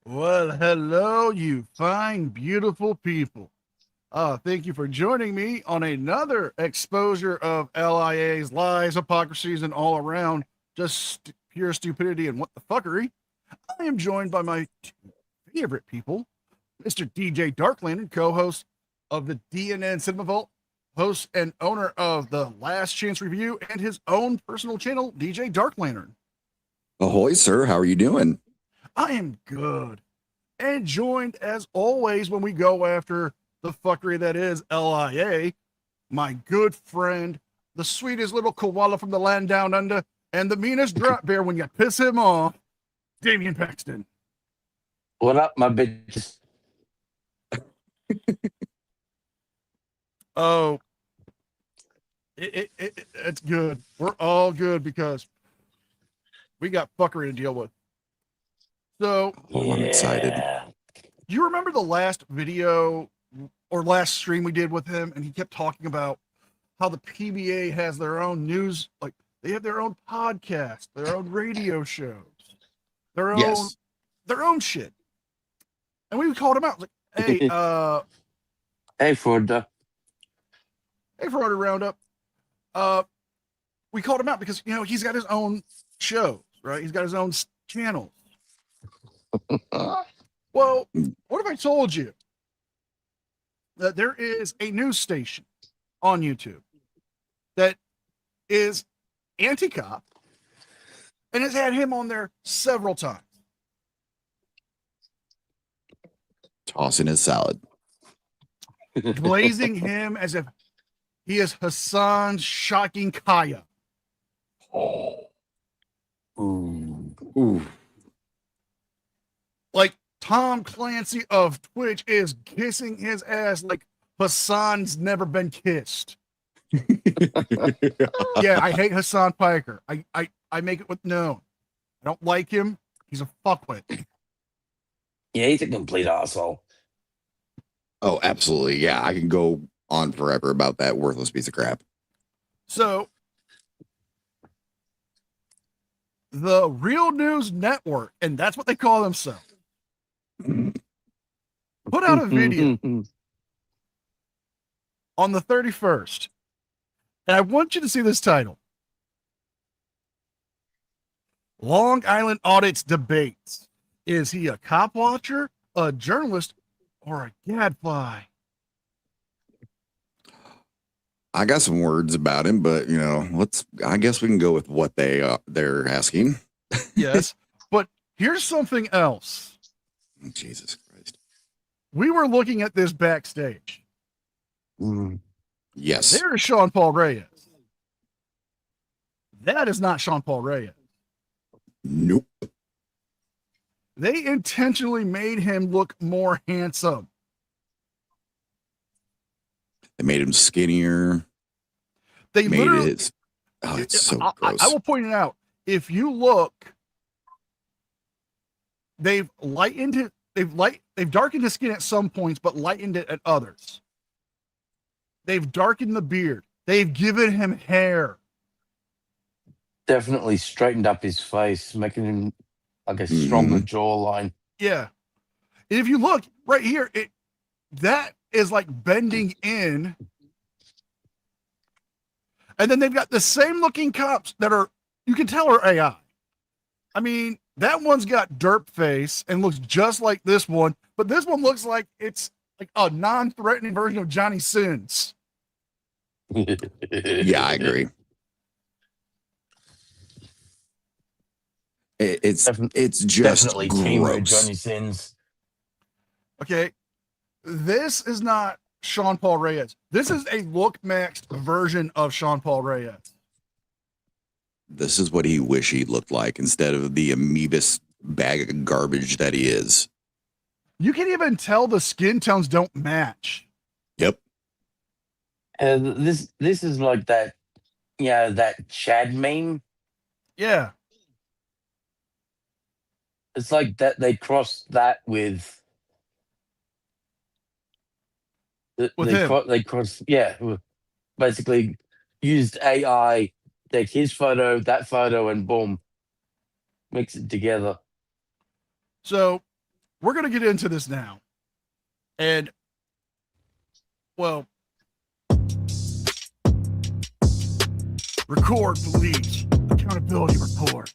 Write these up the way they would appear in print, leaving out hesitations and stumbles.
Well, hello, you fine, beautiful people. Thank you for joining me on another exposure of LIA's lies, hypocrisies, and all around just pure stupidity and what the fuckery. I am joined by my two favorite people, Mr. DJ Darkland, co host of the DNN Cinema Vault, host and owner of the Last Chance Review, and his own personal channel, DJ Dark Lantern. Ahoy, sir. How are you doing? I am good. And joined as always when we go after the fuckery that is LIA, my good friend, the sweetest little koala from the land down under, and the meanest drop bear when you piss him off, Damian Paxton. What up, my bitches? Oh, it's good. We're all good because we got fuckery to deal with. So, I'm excited. Do you remember the last video or last stream we did with him? And he kept talking about how the PBA has their own news, like they have their own podcast, their own radio shows, their own shit. And we called him out like, hey, Hey, Florida. hey, Florida Roundup. We called him out because he's got his own shows, right? He's got his own channels. Well, what if I told you that there is a news station on YouTube that is anti-cop and has had him on there several times? Tossing his salad. Blazing him as if he is Hassan's shocking Kaya. Ooh. Like Tom Clancy of Twitch is kissing his ass like Hassan's never been kissed. Yeah, I hate Hassan Piker. I make it with known. I don't like him. He's a fuckwit. Yeah, he's a complete asshole. Oh, absolutely. Yeah, I can go on forever about that worthless piece of crap. So, the Real News Network, and that's what they call themselves, put out a video on the 31st. And I want you to see this title. Long Island Audits Debates. Is he a cop watcher, a journalist, or a gadfly? I got some words about him, but I guess we can go with what they're asking. Yes. But here's something else. Jesus Christ. We were looking at this backstage. Yes. There is Sean Paul Reyes. That is not Sean Paul Reyes. Nope. They intentionally made him look more handsome. They made him skinnier. They made literally. it. Oh, it's so gross. I will point it out. If you look, they've darkened his skin at some points, but lightened it at others. They've darkened the beard. They've given him hair. Definitely straightened up his face, making him like a stronger jawline. Yeah. And if you look right here, that is like bending in. And then they've got the same looking cops that you can tell are AI. I mean, that one's got derp face and looks just like this one, but this one looks like it's like a non-threatening version of Johnny Sins. Yeah, I agree. It's just definitely gross. Johnny Sins. Okay, this is not Sean Paul Reyes. This is a look maxed version of Sean Paul Reyes. This is what he wish he looked like instead of the amoebus bag of garbage that he is. You can even tell the skin tones don't match. Yep. This is like that, that Chad meme. Yeah. It's like that they crossed that with him. They crossed, basically used AI, take his photo, that photo, and boom, mix it together. So we're going to get into this now. And, well, record, please. Accountability report.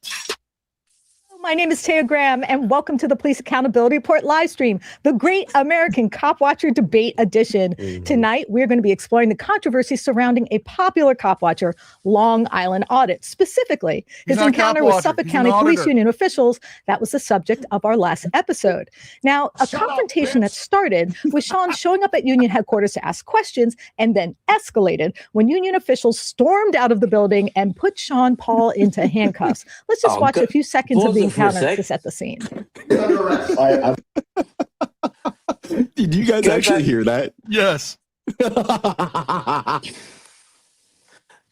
My name is Taya Graham, and welcome to the Police Accountability Report live stream, the Great American Cop Watcher Debate Edition. Tonight, we're going to be exploring the controversy surrounding a popular cop watcher, Long Island Audit. Specifically, his encounter with Suffolk County Police Union officials that was the subject of our last episode. Now, a confrontation that started with Sean showing up at Union headquarters to ask questions and then escalated when Union officials stormed out of the building and put Sean Paul into handcuffs. Let's just watch a few seconds of the encounter to set the scene. Did you guys actually hear that? Yes.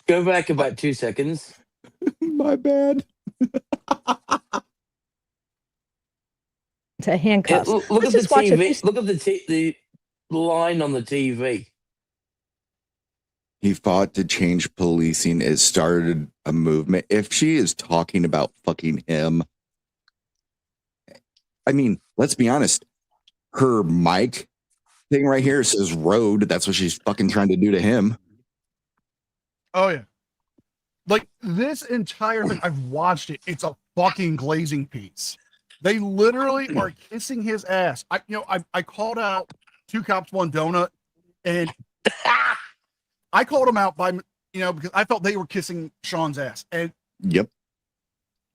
Go back about 2 seconds. My bad. To handcuffs. Look at the TV. Look at the line on the TV. He fought to change policing. It started a movement. If she is talking about fucking him, I mean, let's be honest. Her mic thing right here says road. That's what she's fucking trying to do to him. Oh, yeah. Like, this entire thing, I've watched it. It's a fucking glazing piece. They literally are kissing his ass. I called out Two Cops, One Donut, and I called him out by, because I felt they were kissing Sean's ass. And yep.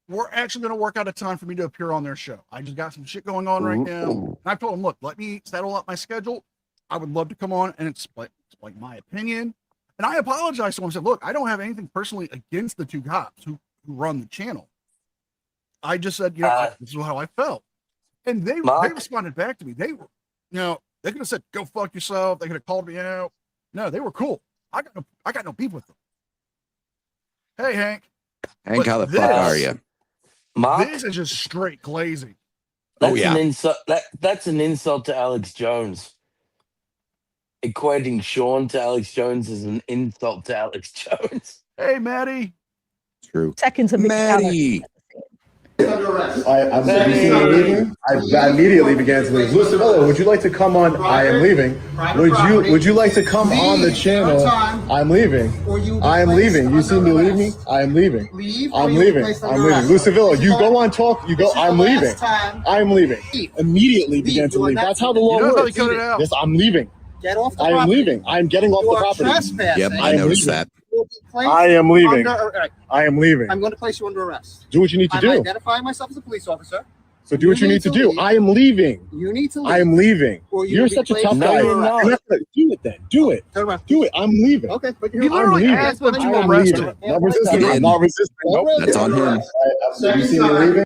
We're actually going to work out a time for me to appear on their show. I just got some shit going on right now. And I told them, look, let me settle up my schedule. I would love to come on and explain my opinion. And I apologized to them. I said, look, I don't have anything personally against the two cops who run the channel. I just said, this is how I felt. And they responded back to me. They were, they could have said, go fuck yourself. They could have called me out. No, they were cool. I got no beef with them. Hey, Hank. Hank, how the fuck are you? Mark, this is just straight glazing. An insult. That's an insult to Alex Jones. Equating Sean to Alex Jones is an insult to Alex Jones. Hey, Maddie. True. Seconds of Maddie. I immediately began to leave. Lucivilla, would you like to come on? I am leaving. Would you like to come on the channel? I'm leaving. I am leaving. You see me leave me? I am leaving. I'm leaving. I'm leaving. Lucivilla, you go on talk. You go. I'm leaving. I'm leaving. Immediately began to leave. That's how the law works. Yes, I'm leaving. Get off the I am leaving. I'm getting off the property. Yep, I noticed that. I am leaving. I am leaving. I'm going to place you under arrest. Do what you need to do. I'm identifying myself as a police officer. So do what you need to do. I am leaving. You need to leave. I am leaving. You're such a tough guy. Do it then. Do it. Do it. I'm leaving. Okay, but you literally asked them to arrest him. Not resisting. I'm not resisting. Nope. That's on him. You see me leaving?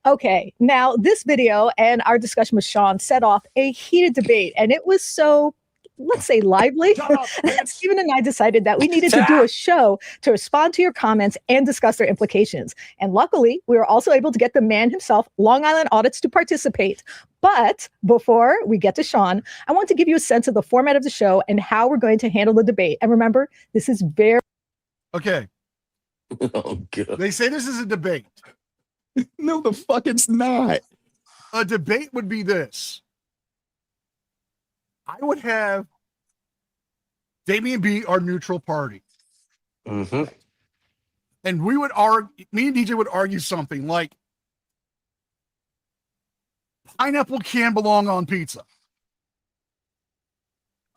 Okay, now this video and our discussion with Sean set off a heated debate, and it was so, let's say, lively that Stephen and I decided that we needed to do a show to respond to your comments and discuss their implications. And luckily, we were also able to get the man himself, Long Island Audits, to participate. But before we get to Sean, I want to give you a sense of the format of the show and how we're going to handle the debate. And remember, this is very... Okay. Oh, God. They say this is a debate. No, the fuck it's not. A debate would be this. I would have Damian be our neutral party. Mm-hmm. And we would argue, me and DJ would argue something like pineapple can belong on pizza.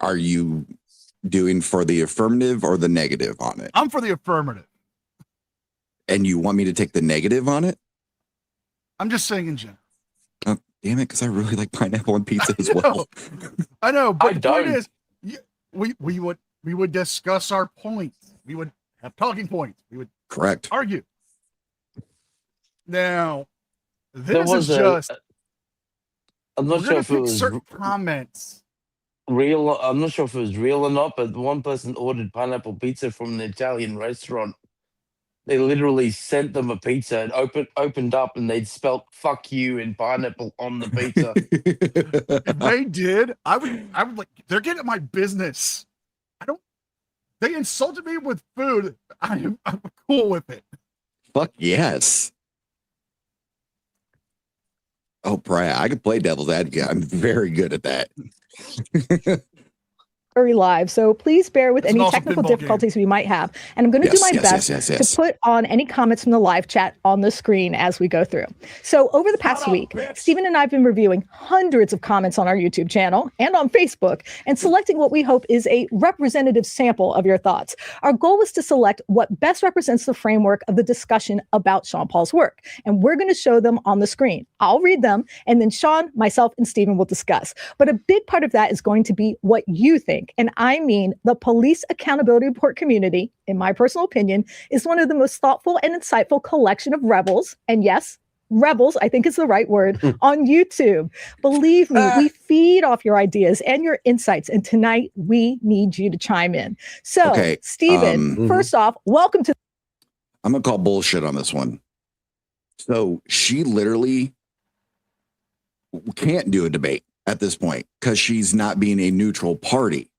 Are you doing for the affirmative or the negative on it? I'm for the affirmative. And you want me to take the negative on it? I'm just saying in general. Oh, damn it, because I really like pineapple on pizza as well. I know, but I the don't. point is, we would discuss our points. We would have talking points. We would Correct. argue. Now, this is just. I'm not sure if it was certain comments. real. I'm not sure if it was real or not, but one person ordered pineapple pizza from an Italian restaurant. They literally sent them a pizza and opened up, and they'd spelt "fuck you" in pineapple on the pizza. If they did, I would like. They're getting at my business. They insulted me with food. I'm cool with it. Fuck yes. Oh, Pariah, I could play devil's advocate. I'm very good at that. Very live, so please bear with It's an any awesome technical pinball game. difficulties we might have. And I'm going to do my best to put on any comments from the live chat on the screen as we go through. So over the past week, Stephen and I have been reviewing hundreds of comments on our YouTube channel and on Facebook and selecting what we hope is a representative sample of your thoughts. Our goal was to select what best represents the framework of the discussion about Sean Paul's work. And we're going to show them on the screen. I'll read them, and then Sean, myself, and Stephen will discuss. But a big part of that is going to be what you think. And I mean, the Police Accountability Report community, in my personal opinion, is one of the most thoughtful and insightful collection of rebels. And yes, rebels, I think is the right word, on YouTube. Believe me, we feed off your ideas and your insights. And tonight, we need you to chime in. So, okay, Stephen, first off, welcome to. I'm going to call bullshit on this one. So she literally can't do a debate at this point because she's not being a neutral party.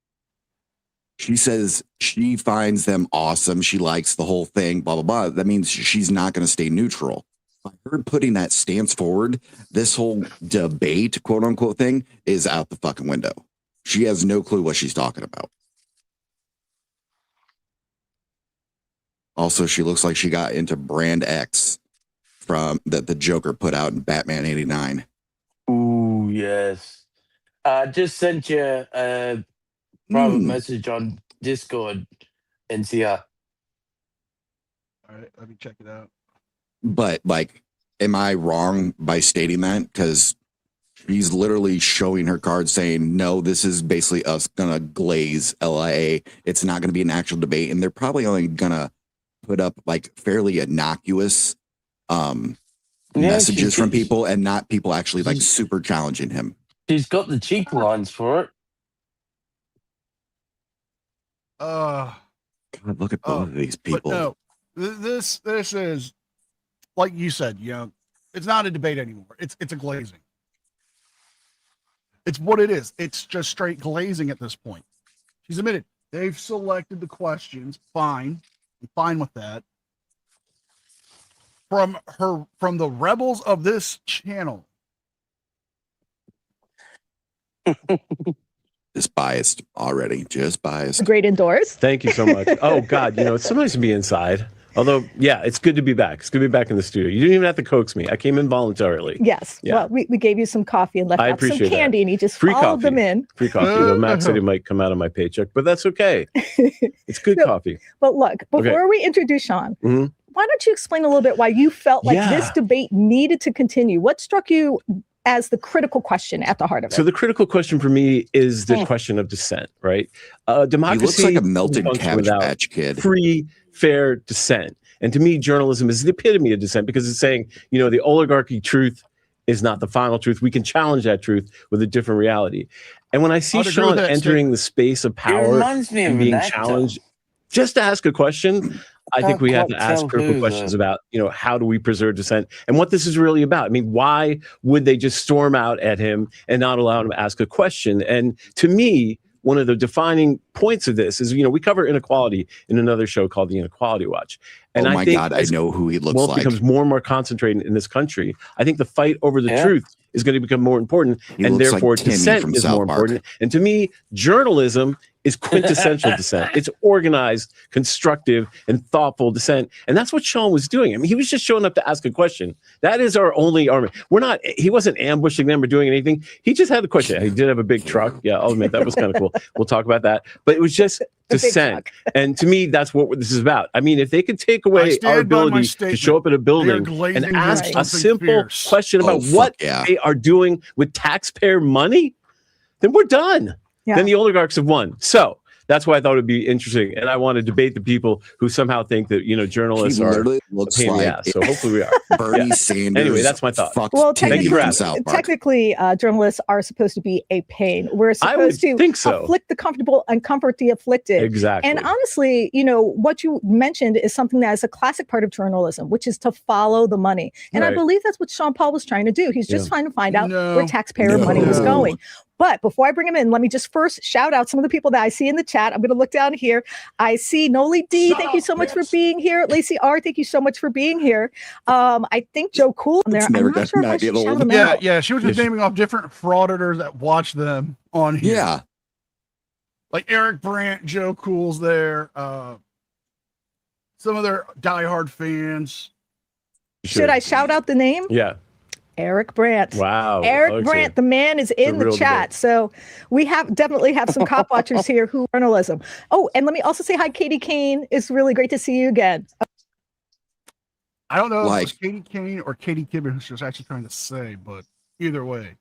She says she finds them awesome. She likes the whole thing, blah, blah, blah. That means she's not going to stay neutral. By her putting that stance forward, this whole debate, quote unquote, thing is out the fucking window. She has no clue what she's talking about. Also, she looks like she got into Brand X from that the Joker put out in Batman 89. Ooh, yes. Just sent you a private message on Discord, NCR. All right, let me check it out. But, like, am I wrong by stating that? Because she's literally showing her card saying, no, this is basically us going to glaze LIA. It's not going to be an actual debate. And they're probably only going to put up, like, fairly innocuous messages from people and not people actually, like, super challenging him. She's got the cheek lines for it. God, look at both of these people. No, this is, like you said, you know, it's not a debate anymore. It's a glazing. It's what it is. It's just straight glazing at this point. She's admitted they've selected the questions. Fine. I'm fine with that. From the rebels of this channel. Just biased already. Just biased. Great indoors. Thank you so much. Oh God, you know, it's so nice to be inside. Although, yeah, it's good to be back. It's good to be back in the studio. You didn't even have to coax me. I came in voluntarily. Yes. Yeah. Well, we gave you some coffee and left out some candy, and you just followed them in. Free coffee. Though Max said it might come out of my paycheck, but that's okay. It's good coffee. But look, before we introduce Sean, why don't you explain a little bit why you felt like this debate needed to continue? What struck you as the critical question at the heart of it? So the critical question for me is the question of dissent, right? Democracy he looks like a melted Cabbage Patch Kid. Free, fair dissent. And to me, journalism is the epitome of dissent because it's saying, you know, the oligarchy truth is not the final truth. We can challenge that truth with a different reality. And when I see Sean entering the space of power and being challenged just to ask a question, I think we have to ask critical questions about, you know, how do we preserve dissent and what this is really about. I mean, why would they just storm out at him and not allow him to ask a question? And to me, one of the defining points of this is, you know, we cover inequality in another show called The Inequality Watch. And I think I know who he looks like. Becomes more and more concentrated in this country. I think the fight over the truth is going to become more important, and therefore dissent is more important. And to me, journalism is quintessential dissent. It's organized, constructive, and thoughtful dissent. And that's what Sean was doing. I mean, he was just showing up to ask a question. That is our only argument. He wasn't ambushing them or doing anything. He just had the question. He did have a big truck. Yeah, I'll admit that was kind of cool. We'll talk about that. But it was just dissent. And to me, that's what this is about. I mean, if they could take away our ability to show up at a building and ask a simple question about what they are doing with taxpayer money, then we're done. Then the oligarchs have won. So that's why I thought it'd be interesting. And I want to debate the people who somehow think that, you know, journalists are a pain in the ass. So hopefully we are. Bernie Sanders. Anyway, that's my thought. Well, technically, journalists are supposed to be a pain. We're supposed to afflict the comfortable and comfort the afflicted. Exactly. And honestly, you know, what you mentioned is something that is a classic part of journalism, which is to follow the money. And I believe that's what Sean Paul was trying to do. He's just trying to find out where taxpayer money was going. But before I bring him in, let me just first shout out some of the people that I see in the chat. I'm going to look down here. I see Noli D. Thank you so much for being here. Lacey R. Thank you so much for being here. I think Joe Cool on there. It's never I'm not sure if I should shout him Yeah, out. yeah. She was just naming off different frauditors that watch them on here. Yeah. Like Eric Brandt, Joe Cool's there. Some of their diehard fans. Should I shout out the name? Yeah. Eric Brandt. Wow. Eric Brandt, the man is in the chat. So we definitely have some cop watchers here who journalism. Oh, and let me also say hi, Katie Kane. It's really great to see you again. I don't know if it was Katie Kane or Katie Kibben who she was actually trying to say, but either way.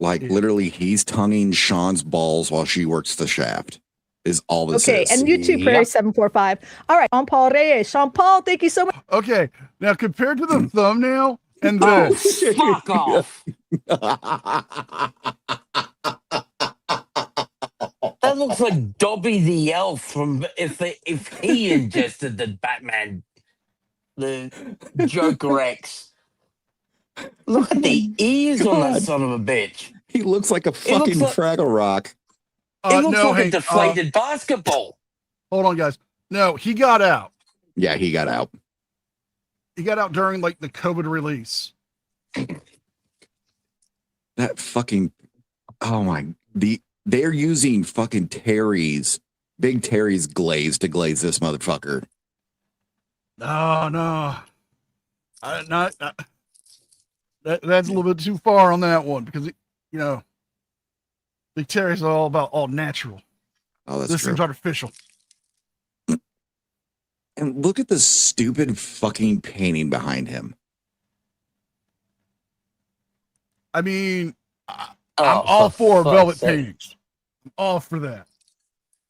Like literally, he's tonguing Sean's balls while she works the shaft. Is all this is. Okay, and YouTube Prairie 745. All right, Sean Paul Reyes. Sean Paul, thank you so much. Okay, now compared to the thumbnail and this. Fuck off. That looks like Dobby the Elf from if he ingested the Batman, the Joker X. Look at the ears on that son of a bitch. He looks like a fucking Fraggle Rock. It looks like a deflated basketball. Hold on, guys. No, he got out. Yeah, he got out. He got out during like the COVID release. That fucking they're using fucking Big Terry's glaze to glaze this motherfucker. No. That's a little bit too far on that one because Big Terry's all natural. Oh, that's this true. thing's artificial. And look at the stupid fucking painting behind him. I mean, I'm all for velvet paintings. I'm all for that.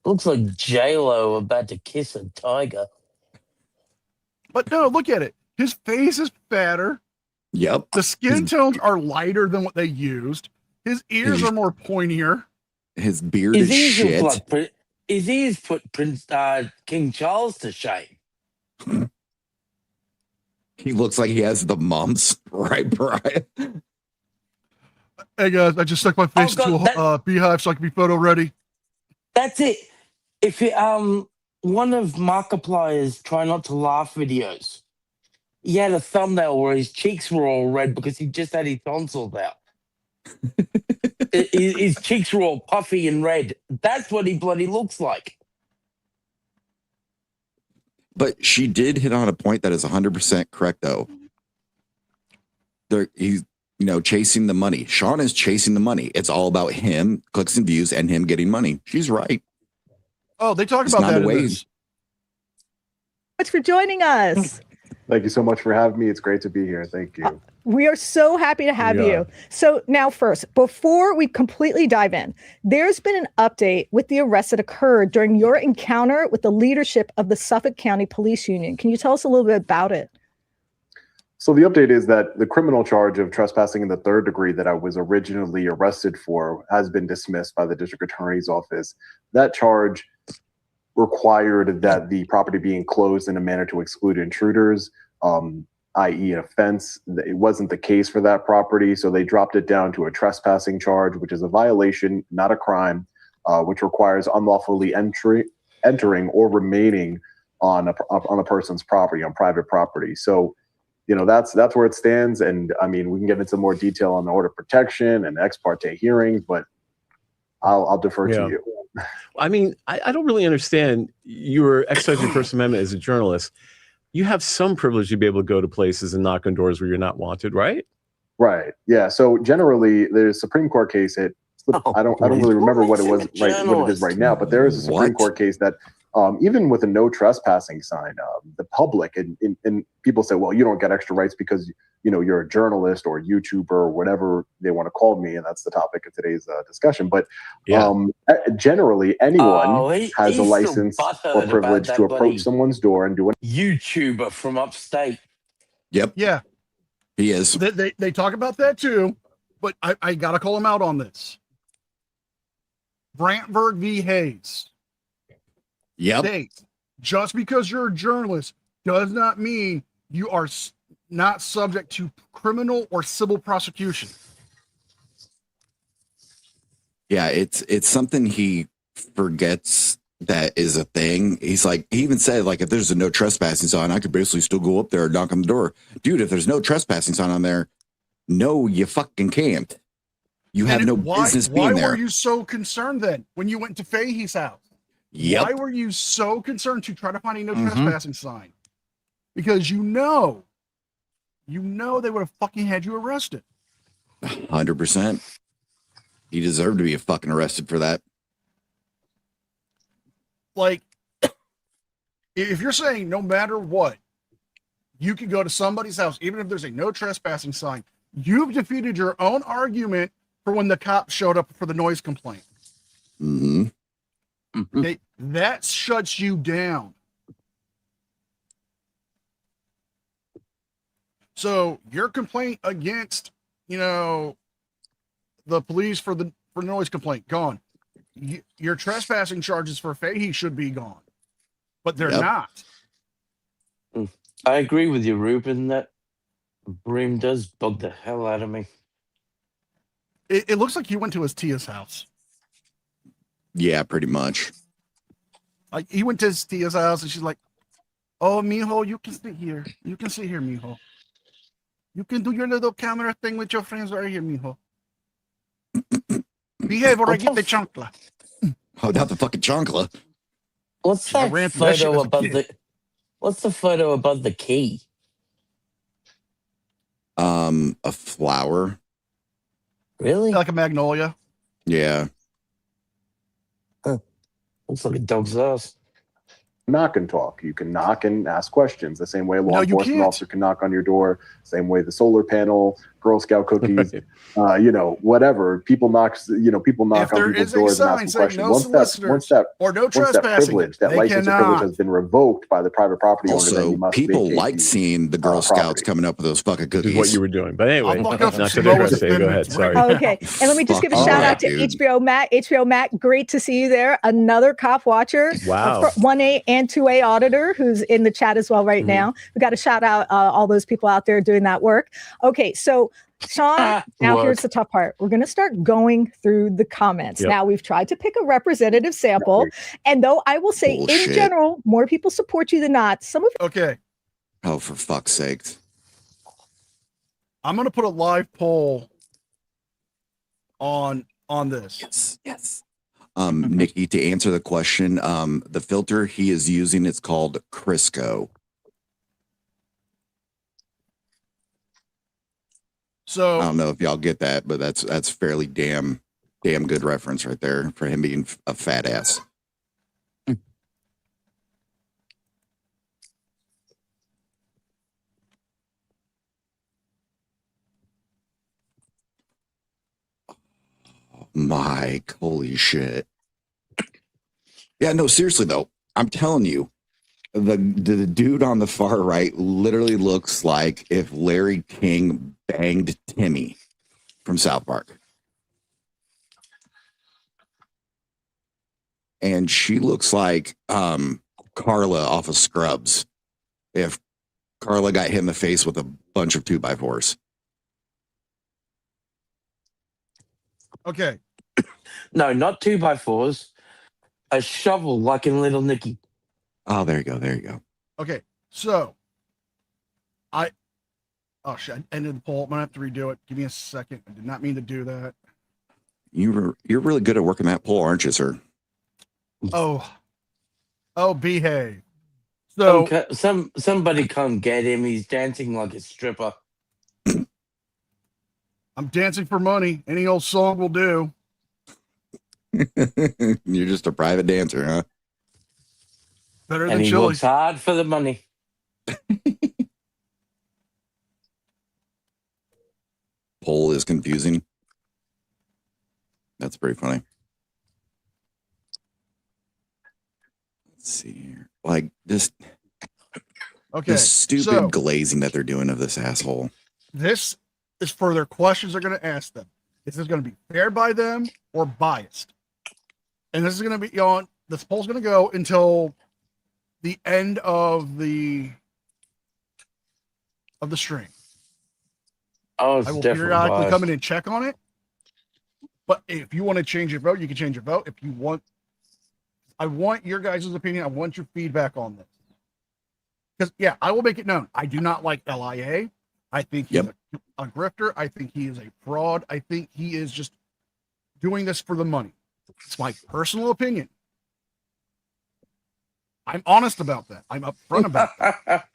Looks like J-Lo about to kiss a tiger. But no, look at it. His face is fatter. Yep. The skin tones are lighter than what they used. His ears are more pointier. His beard is shit. His ears put Prince King Charles to shame. He looks like he has the mumps, right, Brian? Hey guys, I just stuck my face into a beehive so I can be photo ready. That's it. If it, one of Markiplier's Try Not to Laugh videos, he had a thumbnail where his cheeks were all red because he just had his tonsils out. His cheeks were all puffy and red. That's what he bloody looks like. But she did hit on a point that is 100% correct, though. He's, chasing the money. Sean is chasing the money. It's all about him, clicks and views, and him getting money. She's right. Oh, they talk about that in this. Thanks for joining us. Thank you so much for having me. It's great to be here. Thank you. We are so happy to have you. So now first, before we completely dive in, there's been an update with the arrest that occurred during your encounter with the leadership of the Suffolk County Police Union. Can you tell us a little bit about it? So the update is that the criminal charge of trespassing in the third degree that I was originally arrested for has been dismissed by the district attorney's office. That charge required that the property be enclosed in a manner to exclude intruders, i.e. an offense. It wasn't the case for that property, so they dropped it down to a trespassing charge, which is a violation, not a crime, which requires unlawfully entering or remaining on a person's property, on private property. So, that's where it stands. And I mean, we can get into more detail on the order of protection and ex parte hearings, but I'll defer to you. I mean, I don't really understand. You were exercising First Amendment as a journalist. You have some privilege to be able to go to places and knock on doors where you're not wanted, right? Right. Yeah. So generally, there's a Supreme Court case. I don't really remember what it was, what it is right now, but there is a Supreme Court case that even with a no trespassing sign, the public and people say, well, you don't get extra rights because you're a journalist or a YouTuber or whatever they want to call me, and that's the topic of today's discussion. But generally, anyone has a license or privilege to approach someone's door and do it. YouTuber from upstate. Yep. Yeah, he is. They talk about that too, but I gotta call him out on this. Brantberg v. Hayes. Yep. States, just because you're a journalist does not mean you are not subject to criminal or civil prosecution. Yeah, it's something he forgets that is a thing. He's like, he even said, like, if there's a no trespassing sign, I could basically still go up there and knock on the door. Dude, if there's no trespassing sign on there, no, you fucking can't. You have no business being there. Why were you so concerned then when you went to Fahey's house? Yep. Why were you so concerned to try to find a no trespassing sign? Because you know they would have fucking had you arrested. 100%. He deserved to be fucking arrested for that. Like, if you're saying no matter what, you can go to somebody's house, even if there's a no trespassing sign, you've defeated your own argument for when the cops showed up for the noise complaint. Okay, that shuts you down. So your complaint against, the police for noise complaint, gone. Your trespassing charges for Fahey should be gone, but they're not. I agree with you, Ruben. That broom does bug the hell out of me. It looks like you went to his Tia's house. Yeah, pretty much. Like, he went to his Tia's house and she's like, "Oh, mijo, you can sit here. You can sit here, mijo. You can do your little camera thing with your friends right here, mijo. Behave or I get the chancla." Oh, not the fucking chancla. What's that photo above the? What's the photo above the key? A flower. Really? Like a magnolia. Yeah. Looks like a dog's ass. Knock and talk. You can knock and ask questions the same way a law enforcement officer can knock on your door, same way the solar panel, Girl Scout cookies, whatever. People knock on people's doors and ask questions. No once that privilege, that license or privilege has been revoked by the private property owner, also, people like seeing the Girl Scouts coming up with those fucking cookies. This is what you were doing. But anyway, not to digress. Go ahead. Sorry. Okay. And let me just give a shout out to HBO Matt. HBO Matt, great to see you there. Another cop watcher. Wow. 1A and 2A auditor who's in the chat as well right now. We got to shout out all those people out there doing that work. Okay. So Sean, now here's the tough part. We're going to start going through the comments. Now, we've tried to pick a representative sample. And though I will say, in general, more people support you than not. Some of Oh, for fuck's sake. I'm going to put a live poll on this. Yes. Nikki, to answer the question, the filter he is using, it's called Crisco. So I don't know if y'all get that, but that's fairly damn good reference right there for him being a fat ass. Mike, holy shit. Yeah, no, seriously though, I'm telling you, the dude on the far right literally looks like if Larry King banged Timmy from South Park. And she looks like Carla off of Scrubs if Carla got hit in the face with a bunch of 2x4s. Okay. No, not 2x4s. A shovel like in Little Nicky. Oh, there you go. Okay. So oh shit, I ended the poll. I'm gonna have to redo it. Give me a second. I did not mean to do that. You're really good at working that poll, aren't you, sir? Oh, behave. So okay, somebody come get him. He's dancing like a stripper. I'm dancing for money. Any old song will do. You're just a private dancer, huh? Better and than he Chili. works hard for the money. Poll is confusing. That's pretty funny. Let's see here. Like this stupid glazing that they're doing of this asshole. This is for their questions they're going to ask them. Is this going to be fair by them or biased? And this is going to be on. This poll's going to go until the end of the stream. Oh, it's I will definitely periodically biased. come in and check on it. But if you want to change your vote, you can change your vote. If you want, I want your guys' opinion. I want your feedback on this. Because, yeah, I will make it known. I do not like LIA. I think he's a grifter. I think he is a fraud. I think he is just doing this for the money. It's my personal opinion. I'm honest about that. I'm upfront about that.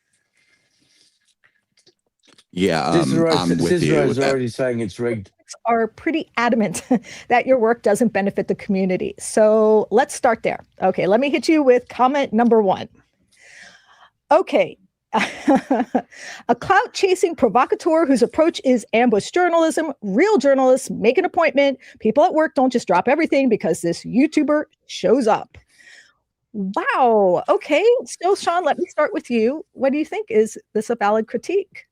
Yeah, I'm with you. Cicero is already saying it's rigged. Are pretty adamant that your work doesn't benefit the community. So let's start there. Okay, let me hit you with comment number 1. Okay. A clout-chasing provocateur whose approach is ambush journalism. Real journalists make an appointment. People at work don't just drop everything because this YouTuber shows up. Wow. Okay. So, Sean, let me start with you. What do you think? Is this a valid critique?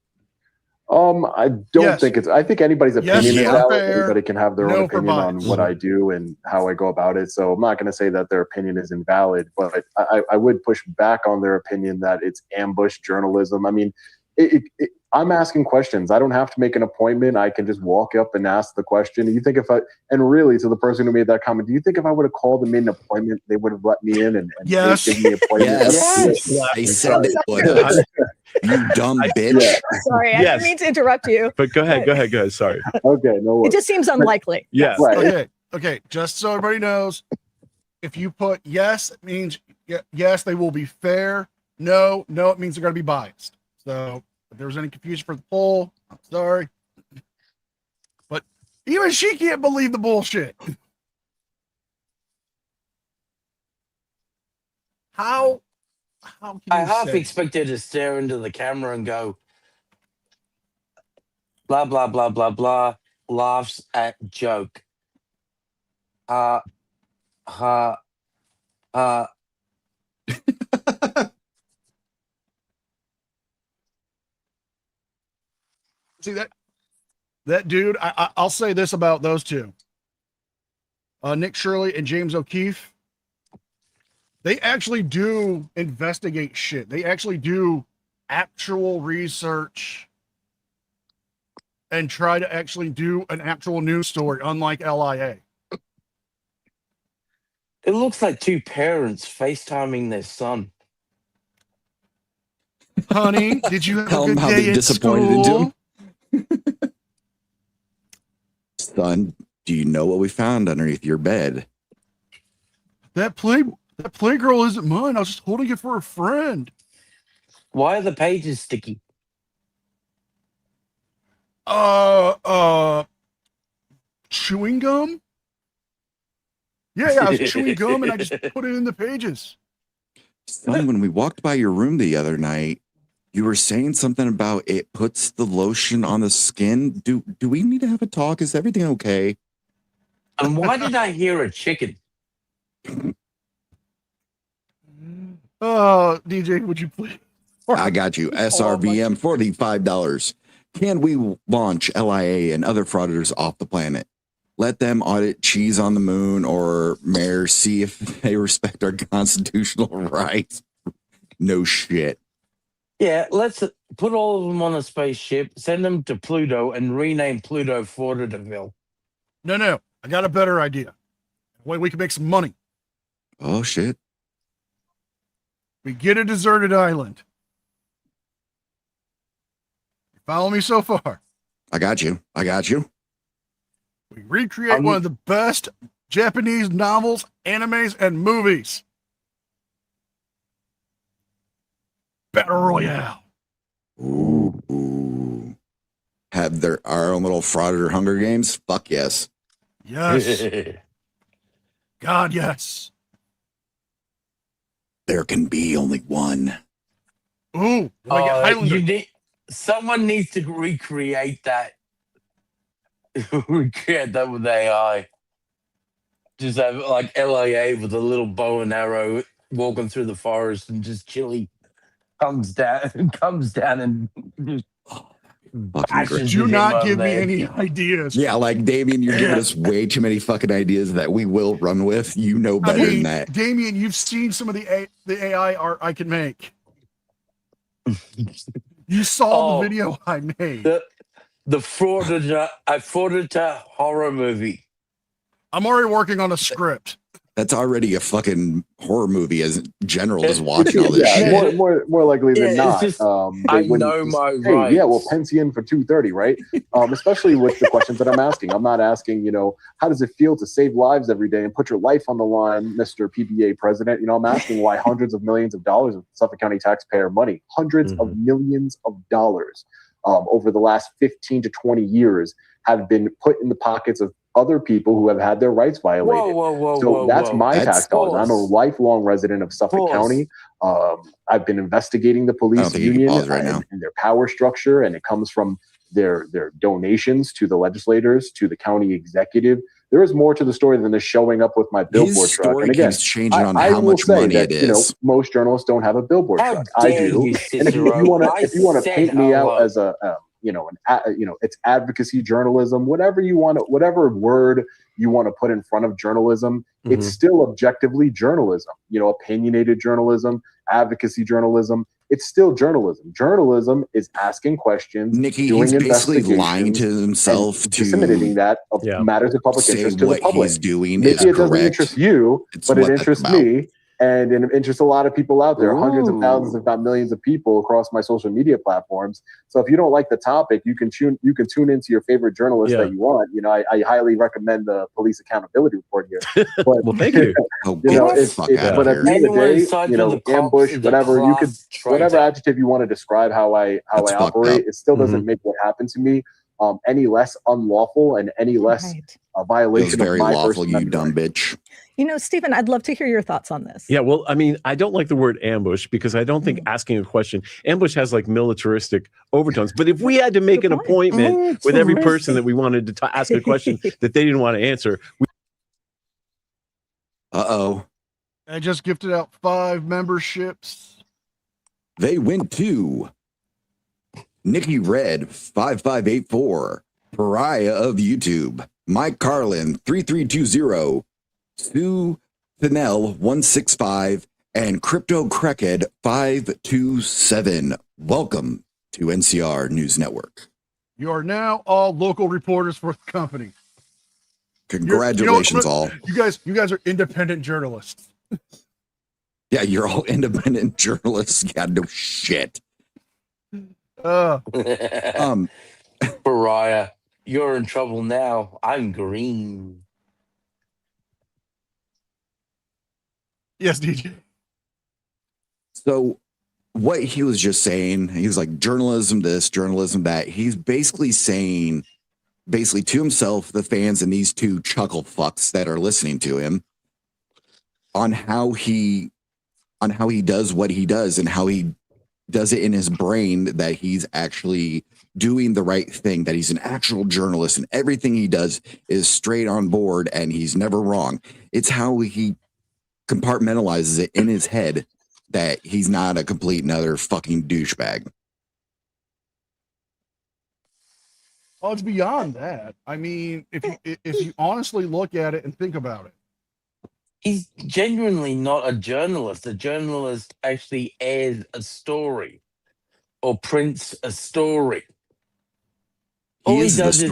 I don't think it's. I think anybody's opinion is valid. Anybody can have their own opinion on what I do and how I go about it. So I'm not going to say that their opinion is invalid, but I would push back on their opinion that it's ambush journalism. I mean, I'm asking questions. I don't have to make an appointment. I can just walk up and ask the question. You think and really to the person who made that comment, do you think if I would have called them in an appointment, they would have let me in and yes. give me an appointment? Yes. They said it would. You dumb bitch. Sorry, I didn't mean to interrupt you. But go ahead. Sorry. Okay, no worries. It just seems unlikely. Yes. Right. Okay. Just so everybody knows, if you put yes, it means yes, they will be fair. No, it means they're going to be biased. So if there was any confusion for the poll, I'm sorry. But even she can't believe the bullshit. How can you I half say? expected to stare into the camera and go, blah, blah, blah, blah, blah, laughs at joke. See that dude, I'll say this about those two. Nick Shirley and James O'Keefe. They actually do investigate shit. They actually do actual research and try to actually do an actual news story, unlike LIA. It looks like two parents FaceTiming their son. Honey, did you have Tell a them good how day they're at disappointed school? in him. Son, do you know what we found underneath your bed? That playgirl isn't mine. I was just holding it for a friend. Why are the pages sticky? Chewing gum? Yeah, I was chewing gum and I just put it in the pages. Son, when we walked by your room the other night, you were saying something about it puts the lotion on the skin. Do we need to have a talk? Is everything okay? And why did I hear a chicken? DJ, would you please? I got you. SRVM, $45. Can we launch LIA and other frauditors off the planet? Let them audit cheese on the moon or mayor, see if they respect our constitutional rights. No shit. Yeah, let's put all of them on a spaceship, send them to Pluto, and rename Pluto Frauditerville. No. I got a better idea. Way we can make some money. Oh, shit. We get a deserted island. Follow me so far. I got you. We recreate one of the best Japanese novels, animes, and movies. Battle Royale. Ooh. Have our own little frauditor Hunger Games? Fuck yes. Yes. God, yes. There can be only one. Ooh. Someone needs to recreate that. Recreate that with AI. Just have like LIA with a little bow and arrow walking through the forest and just Chili comes down and just do not give me any ideas. Yeah, like Damien, you're giving us way too many fucking ideas that we will run with. You know better than that. Damien, you've seen some of the AI art I can make. You saw the video I made. The Frauditer horror movie. I'm already working on a script. That's already a fucking horror movie as general is watching all this yeah, shit. more likely than not. Just, they I wouldn't know just, my hey, rights. yeah, well, Pence you in for 230, right? Especially with the questions that I'm asking. I'm not asking, how does it feel to save lives every day and put your life on the line, Mr. PBA president? I'm asking why hundreds of millions of dollars of Suffolk County taxpayer money, hundreds of millions of dollars over the last 15 to 20 years have been put in the pockets of other people who have had their rights violated. That's my tax dollars. I'm a lifelong resident of Suffolk County. I've been investigating the police union and their power structure, and it comes from their donations to the legislators, to the county executive. There is more to the story than just showing up with my billboard truck. And again, keeps changing on how much money it is. Most journalists don't have a billboard truck. I do. And if you want to paint me out as it's advocacy journalism, whatever word you want to put in front of journalism, it's still objectively journalism, opinionated journalism, advocacy journalism. It's still journalism. Journalism is asking questions, Nikki, doing he's basically investigations, lying to himself, disseminating that of matters of public interest to the public. What he's doing Maybe is it doesn't correct. interest you, but it interests me. And it interests a lot of people out there, hundreds of thousands, if not millions of people across my social media platforms. So if you don't like the topic, you can tune into your favorite journalist that you want. I highly recommend the Police Accountability Report here. But, well, thank you. But at the end of the day, ambush, whatever adjective you want to describe how I operate, it still doesn't make what happened to me any less unlawful and any less a violation of my lawful, First you Amendment dumb bitch. Stephen, I'd love to hear your thoughts on this. Yeah, well, I mean, I don't like the word ambush because I don't think asking a question, ambush has like militaristic overtones. But if we had to make an appointment with every person that we wanted to ask a question that they didn't want to answer. I just gifted out 5 memberships. They went to Nikki Red 5584, Pariah of YouTube, Mike Carlin 3320, Sue Thinell 165, and Crypto Crackhead 527. Welcome to NCR News Network. You are now all local reporters for the company. Congratulations, all. You guys are independent journalists. Yeah, you're all independent journalists. Yeah, no shit. Pariah, you're in trouble now. I'm green. Yes, DJ. So what he was just saying, he was like, journalism this, journalism that. He's basically saying, to himself, the fans, and these 2 chuckle fucks that are listening to him, on how he does what he does and how he does it in his brain, that he's actually doing the right thing, that he's an actual journalist and everything he does is straight on board and he's never wrong. It's how he compartmentalizes it in his head that he's not a complete and utter fucking douchebag. Oh, it's beyond that. I mean, if you honestly look at it and think about it, he's genuinely not a journalist. A journalist actually airs a story or prints a story. All he does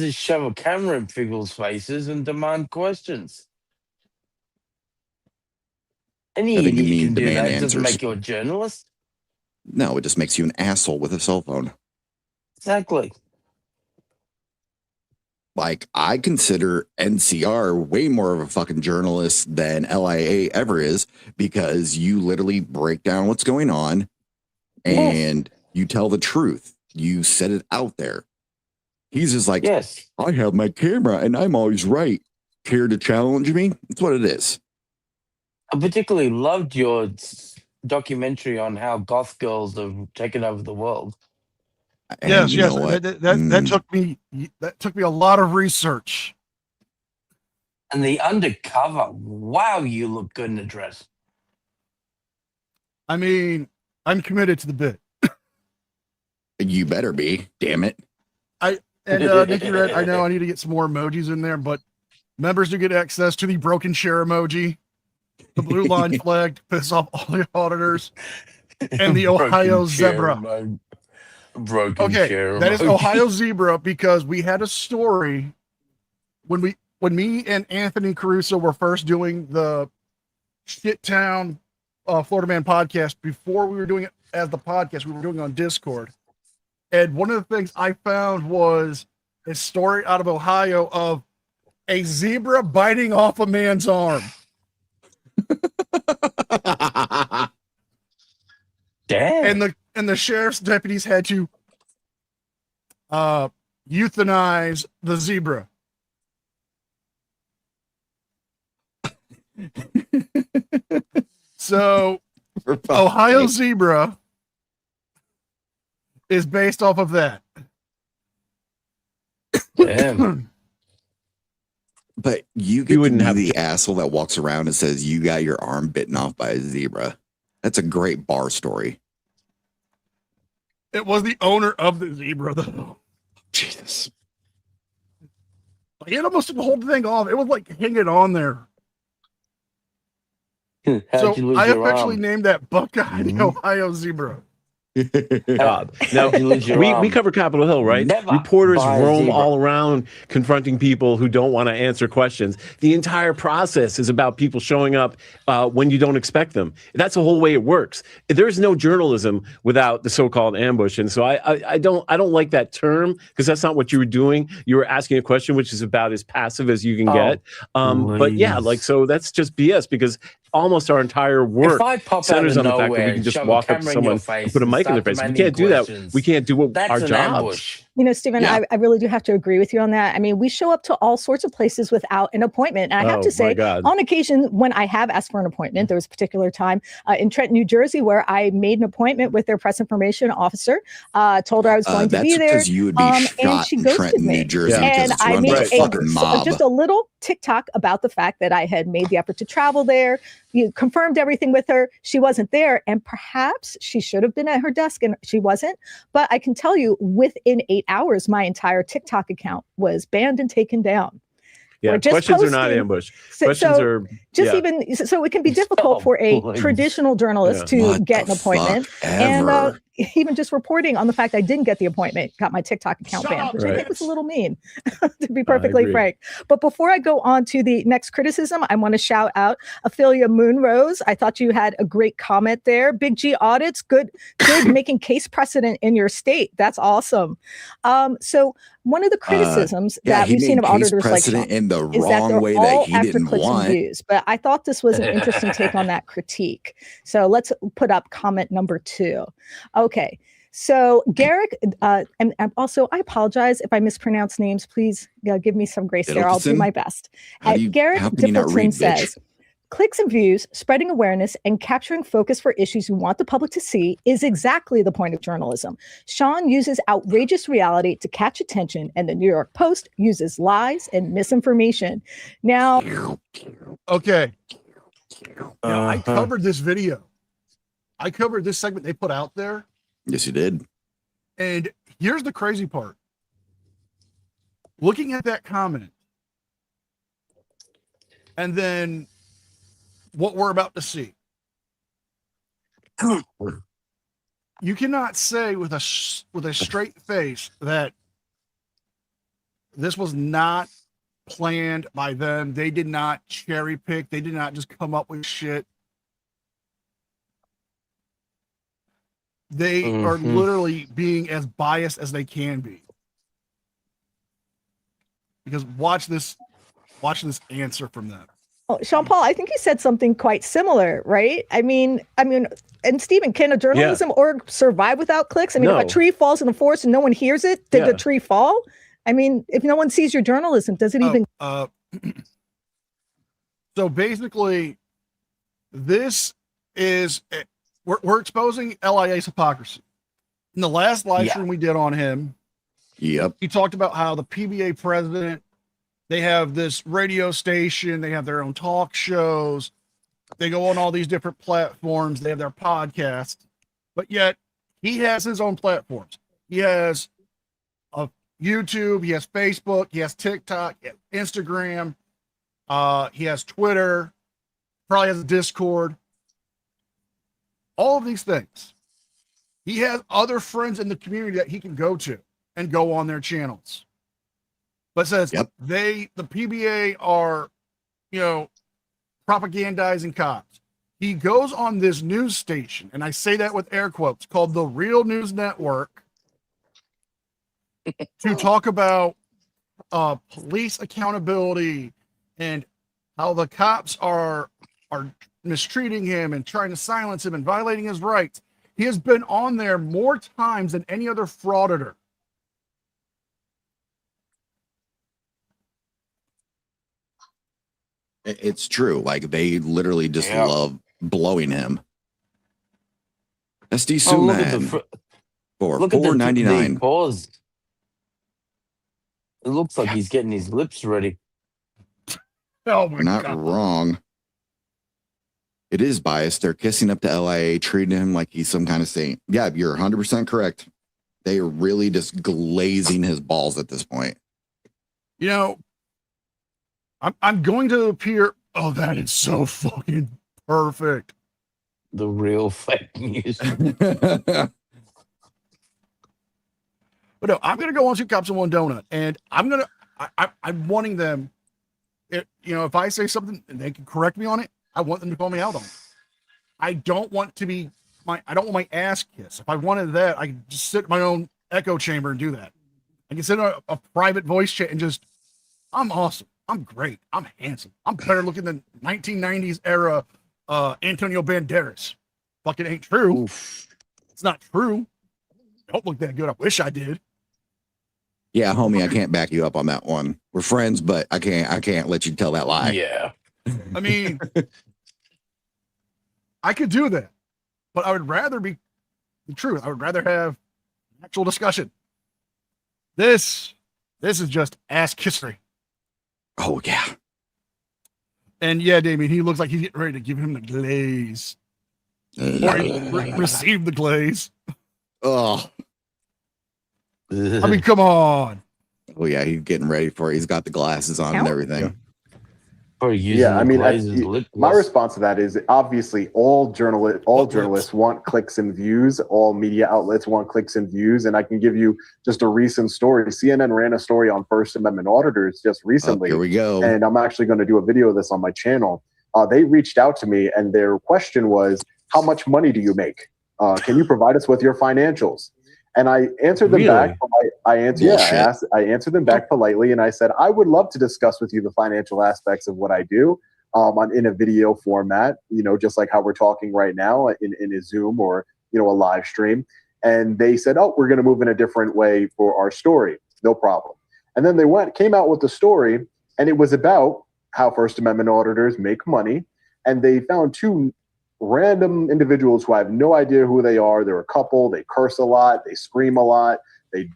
is shove a camera in people's faces and demand questions. Any idiot can do that. It doesn't make you a journalist. No, it just makes you an asshole with a cell phone. Exactly. Like, I consider NCR way more of a fucking journalist than LIA ever is, because you literally break down what's going on and you tell the truth. You set it out there. He's just like, I have my camera and I'm always right. Care to challenge me? That's what it is. I particularly loved your documentary on how goth girls have taken over the world. And yes. That took me a lot of research. And the undercover, wow, you look good in a dress. I mean, I'm committed to the bit. You better be, damn it. Nikki Red, I know I need to get some more emojis in there, but members do get access to the broken chair emoji, the blue line flag to piss off all the auditors, and the Ohio zebra. Broken chair that is Ohio zebra, because we had a story when me and Anthony Caruso were first doing the Shit Town Florida Man podcast, before we were doing it as the podcast, we were doing it on Discord. And one of the things I found was a story out of Ohio of a zebra biting off a man's arm. Damn. And the sheriff's deputies had to euthanize the zebra. So Ohio zebra is based off of that. Damn. But you get wouldn't to be have the asshole that walks around and says you got your arm bitten off by a zebra. That's a great bar story. It was the owner of the zebra, though. Jesus. He had almost took the whole thing off. It was like hanging on there. How'd you lose I your officially arm? named that Buckeye the Ohio zebra. God. Now, How'd you lose your arm? we cover Capitol Hill, right? Never Reporters buy a roam zebra. all around confronting people who don't want to answer questions. The entire process is about people showing up when you don't expect them. That's the whole way it works. There's no journalism without the so-called ambush, and so I don't like that term, because that's not what you were doing. You were asking a question which is about as passive as you can get. But yeah, like, so that's just BS, because almost our entire work If I pop centers out on of the fact that we nowhere can and just shove a walk up to camera in someone your face and put a and mic in their start face. We demanding can't do that. questions, We can't do what that's our an jobs. ambush. You know, Stephen, Yeah. I really do have to agree with you on that. I mean, we show up to all sorts of places without an appointment. And I have Oh, to my say, God. on occasion, when I have asked for an appointment, there was a particular time in Trenton, New Jersey, where I made an appointment with their press information officer, told her I was going to That's be there. because you would be and shot she in ghosted Trenton, me. New Jersey, Yeah. because And it's I run made by a fucking mob. just a little TikTok about the fact that I had made the effort to travel there. You confirmed everything with her. She wasn't there. And perhaps she should have been at her desk, and she wasn't. But I can tell you, within 8 hours, my entire TikTok account was banned and taken down. Yeah, Or just questions are not posting. ambush. So- Questions so are Just yeah. even so, it can be difficult for a please. traditional journalist to What get the an appointment. fuck And ever? even just reporting on the fact I didn't get the appointment got my TikTok account banned, which I think was a little mean, to be perfectly agree. frank. But before I go on to the next criticism, I want to shout out Ophelia Moonrose. I thought you had a great comment there. Big G audits, good making case precedent in your state. That's awesome. So one of the criticisms Yeah, that he we've seen made of case auditors like precedent Sean in the is that wrong they're way all that he after didn't clicks and want. views. But I thought this was an interesting take on that critique. So let's put up comment number 2. Okay. So Garrick, and also I apologize if I mispronounce names. Please give me some grace there. I'll do Diddleton? my best. How can Garrick you not read, Dippleton says, clicks and views, spreading awareness, and capturing focus for issues you want the public to see is exactly the point of journalism. Sean uses outrageous reality to catch attention, and the New York Post uses lies and misinformation. Now, Okay. Now, I covered this video. I covered this segment they put out there. Yes, you did. And here's the crazy part. Looking at that comment, and then what we're about to see. You cannot say with a straight face that this was not planned by them. They did not cherry pick. They did not just come up with shit. They are literally being as biased as they can be. Because watch this answer from them. oh, Sean Paul, I think you said something quite similar, right? I mean, and Stephen, can a journalism org survive without clicks? I mean, No. if a tree falls in the forest and no one hears it, did the tree fall? I mean, if no one sees your journalism, does it even? So basically, this is we're exposing LIA's hypocrisy. In the last live stream we did on him, Yep. he talked about how the PBA president, they have this radio station, they have their own talk shows, they go on all these different platforms, they have their podcasts, but yet he has his own platforms. He has a YouTube, he has Facebook, he has TikTok, he has Instagram, he has Twitter, probably has a Discord. All of these things. He has other friends in the community that he can go to and go on their channels. but says the PBA are, propagandizing cops. He goes on this news station, and I say that with air quotes, called the Real News Network, to talk about police accountability and how the cops are mistreating him and trying to silence him and violating his rights. He has been on there more times than any other frauditor. It's true. Like, they literally just love blowing him. SD Suman for $4.99. Pause. It looks like he's getting his lips ready. Oh my Not God. wrong. It is biased. They're kissing up to LIA, treating him like he's some kind of saint. Yeah, you're 100% correct. They are really just glazing his balls at this point. I'm going to appear. Oh, that is so fucking perfect. The real fake news. But no, I'm going to go on Two Cops and One Donut, and I'm wanting them, if I say something and they can correct me on it, I want them to call me out on it. I don't want my ass kissed. If I wanted that, I could just sit in my own echo chamber and do that. I can sit in a private voice chat and just, I'm awesome. I'm great. I'm handsome. I'm better looking than 1990s era Antonio Banderas. Fucking ain't true. Oof. It's not true. I don't look that good. I wish I did. Yeah, homie, I can't back you up on that one. We're friends, but I can't let you tell that lie. Yeah. I mean, I could do that, but I would rather be the truth. I would rather have actual discussion. This is just ass kissery. Oh, yeah. And yeah, Damien, he looks like he's getting ready to give him the glaze. Or receive the glaze. Oh. I mean, come on. Oh, yeah, he's getting ready for it. He's got the glasses on and everything. Yeah, I mean, my response to that is obviously all journalists want clicks and views. All media outlets want clicks and views. And I can give you just a recent story. CNN ran a story on First Amendment auditors just recently. Here we go. And I'm actually going to do a video of this on my channel. They reached out to me, and their question was, how much money do you make? Can you provide us with your financials? And I answered them back. I answered them back politely, and I said, I would love to discuss with you the financial aspects of what I do in a video format, just like how we're talking right now in a Zoom or, a live stream. And they said, oh, we're going to move in a different way for our story. No problem. And then they came out with the story, and it was about how First Amendment auditors make money. And they found two random individuals who I have no idea who they are. They're a couple. They curse a lot. They scream a lot. They,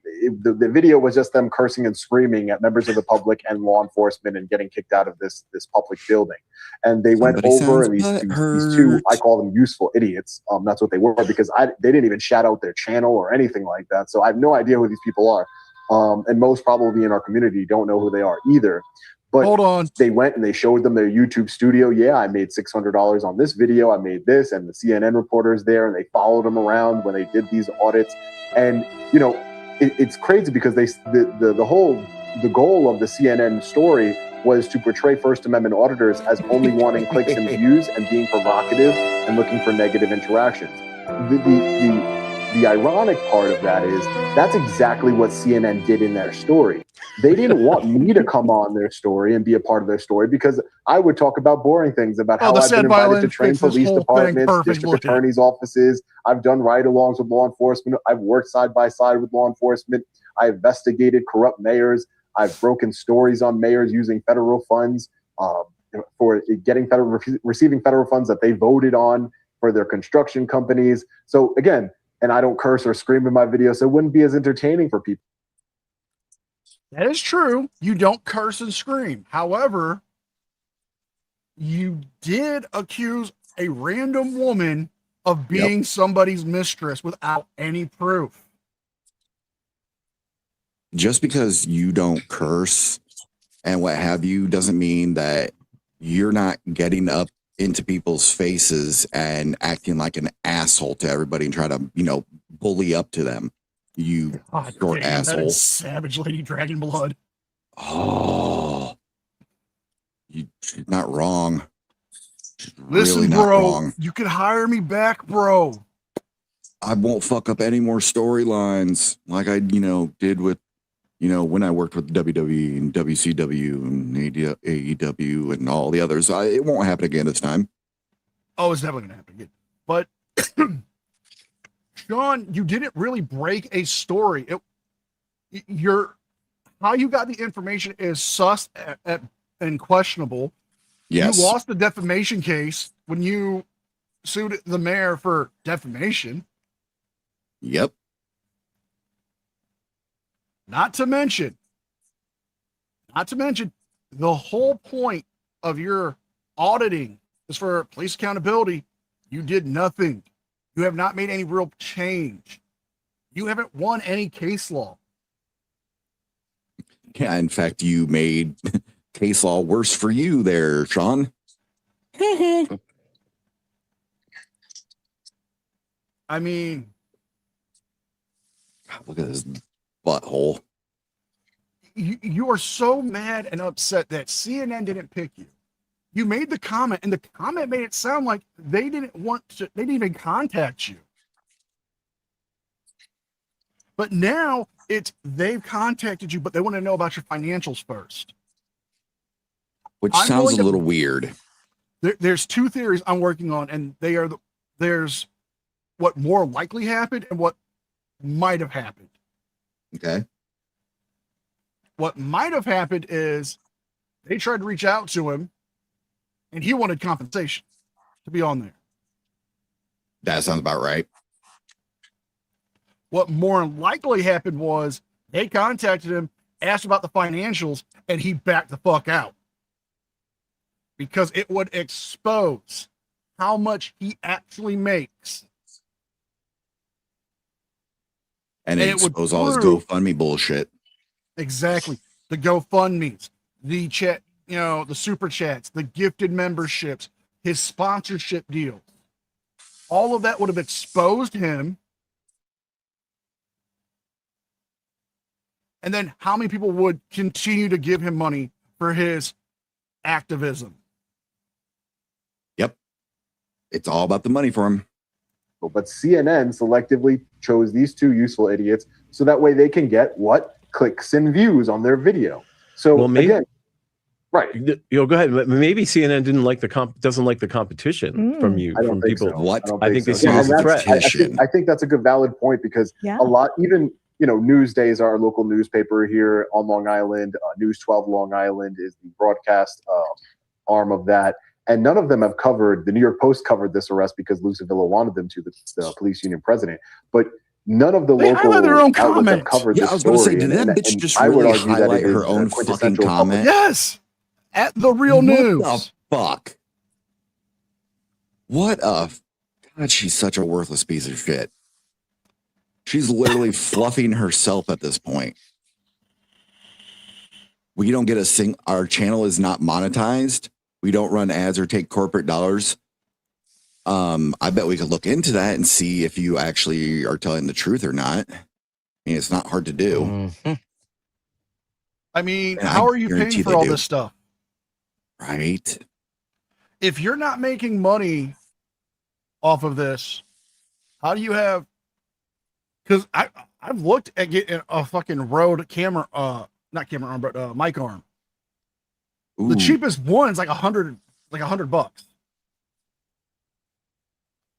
the video was just them cursing and screaming at members of the public and law enforcement and getting kicked out of this public building. And they went over, and these two, I call them useful idiots. That's what they were, because they didn't even shout out their channel or anything like that. So I have no idea who these people are. And most probably in our community don't know who they are either. But hold on, they went and they showed them their YouTube studio. Yeah, I made $600 on this video. I made this, and the CNN reporters there, and they followed them around when they did these audits. And it's crazy because the goal of the CNN story was to portray First Amendment auditors as only wanting clicks and views and being provocative and looking for negative interactions. The ironic part of that is that's exactly what CNN did in their story. They didn't want me to come on their story and be a part of their story, because I would talk about boring things about how I've been invited to train police departments, district attorneys' offices. I've done ride-alongs with law enforcement. I've worked side by side with law enforcement. I investigated corrupt mayors. I've broken stories on mayors using federal funds for receiving federal funds that they voted on for their construction companies. So again, and I don't curse or scream in my videos, so it wouldn't be as entertaining for people. That is true. You don't curse and scream. However, you did accuse a random woman of being somebody's mistress without any proof. Just because you don't curse and what have you doesn't mean that you're not getting up into people's faces and acting like an asshole to everybody and try to, bully up to them. You God short damn, that asshole. is savage Lady Dragon blood. Oh, she's not wrong. She's Listen, really not bro, wrong. you can hire me back, bro. I won't fuck up any more storylines like I, did with, when I worked with WWE and WCW and AEW and all the others. It won't happen again this time. Oh, it's definitely gonna happen again. But Sean, you didn't really break a story. How you got the information is sus and questionable. Yes. You lost the defamation case when you sued the mayor for defamation. Yep. Not to mention, the whole point of your auditing is for police accountability. You did nothing. You have not made any real change. You haven't won any case law. Yeah, in fact, you made case law worse for you there, Sean. I mean, look at this butthole. You are so mad and upset that CNN didn't pick you. You made the comment, and the comment made it sound like they didn't even contact you. But now they've contacted you, but they want to know about your financials first. Which sounds a little weird. There's two theories I'm working on, and there's what more likely happened and what might have happened. Okay. What might have happened is they tried to reach out to him, and he wanted compensation to be on there. That sounds about right. What more likely happened was they contacted him, asked about the financials, and he backed the fuck out. Because it would expose how much he actually makes. And it expose all his GoFundMe bullshit. Exactly. The GoFundMes, the chat, the super chats, the gifted memberships, his sponsorship deals. All of that would have exposed him. And then how many people would continue to give him money for his activism? Yep. It's all about the money for him. But CNN selectively chose these two useful idiots so that way they can get what? Clicks and views on their video. So again, right. Go ahead. Maybe CNN doesn't like the competition from you. I don't think people. So. What? I think they see it as a threat. I think that's a good valid point because a lot, even Newsday, our local newspaper here on Long Island, News 12 Long Island is the broadcast arm of that. And none of them have covered, the New York Post covered this arrest because Lou Sevilla wanted them to, the police union president. But none of the local outlets have covered this story. I was going to say, did that bitch just really highlight her own fucking comment? Yes! At the Real News. What the fuck? God, she's such a worthless piece of shit. She's literally fluffing herself at this point. We don't get our channel is not monetized. We don't run ads or take corporate dollars. I bet we could look into that and see if you actually are telling the truth or not. I mean, it's not hard to do. Mm-hmm. I mean, how are you paying for all this stuff? Right. If you're not making money off of this, how do you have? Because I've looked at getting a fucking Rode camera, not camera arm, but mic arm. Ooh. The cheapest one's like $100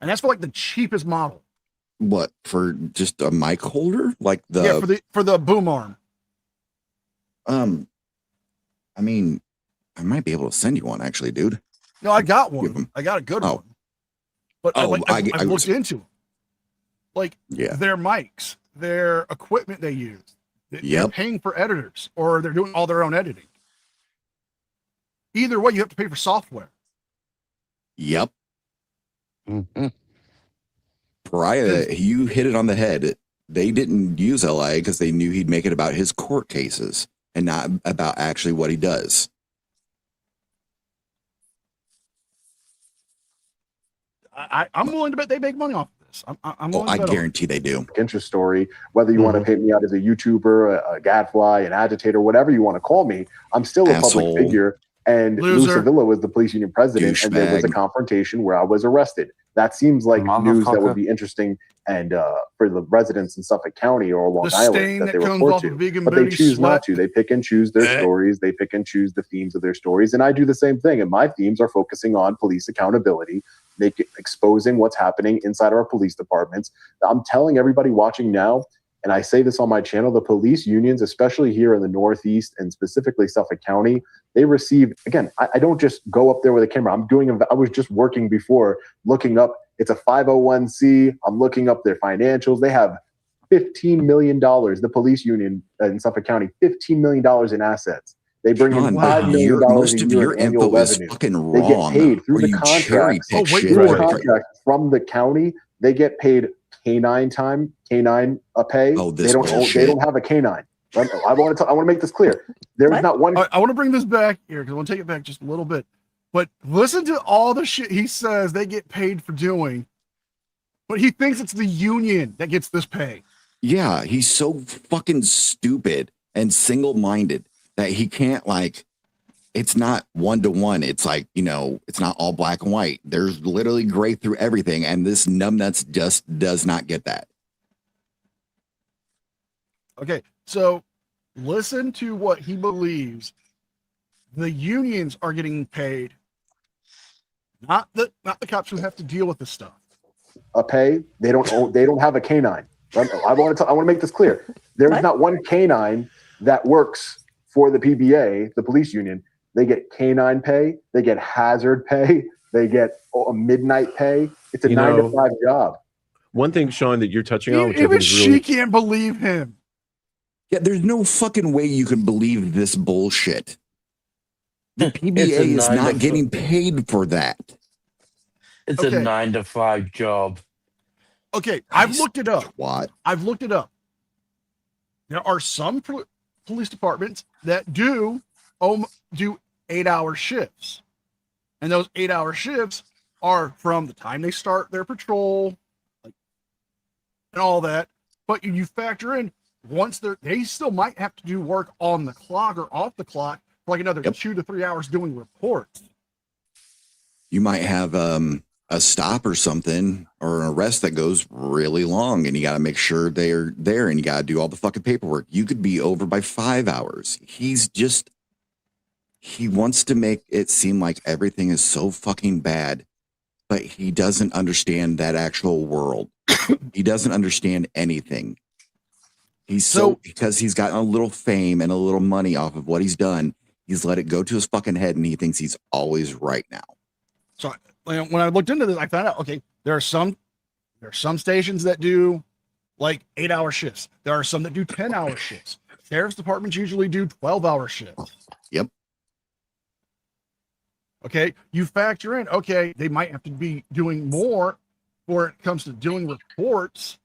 and that's for like the cheapest model. What, for just a mic holder? Like for the boom arm. I mean, I might be able to send you one actually, dude. No, I got one. I got a good one. But I looked into them. Like their mics, their equipment they use. They're paying for editors or they're doing all their own editing. Either way, you have to pay for software. Yep. Mm-hmm. Pariah, you hit it on the head. They didn't use LIA because they knew he'd make it about his court cases and not about actually what he does. I'm willing to bet they make money off of this. this. I'm Oh, willing to I bet on it. guarantee they do. Interest story, whether you want to paint me out as a YouTuber, a gadfly, an agitator, whatever you want to call me, I'm still a public Asshole. figure. And Lou Loser. Sevilla was the police union president, and there was a Douchebag. confrontation where I was arrested. That seems like news that would Motherfucker. be interesting and for the residents in Suffolk County or Long The Island stain that that they comes report off to. of vegan But they booty choose sweat. not to. They pick and choose their stories. They pick and choose the themes of their stories. And I do the same thing. And my themes are focusing on police accountability, exposing what's happening inside our police departments. I'm telling everybody watching now, and I say this on my channel, the police unions, especially here in the Northeast and specifically Suffolk County, they receive, again, I don't just go up there with a camera. I was just working before, looking up, it's a 501c. I'm looking up their financials. They have $15 million, the police union in Suffolk County, $15 million in assets. They bring in $5 million Most a of year your in annual info is revenue. fucking They get wrong. paid through or the you cherry contracts. pick wait shit. for it. Contracts from the county. They get paid canine time, canine pay. Oh, They this don't bullshit. have a canine. I want to make this clear. There's What? not one. I want to bring this back here because I want to take it back just a little bit. But listen to all the shit he says they get paid for doing. But he thinks it's the union that gets this pay. Yeah, he's so fucking stupid and single-minded that he can't, like, it's not one-to-one. It's like, it's not all black and white. There's literally gray through everything, and this numbnuts just does not get that. Okay, so listen to what he believes the unions are getting paid, not the cops who have to deal with this stuff. A pay. They don't have a canine. I want to make this clear. There's What? not one canine that works for the PBA, the police union. They get canine pay. They get hazard pay. They get a midnight pay. It's a 9 to 5 job. One thing, Sean, that you're touching on, which I Even think is she really can't believe him. Yeah, there's no fucking way you can believe this bullshit. The PBA is 9 not to getting paid for that. It's Okay. a 9 to 5 job. Okay, I've looked it up. What? I've looked it up. There are some police departments that do 8-hour shifts. And those 8-hour shifts are from the time they start their patrol and all that. But you factor in once they still might have to do work on the clock or off the clock for like another 2 to 3 hours doing reports. You might have a stop or something or an arrest that goes really long and you got to make sure they're there and you got to do all the fucking paperwork. You could be over by 5 hours. He wants to make it seem like everything is so fucking bad, but he doesn't understand that actual world. He doesn't understand anything. He's because he's gotten a little fame and a little money off of what he's done. He's let it go to his fucking head and he thinks he's always right now. So when I looked into this, I found out, okay, there are some stations that do like 8-hour shifts. There are some that do 10-hour shifts. Sheriff's departments usually do 12-hour shifts. Yep. Okay. You factor in, okay, they might have to be doing more when it comes to doing reports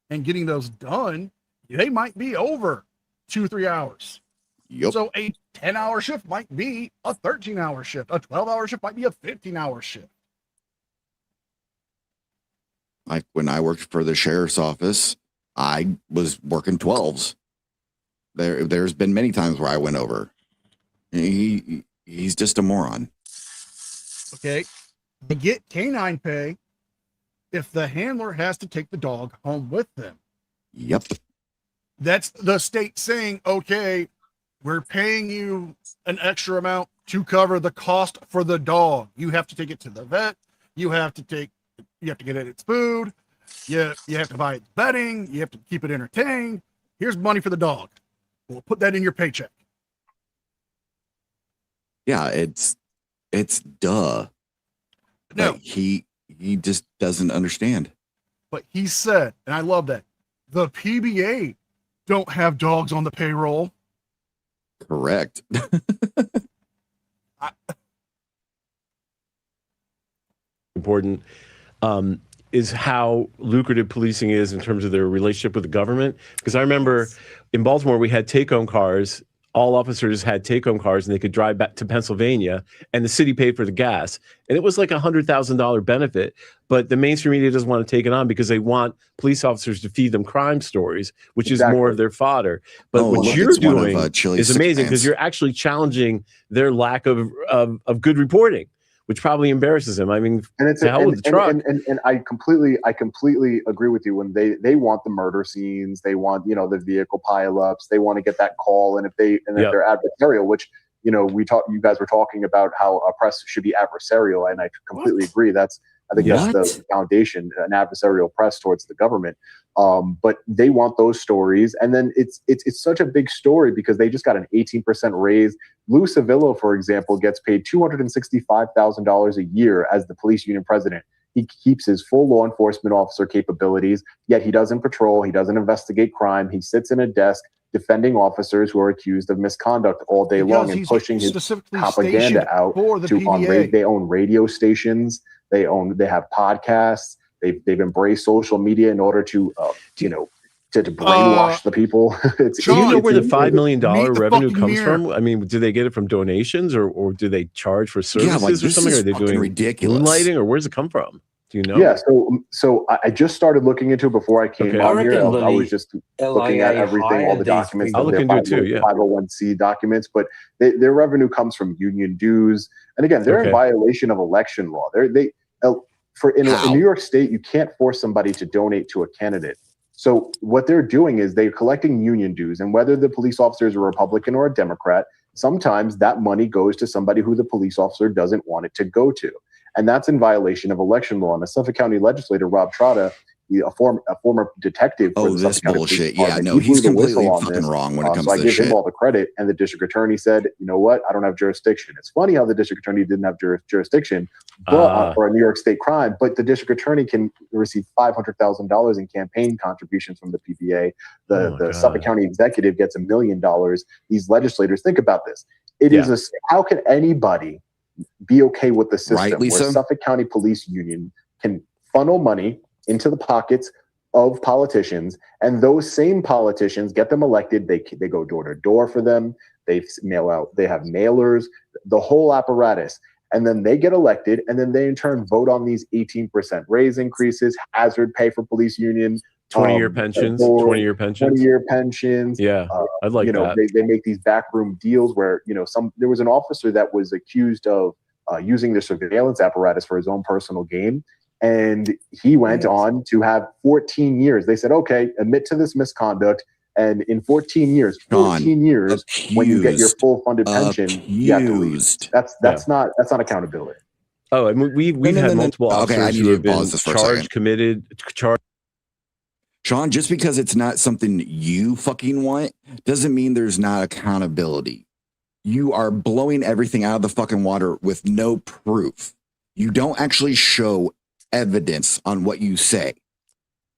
and getting those done. They might be over 2-3 hours. Yep. So a 10-hour shift might be a 13-hour shift. A 12-hour shift might be a 15-hour shift. Like when I worked for the sheriff's office, I was working 12s. There's been many times where I went over. He's just a moron. Okay. They get canine pay if the handler has to take the dog home with them. Yep. That's the state saying, okay, we're paying you an extra amount to cover the cost for the dog. You have to take it to the vet. You have to get it its food. You have to buy its bedding. You have to keep it entertained. Here's money for the dog. We'll put that in your paycheck. Yeah, it's duh. No, But he just doesn't understand. but he said, and I love that, the PBA don't have dogs on the payroll. Correct. important is how lucrative policing is in terms of their relationship with the government. Because I remember in Baltimore, we had take-home cars all officers had take-home cars and they could drive back to Pennsylvania, and the city paid for the gas. And it was like $100,000 benefit. But the mainstream media doesn't want to take it on because they want police officers to feed them crime stories, which is more of their fodder. But what you're doing is amazing because you're actually challenging their lack of good reporting, which probably embarrasses them. I mean, and it's to hell with the truck. And I completely agree with you. When they want the murder scenes, they want, you know, the vehicle pileups, they want to get that call, and if they're adversarial, which, you know, you guys were talking about how a press should be adversarial, and I completely agree. I think that's the foundation, an adversarial press towards the government. But they want those stories, and then it's such a big story because they just got an 18% raise. Lou Civillo, for example, gets paid $265,000 a year as the police union president. He keeps his full law enforcement officer capabilities, yet he doesn't patrol, he doesn't investigate crime. He sits in a desk defending officers who are accused of misconduct all day long and pushing his propaganda out to they own radio stations. They have podcasts. They've embraced social media in order to to brainwash the people. Do you know where the $5 million revenue comes from? I mean, do they get it from donations or do they charge for services or something? Are they doing ridiculous moonlighting, or where does it come from? Do you know? Yeah, so I just started looking into it before I came on here. I was just looking at everything, all the documents. I'll look into it too. Yeah, 501c documents, but their revenue comes from union dues, and again, they're in violation of election law. In New York State, you can't force somebody to donate to a candidate. So what they're doing is they're collecting union dues, and whether the police officer is a Republican or a Democrat, sometimes that money goes to somebody who the police officer doesn't want it to go to. And that's in violation of election law. And the Suffolk County legislator, Rob Trotta, a former detective. This bullshit. Yeah, no, he's completely fucking wrong when it comes to this shit. So I give him all the credit. And the district attorney said, you know what? I don't have jurisdiction. It's funny how the district attorney didn't have jurisdiction for a New York State crime, but the district attorney can receive $500,000 in campaign contributions from the PPA. The Suffolk County executive gets $1 million. These legislators, think about this. How can anybody be okay with the system where Suffolk County Police Union can funnel money into the pockets of politicians, and those same politicians get them elected? They go door to door for them. They have mailers, the whole apparatus, and then they get elected, and then they in turn vote on these 18% raise increases, hazard pay for police unions, 20-year pensions, 20-year pensions. 20-year pensions. Yeah, I'd like that. They make these backroom deals where, there was an officer that was accused of using the surveillance apparatus for his own personal gain. And he went on to have 14 years. They said, okay, admit to this misconduct. And in 14 years, when you get your full funded pension, you have to leave. That's not accountability. Oh, and we've had multiple officers who have been charged. Sean, just because it's not something you fucking want doesn't mean there's not accountability. You are blowing everything out of the fucking water with no proof. You don't actually show evidence on what you say.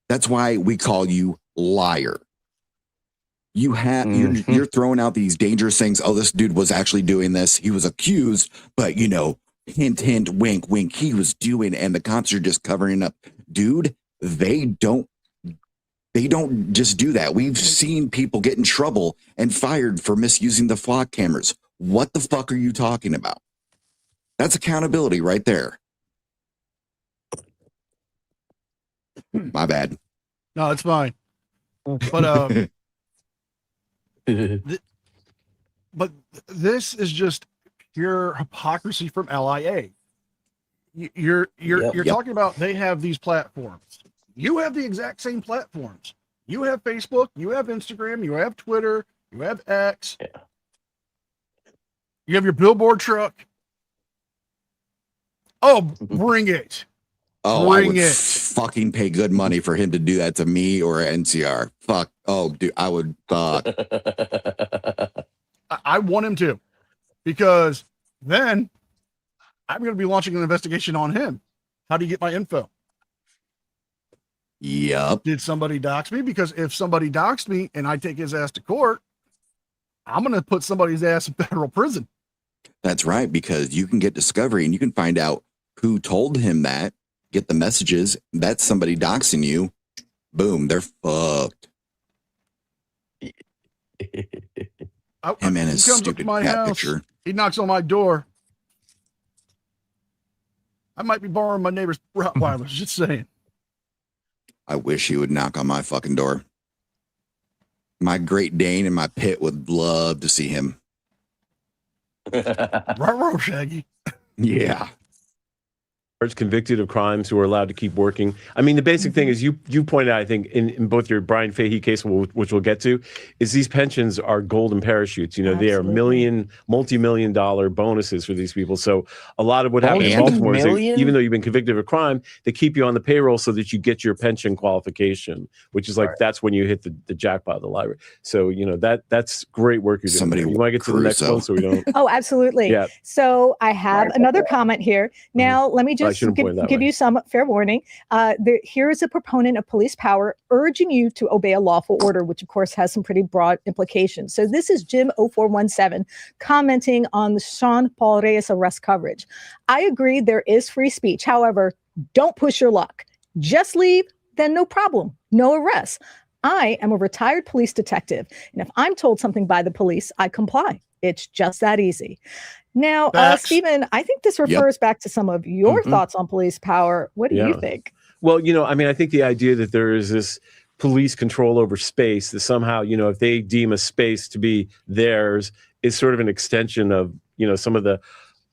That's why we call you liar. You have you're throwing out these dangerous things. Oh, this dude was actually doing this. He was accused, but hint, hint, wink, wink. He was doing, and the cops are just covering up. Dude, they don't just do that. We've seen people get in trouble and fired for misusing the flock cameras. What the fuck are you talking about? That's accountability right there. My bad. No, it's fine. But but this is just pure hypocrisy from LIA. You're talking about they have these platforms. You have the exact same platforms. You have Facebook, you have Instagram, you have Twitter, you have X. Yeah. You have your billboard truck. Oh, bring it. Oh, I would fucking pay good money for him to do that to me or NCR. Fuck. Oh, dude, I would. I want him to, because then I'm going to be launching an investigation on him. How do you get my info? Yep. Did somebody dox me? Because if somebody doxed me and I take his ass to court, I'm going to put somebody's ass in federal prison. That's right, because you can get discovery and you can find out who told him that, get the messages. That's somebody doxing you. Boom, they're fucked. Him and he his comes up to stupid my cat house. picture. He knocks on my door. I might be borrowing my neighbor's Rottweiler. Just saying. I wish he would knock on my fucking door. My Great Dane and my pit would love to see him. Right, Shaggy. Yeah. Convicted of crimes who are allowed to keep working. I mean, the basic thing is you pointed out, I think, in both your Brian Fahey case, which we'll get to, is these pensions are golden parachutes. You know, they are multi-million dollar bonuses for these people. So a lot of what happened in Baltimore is even though you've been convicted of a crime, they keep you on the payroll so that you get your pension qualification, which is like that's when you hit the jackpot of the lottery. So, you know, that's great work you're doing. Somebody You want to get to the next one so we don't. Oh, absolutely. Yeah. So I have another comment here. Now, let me just give you some fair warning. Here is a proponent of police power urging you to obey a lawful order, which of course has some pretty broad implications. So this is Jim 0417 commenting on the Sean Paul Reyes arrest coverage. I agree there is free speech. However, don't push your luck. Just leave, then no problem. No arrest. I am a retired police detective, and if I'm told something by the police, I comply. It's just that easy. Now, Stephen, I think this refers back to some of your thoughts on police power. What do you think? Well, you know, I mean, I think the idea that there is this police control over space, that somehow, you know, if they deem a space to be theirs, is sort of an extension of, you know, some of the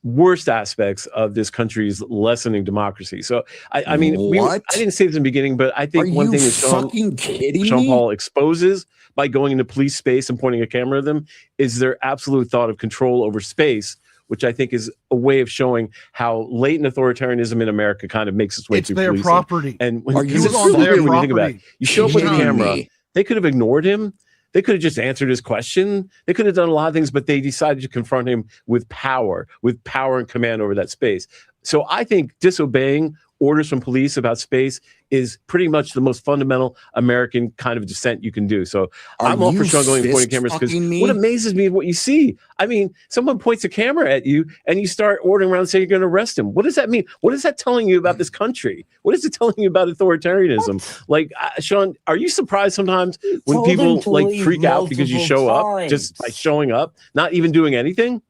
worst aspects of this country's lessening democracy. So, I mean, I didn't say this in the beginning, but I think one thing that Sean Paul exposes by going into police space and pointing a camera at them is their absolute thought of control over space, which I think is a way of showing how latent authoritarianism in America kind of makes its way through policing. It's their property. And when you think about it, you show up with a camera, they could have ignored him. They could have just answered his question. They could have done a lot of things, but they decided to confront him with power and command over that space. So I think disobeying orders from police about space is pretty much the most fundamental American kind of dissent you can do. So I'm all for struggling and pointing cameras, because what amazes me is what you see. I mean, someone points a camera at you and you start ordering around and saying you're going to arrest him. What does that mean? What is that telling you about this country? What is it telling you about authoritarianism? Like, Sean, are you surprised sometimes when people like freak out because you show up just by showing up, not even doing anything?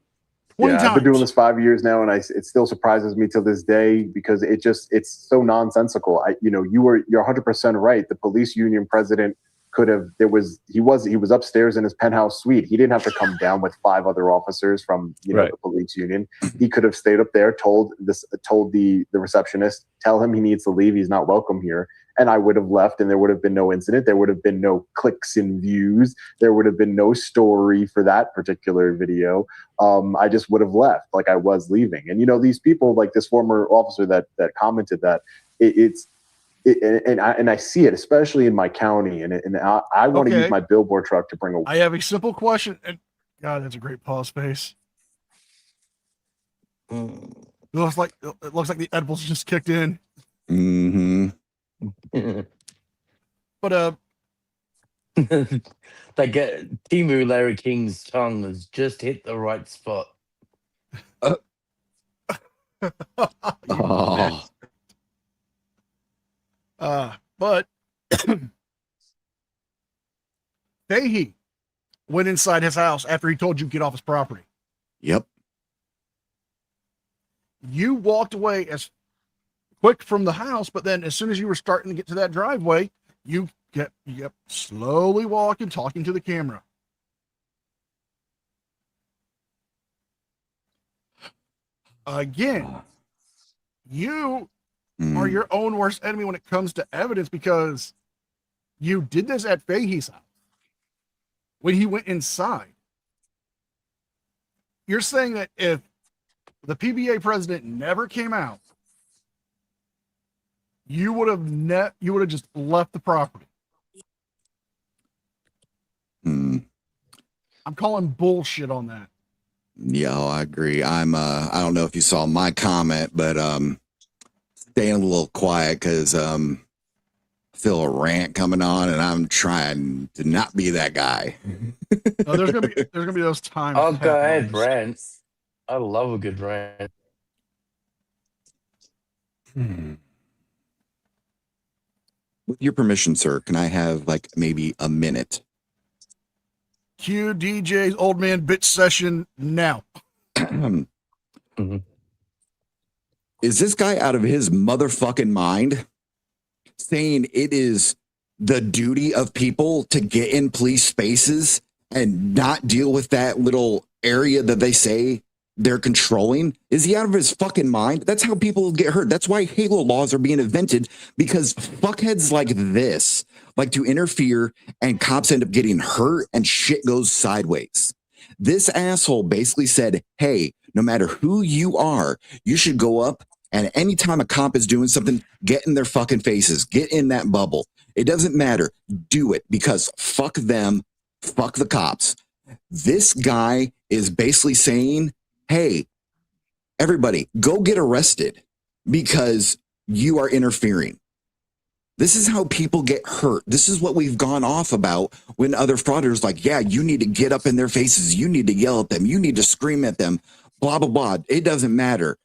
Yeah, I've been doing this 5 years now, and it still surprises me to this day because it's so nonsensical. You're 100% right. The police union president could have. He was upstairs in his penthouse suite. He didn't have to come down with 5 other officers from the police union. He could have stayed up there, told the receptionist, tell him he needs to leave. He's not welcome here. And I would have left, and there would have been no incident. There would have been no clicks and views. There would have been no story for that particular video. I just would have left like I was leaving. And these people, like this former officer that commented that, and I see it, especially in my county. And I want to use my billboard truck to bring a. I have a simple question. And God, that's a great pause face. It looks like the edibles just kicked in. Mm-hmm. But Timu Larry King's tongue has just hit the right spot. But Fahey went inside his house after he told you to get off his property. Yep. You walked away as quick from the house, but then as soon as you were starting to get to that driveway, you kept slowly walking, talking to the camera. Again, you are your own worst enemy when it comes to evidence, because you did this at Fahey's house when he went inside. You're saying that if the PBA president never came out, you would have just left the property. I'm calling bullshit on that. Yeah, I agree. I don't know if you saw my comment, but staying a little quiet because I feel a rant coming on, and I'm trying to not be that guy. No, there's gonna be those times. Oh, go ahead, rant. I love a good rant. With your permission, sir, can I have like maybe a minute? Cue DJ's old man bitch session now. Is this guy out of his motherfucking mind saying it is the duty of people to get in police spaces and not deal with that little area that they say they're controlling? Is he out of his fucking mind? That's how people get hurt. That's why Halo laws are being invented, because fuckheads like this like to interfere and cops end up getting hurt and shit goes sideways. This asshole basically said, hey, no matter who you are, you should go up and anytime a cop is doing something, get in their fucking faces, get in that bubble. It doesn't matter. Do it, because fuck them, fuck the cops. This guy is basically saying, hey, everybody, go get arrested because you are interfering. This is how people get hurt. This is what we've gone off about when other frauders like, yeah, you need to get up in their faces. You need to yell at them. You need to scream at them, blah, blah, blah. It doesn't matter.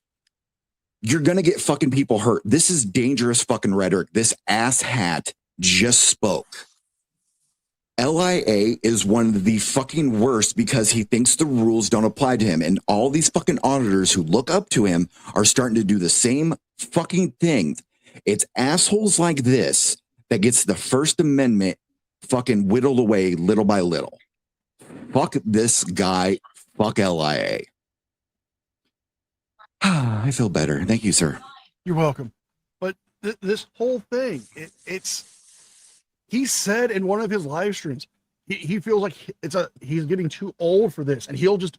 You're going to get fucking people hurt. This is dangerous fucking rhetoric. This asshat just spoke. LIA is one of the fucking worst because he thinks the rules don't apply to him. And all these fucking auditors who look up to him are starting to do the same fucking thing. It's assholes like this that gets the First Amendment fucking whittled away little by little. Fuck this guy. Fuck LIA. I feel better. Thank you, sir. You're welcome. But this whole thing, he said in one of his live streams, he feels like he's getting too old for this, and he'll just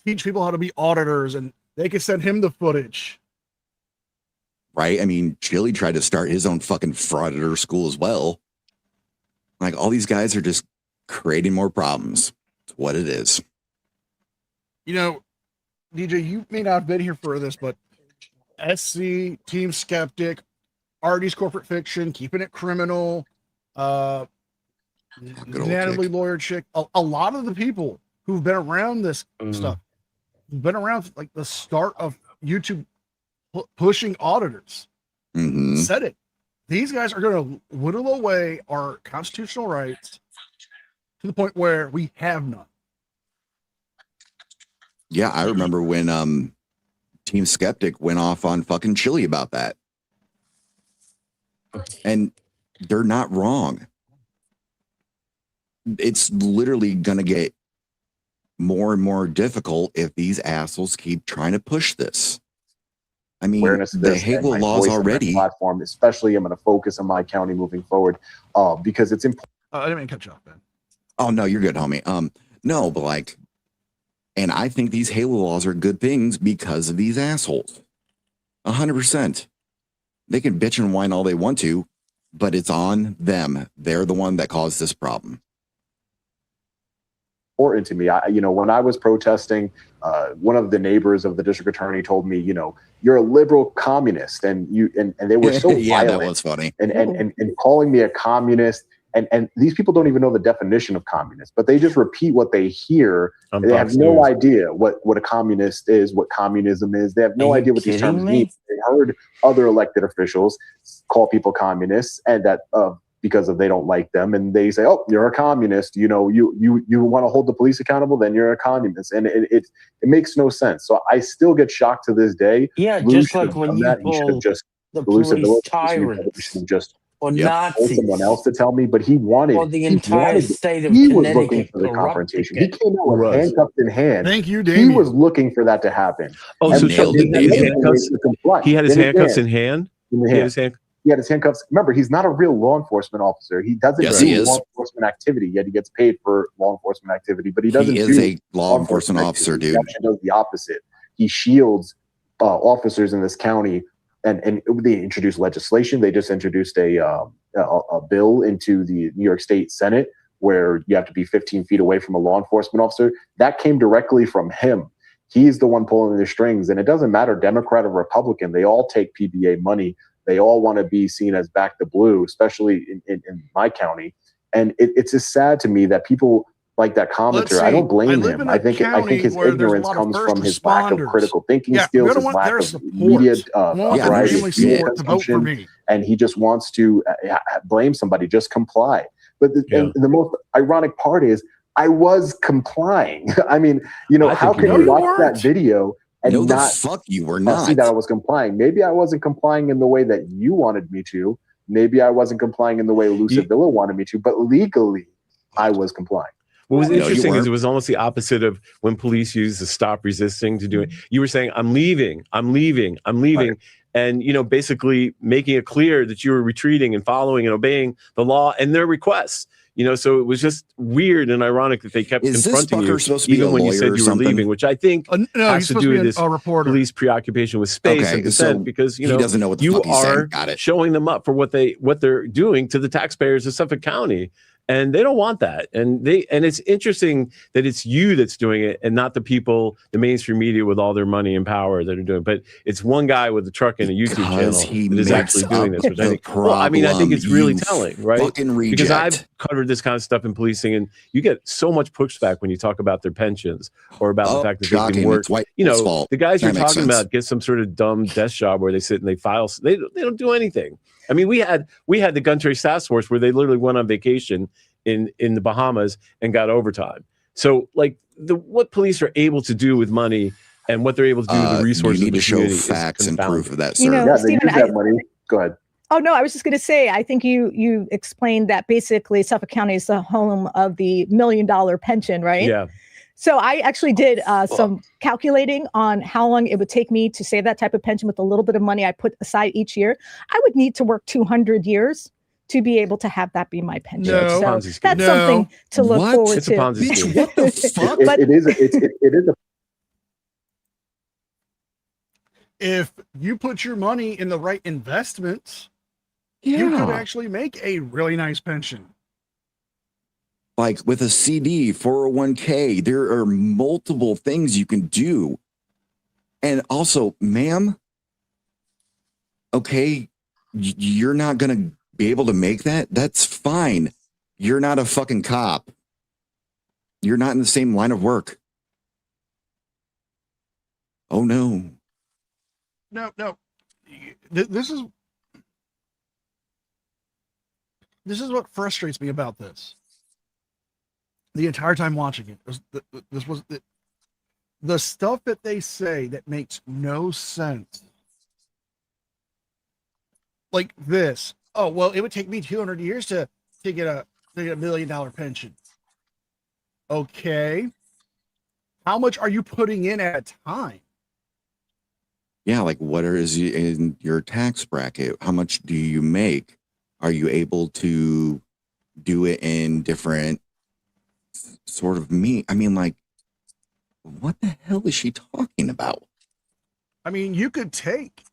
teach people how to be auditors, and they can send him the footage. Right? I mean, Chili tried to start his own fucking frauditor school as well. Like, all these guys are just creating more problems. It's what it is. You know, DJ, you may not have been here for this, but SC, Team Skeptic, Artie's Corporate Fiction, Keeping It Criminal, Natalie Lawyer Chick, a lot of the people who've been around this stuff, who've been around like the start of YouTube pushing auditors, said it. These guys are going to whittle away our constitutional rights to the point where we have none. Yeah, I remember when Team Skeptic went off on fucking Chili about that. And they're not wrong. It's literally going to get more and more difficult if these assholes keep trying to push this. I mean, the Halo laws already. Platform, especially, I'm going to focus on my county moving forward because it's important. I didn't mean to cut you off, Ben. Oh, no, you're good, homie. No, but like, and I think these Halo laws are good things because of these assholes. 100%. They can bitch and whine all they want to, but it's on them. They're the one that caused this problem. Important to me. When I was protesting, one of the neighbors of the district attorney told me, you're a liberal communist, and they were so yeah, violent. That was funny. And calling me a communist. And these people don't even know the definition of communist, but they just repeat what they hear. They have no idea what a communist is, what communism is. They have no idea what these terms mean. They heard other elected officials call people communists, and that because they don't like them, and they say, "Oh, you're a communist." You want to hold the police accountable, then you're a communist, and it makes no sense. So I still get shocked to this day. Yeah, Blue just like when you call the police tyrants. Or Nazis. Someone else to tell me, but he wanted. Or the entire state of Connecticut. He Connecticut was looking for the confrontation. He came out with handcuffs in hand. Thank you, Damien. He was looking for that to happen. Oh, so he had his handcuffs in hand? He had his handcuffs. Remember, he's not a real law enforcement officer. He doesn't do law enforcement activity, yet he gets paid for law enforcement activity. But he doesn't. He is a law enforcement officer, dude. He actually does the opposite. He shields officers in this county. And they introduced legislation. They just introduced a bill into the New York State Senate where you have to be 15 feet away from a law enforcement officer. That came directly from him. He's the one pulling the strings. And it doesn't matter, Democrat or Republican, they all take PBA money. They all want to be seen as back the blue, especially in my county. And it's just sad to me that people like that commenter, I don't blame him. I think his ignorance comes from his lack of critical thinking skills, his lack of media and he just wants to blame somebody, just comply. But the most ironic part is, I was complying. I mean, I how think can you you watch weren't. that video and No, the not fuck you were not. see that I was complying? Maybe I wasn't complying in the way that you wanted me to. Maybe I wasn't complying in the way Lucivilla wanted me to, but legally, I was complying. What was No, you interesting is weren't. it was almost the opposite of when police use the stop resisting to do it. You were saying, I'm leaving, I'm leaving, I'm leaving. Right. And, basically making it clear that you were retreating and following and obeying the law and their requests. So it was just weird and ironic that they kept Is this confronting you, fucker supposed to be even a when you lawyer said or you were something? leaving, which I think No, has he's to supposed do to with be this a reporter. police preoccupation with space Okay, and dissent, so because he doesn't know what the you fuck he's saying. are Got it. showing them up for what they're doing to the taxpayers of Suffolk County. And they don't want that. And it's interesting that it's you that's doing it and not the people, the mainstream media with all their money and power that are doing it. But it's one guy with a truck and a YouTube Because channel he that is makes actually doing up this, which I the think, I think it's really problem, telling, right? Fucking reject. Because I've covered this kind of stuff in policing, and you get so much pushback when you talk about their pensions or about the fact that they shocking. can work. It's white people's fault. The guys you're That makes talking sense. about get some sort of dumb desk job where they sit and they file. They don't do anything. I mean, we had the Gun Trace Task Force where they literally went on vacation in the Bahamas and got overtime. So what police are able to do with money and what they're able to do with the resources you need of the to show community is facts and proof confounding. of that, sir. Yeah, they Stephen, use that money. Go ahead. Oh, no, I was just going to say, I think you explained that basically Suffolk County is the home of the $1 million pension, right? Yeah. So I actually did some calculating on how long it would take me to save that type of pension with a little bit of money I put aside each year. I would need to work 200 years to be able to have that be my pension. No. So Ponzi scheme. that's something to look What? forward It's a to. Ponzi Bitch, scheme. what the fuck? It is a If you put your money in the right investments, you could actually make a really nice pension. Like with a CD, 401k, there are multiple things you can do. And also, ma'am, okay, you're not going to be able to make that. That's fine. You're not a fucking cop. You're not in the same line of work. Oh, no. No. This is what frustrates me about this. The entire time watching it, this was the stuff that they say that makes no sense. Like this. Oh, well, it would take me 200 years to get a $1 million pension. Okay. How much are you putting in at a time? Yeah, like what is in your tax bracket? How much do you make? Are you able to do it in different sort of I mean, like, what the hell is she talking about? I mean, you could take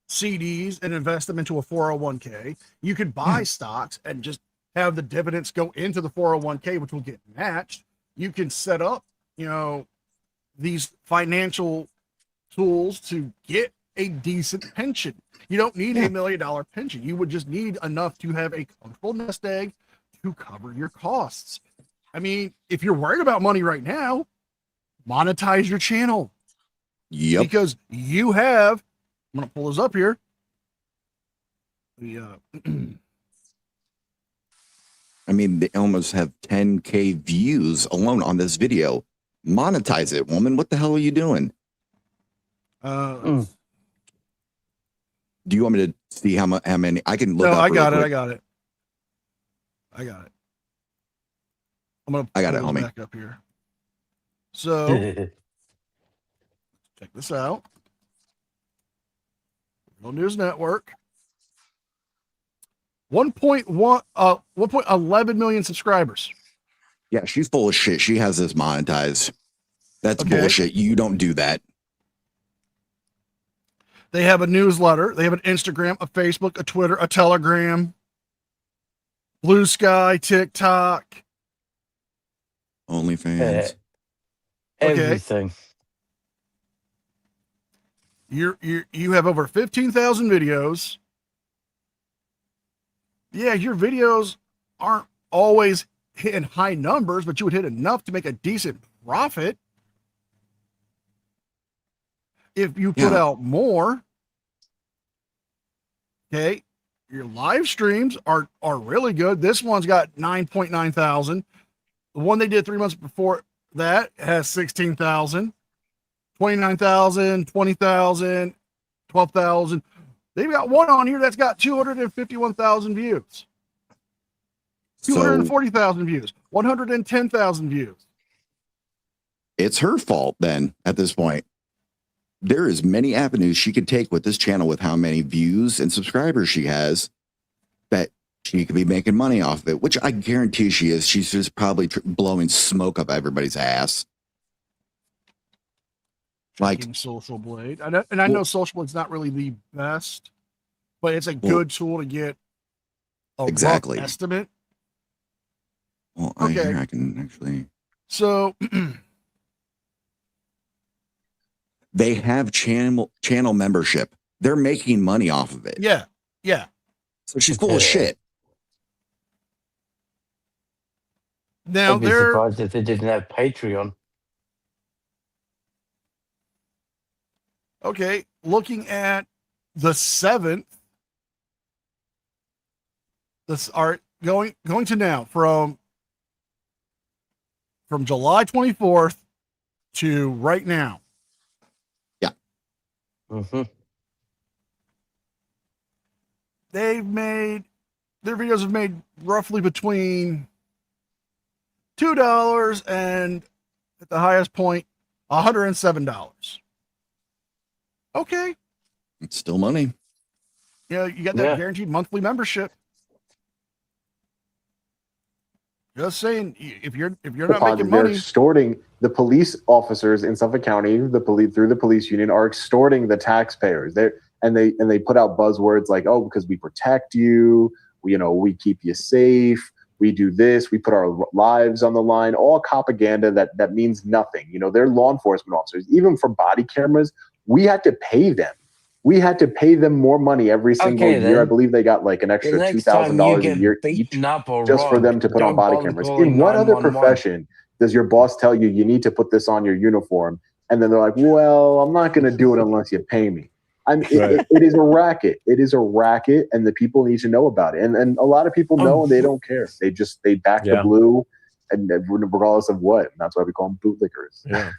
CDs and invest them into a 401k. You could buy stocks and just have the dividends go into the 401k, which will get matched. You can set up, these financial tools to get a decent pension. You don't need $1 million pension. You would just need enough to have a comfortable nest egg to cover your costs. I mean, if you're worried about money right now, monetize your channel. Yep. Because you have, I'm going to pull this up here. I mean, they almost have 10K views alone on this video. Monetize it, woman. What the hell are you doing? Do you want me to see how many? I can look. No, up I real got it. quick. I got it. I'm gonna. I got it, pull homie. back up here. So check this out. Real News Network. 1.11 million subscribers. Yeah, she's full of shit. She has this monetized. That's bullshit. You don't do that. They have a newsletter. They have an Instagram, a Facebook, a Twitter, a Telegram, Blue Sky, TikTok, OnlyFans. Everything. You have over 15,000 videos. Yeah, your videos aren't always hitting high numbers, but you would hit enough to make a decent profit if you put out more. Okay, your live streams are really good. This one's got 9.9 thousand. The one they did 3 months before that has 16,000, 29,000, 20,000, 12,000. They've got one on here that's got 251,000 views, 240,000 views, 110,000 views. It's her fault then at this point. There is many avenues she could take with this channel with how many views and subscribers she has that she could be making money off of it, which I guarantee she is. She's just probably blowing smoke up everybody's ass. Like Social Blade. I know Social Blade's not really the best, but it's a good tool to get a rough estimate. Well, I can actually. So they have channel membership. They're making money off of it. Yeah. So she's full of shit. Now I'd be surprised if they didn't have Patreon. Okay, looking at the 7th. This are going to now from July 24th to right now. Yeah. Their videos have made roughly between $2 and at the highest point $107. Okay. It's still money. You got that guaranteed monthly membership. Just saying, if you're not making money, they're extorting the police officers in Suffolk County. Through the police union are extorting the taxpayers. They put out buzzwords like, "Oh, because we protect you, we keep you safe, we do this, we put our lives on the line." All propaganda that means nothing. They're law enforcement officers. Even for body cameras, we had to pay them. We had to pay them more money every single year. I believe they got like an extra $2,000 a year each just for them to put on body cameras. In what other profession does your boss tell you need to put this on your uniform? And then they're like, "Well, I'm not going to do it unless you pay me." It is a racket. It is a racket, and the people need to know about it. And a lot of people know, and they don't care. They back the blue, and regardless of what. And that's why we call them bootlickers. Yeah.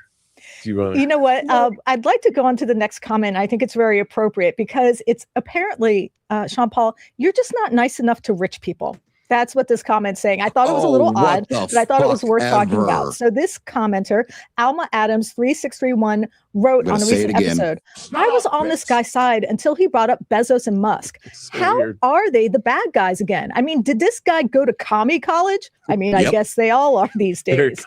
You know what? I'd like to go on to the next comment. I think it's very appropriate because it's apparently, Sean Paul, you're just not nice enough to rich people. That's what this comment's saying. I thought it was a little odd, but I thought it was worth talking about. So this commenter, Alma Adams 3631, wrote on a recent episode, "I was on this guy's side until he brought up Bezos and Musk. How are they the bad guys again? I mean, did this guy go to commie college? I mean, I guess they all are these days."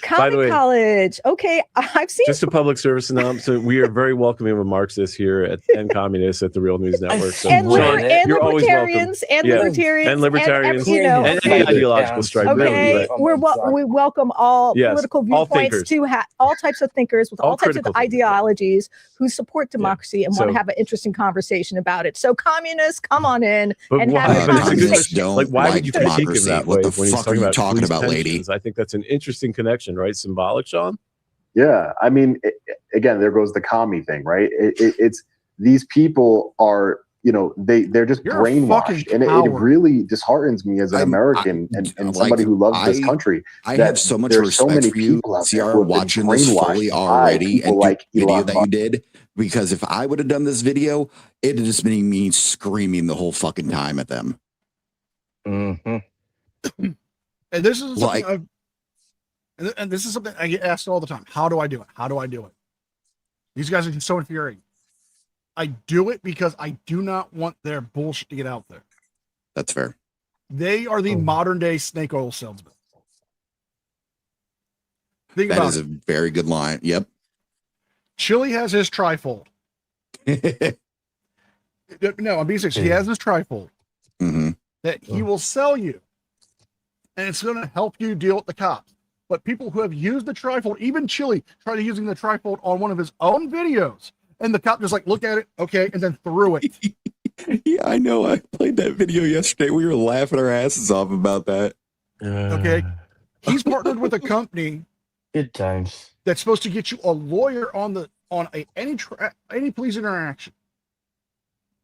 Commie college. Okay, I've seen. Just a public service announcement. We are very welcoming of Marxists here and communists at the Real News Network. So and libertarians and libertarians and any ideological stripe. Okay, we welcome all political viewpoints to all types of thinkers with all types of ideologies who support democracy and want to have an interesting conversation about it. So communists, come on in and have a conversation. Like, why would you critique him that way? What the fuck are you talking about, lady? I think that's an interesting connection. Right, symbolic, Sean. Yeah, I mean, again, there goes the commie thing, right? It's these people are, they're just brainwashed, and it really disheartens me as an American and somebody who loves this country. I have so much respect for you, CR, watching this fully already, and like video that you did, because if I would have done this video, it'd just been me screaming the whole fucking time at them. And this is something And this is something I get asked all the time. How do I do it? How do I do it? These guys are so infuriating. I do it because I do not want their bullshit to get out there. That's fair. They are the modern day snake oil salesman. That is a very good line. Yep. Chili has his trifold. No, I'm being serious. He has his trifold that he will sell you. And it's going to help you deal with the cops. But people who have used the trifold, even Chili tried using the trifold on one of his own videos, and the cop just like looked at it, okay, and then threw it. Yeah, I know. I played that video yesterday. We were laughing our asses off about that. Okay, he's partnered with a company. Good times. That's supposed to get you a lawyer on any police interaction.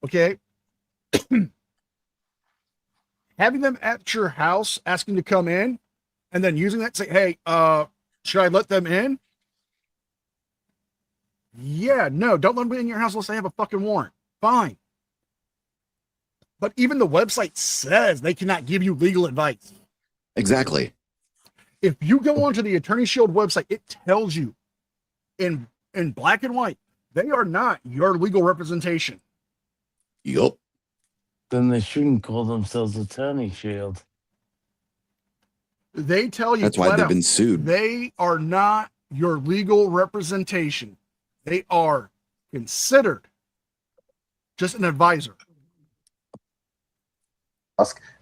Okay, having them at your house asking to come in. and then using that to say, hey, should I let them in? Yeah, no, don't let them in your house unless they have a fucking warrant. Fine. But even the website says they cannot give you legal advice. Exactly. If you go onto the Attorney Shield website, it tells you in black and white, they are not your legal representation. Yup. Then they shouldn't call themselves Attorney Shield. They tell you that's why they've been sued. They are not your legal representation. They are considered just an advisor.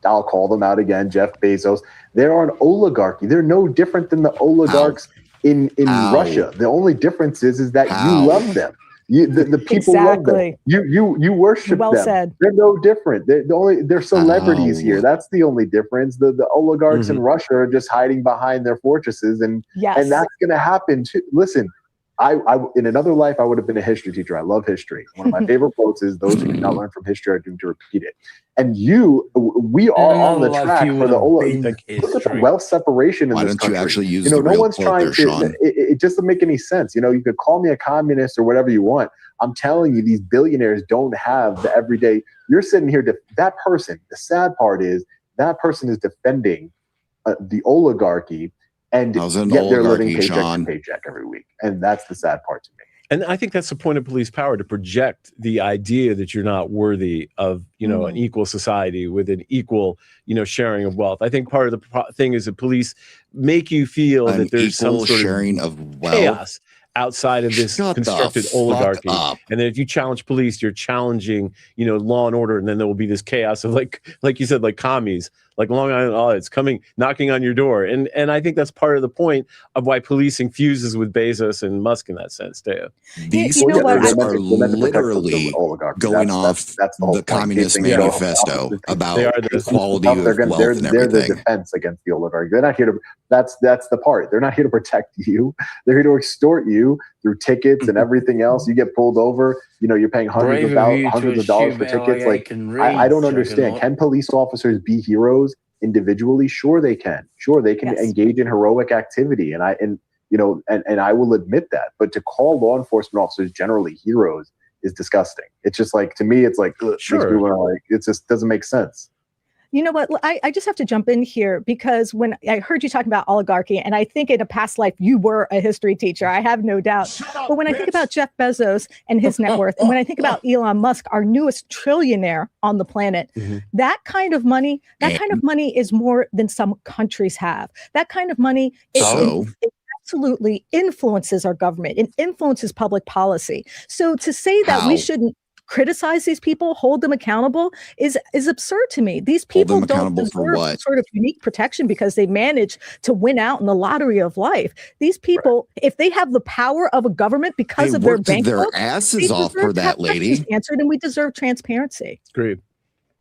I'll call them out again, Jeff Bezos. They're an oligarchy. They're no different than the oligarchs in Russia. The only difference is that you love them. The people love them. You worship them. Said. They're no different. They're celebrities here. That's the only difference. The oligarchs in Russia are just hiding behind their fortresses, and that's going to happen too. Listen, I in another life I would have been a history teacher. I love history. One of my favorite quotes is, "Those who cannot learn from history are doomed to repeat it." And we are on the track for the look at the wealth separation in this country. Why don't you actually use the real quote there, Sean? It just doesn't make any sense. You could call me a communist or whatever you want. I'm telling you, these billionaires don't have the everyday. You're sitting here. That person. The sad part is that person is defending the oligarchy. And yet they're living paycheck to paycheck every week. And that's the sad part to me. And I think that's the point of police power, to project the idea that you're not worthy of, an equal society with an equal, sharing of wealth. I think part of the thing is that police make you feel that there's some sort sharing of wealth chaos outside of this constructed oligarchy. And then if you challenge police, you're challenging, law and order. And then there will be this chaos of like you said, like commies, like Long Island, it's coming, knocking on your door. And I think that's part of the point of why policing fuses with Bezos and Musk in that sense, too. These are literally going off the Communist Manifesto about equality of wealth and everything. They're the defense against the oligarchy. They're not here to, that's the part. They're not here to protect you. They're here to extort you through tickets and everything else. You get pulled over, you're paying hundreds of dollars for tickets. Like, I don't understand. Can police officers be heroes individually? Sure they can. Sure they can engage in heroic activity, and I will admit that. But to call law enforcement officers generally heroes is disgusting. It's just like, to me, it's like, sure, it just doesn't make sense. You know what? I just have to jump in here, because when I heard you talking about oligarchy, and I think in a past life you were a history teacher, I have no doubt. But when I think about Jeff Bezos and his net worth, and when I think about Elon Musk, our newest trillionaire on the planet, that kind of money is more than some countries have. That kind of money it absolutely influences our government. It influences public policy. So to say that we shouldn't criticize these people, hold them accountable, is absurd to me. These people don't deserve sort of unique protection because they manage to win out in the lottery of life. These people, if they have the power of a government because of their bank their asses off for that, lady. Answered, and we deserve transparency. Great.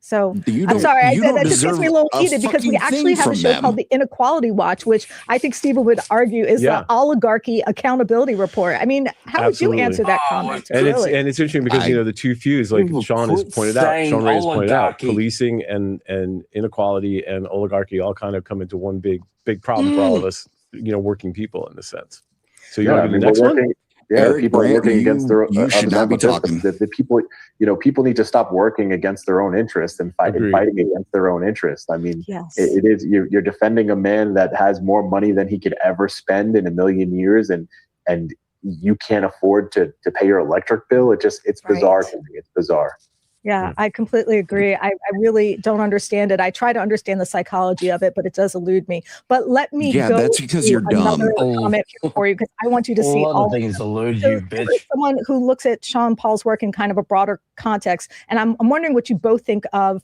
So I'm sorry, that just gets me a little heated, because we actually have a show called The Inequality Watch, which I think Stephen would argue is the oligarchy accountability report. I mean, how would you answer that comment? And it's interesting because the two fuse, like Sean has pointed out, Sean Ray has pointed out, policing and inequality and oligarchy all kind of come into one big problem for all of us, working people in a sense. So you want to do the next one? Yeah, people are working against their. You should not be talking. The people, people need to stop working against their own interests and fighting against their own interests. I mean, it is you're defending a man that has more money than he could ever spend in a million years, and you can't afford to pay your electric bill. It's bizarre to me. It's bizarre. Yeah, I completely agree. I really don't understand it. I try to understand the psychology of it, but it does elude me. But let me go. That's because you're dumb. Comment for you, because I want you to see all the things elude you, bitch. Someone who looks at Sean Paul's work in kind of a broader context, and I'm wondering what you both think of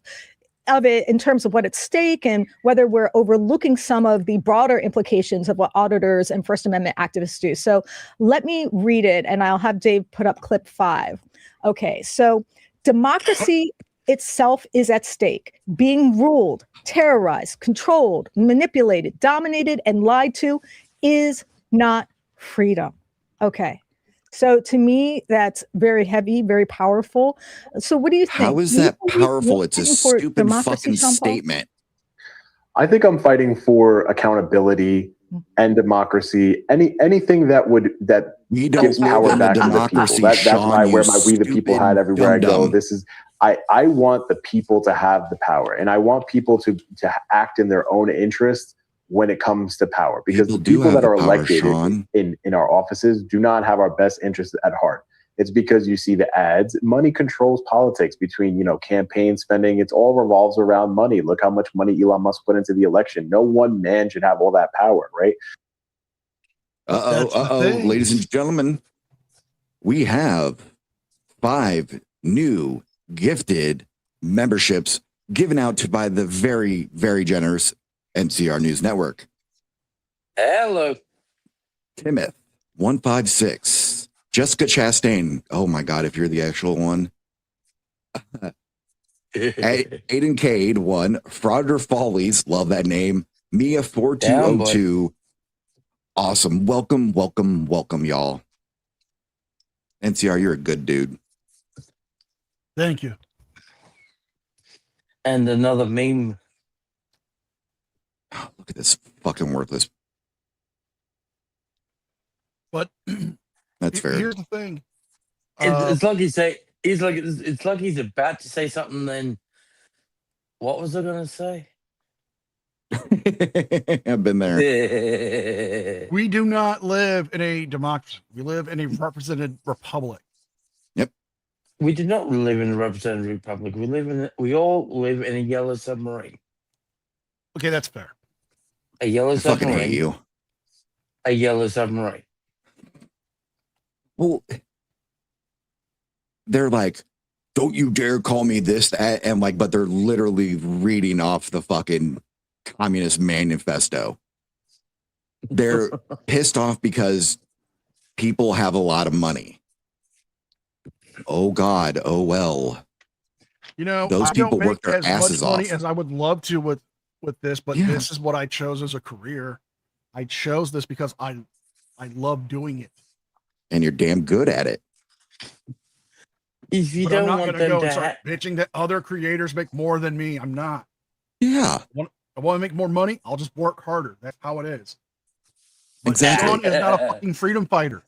it in terms of what at stake, and whether we're overlooking some of the broader implications of what auditors and First Amendment activists do. So let me read it, and I'll have Dave put up clip 5. Okay, so democracy itself is at stake. Being ruled, terrorized, controlled, manipulated, dominated, and lied to is not freedom. Okay. So to me, that's very heavy, very powerful. So what do you think? How is that powerful? It's a stupid fucking statement. I think I'm fighting for accountability and democracy. Anything that we don't gives live power in a back to the people. democracy, That's Sean, wear you my We the People hat stupid everywhere I go. dum-dum. This is I want the people to have the power, and I want people to act in their own interest when it comes to power, because People the do people have that the are power, elected Sean. in our offices do not have our best interests at heart. It's because you see the ads. Money controls politics between, campaign spending. It all revolves around money. Look how much money Elon Musk put into the election. No one man should have all that power, right? Ladies and gentlemen, we have 5 new gifted memberships given out by the very, very generous NCR News Network. Hello. Timoth 156. Jessica Chastain. Oh my God, if you're the actual one. Aiden Cade 1. Frauder Follies. Love that name. Mia 4202. Awesome. Welcome, y'all. NCR, you're a good dude. Thank you. And another meme. Oh, look at this fucking worthless. But that's fair. Here's the thing. It's like it's like he's about to say something. Then what was I gonna say? I've been there. We do not live in a democracy. We live in a represented republic. Yep. We do not live in a representative republic. We all live in a yellow submarine. Okay, that's fair. A yellow submarine. Fucking hate you. A yellow submarine. Well, they're like, don't you dare call me this, that, and but they're literally reading off the fucking Communist Manifesto. They're pissed off because people have a lot of money. Oh God, oh well. Those people work their asses off. As I would love to with this, but this is what I chose as a career. I chose this because I love doing it. And you're damn good at it. If you but don't I'm not want going to go them and start bitching that other creators make more than me. I'm not. Yeah. I want to make more money. I'll just work harder. That's how it is. But exactly. Sean is not a fucking freedom fighter.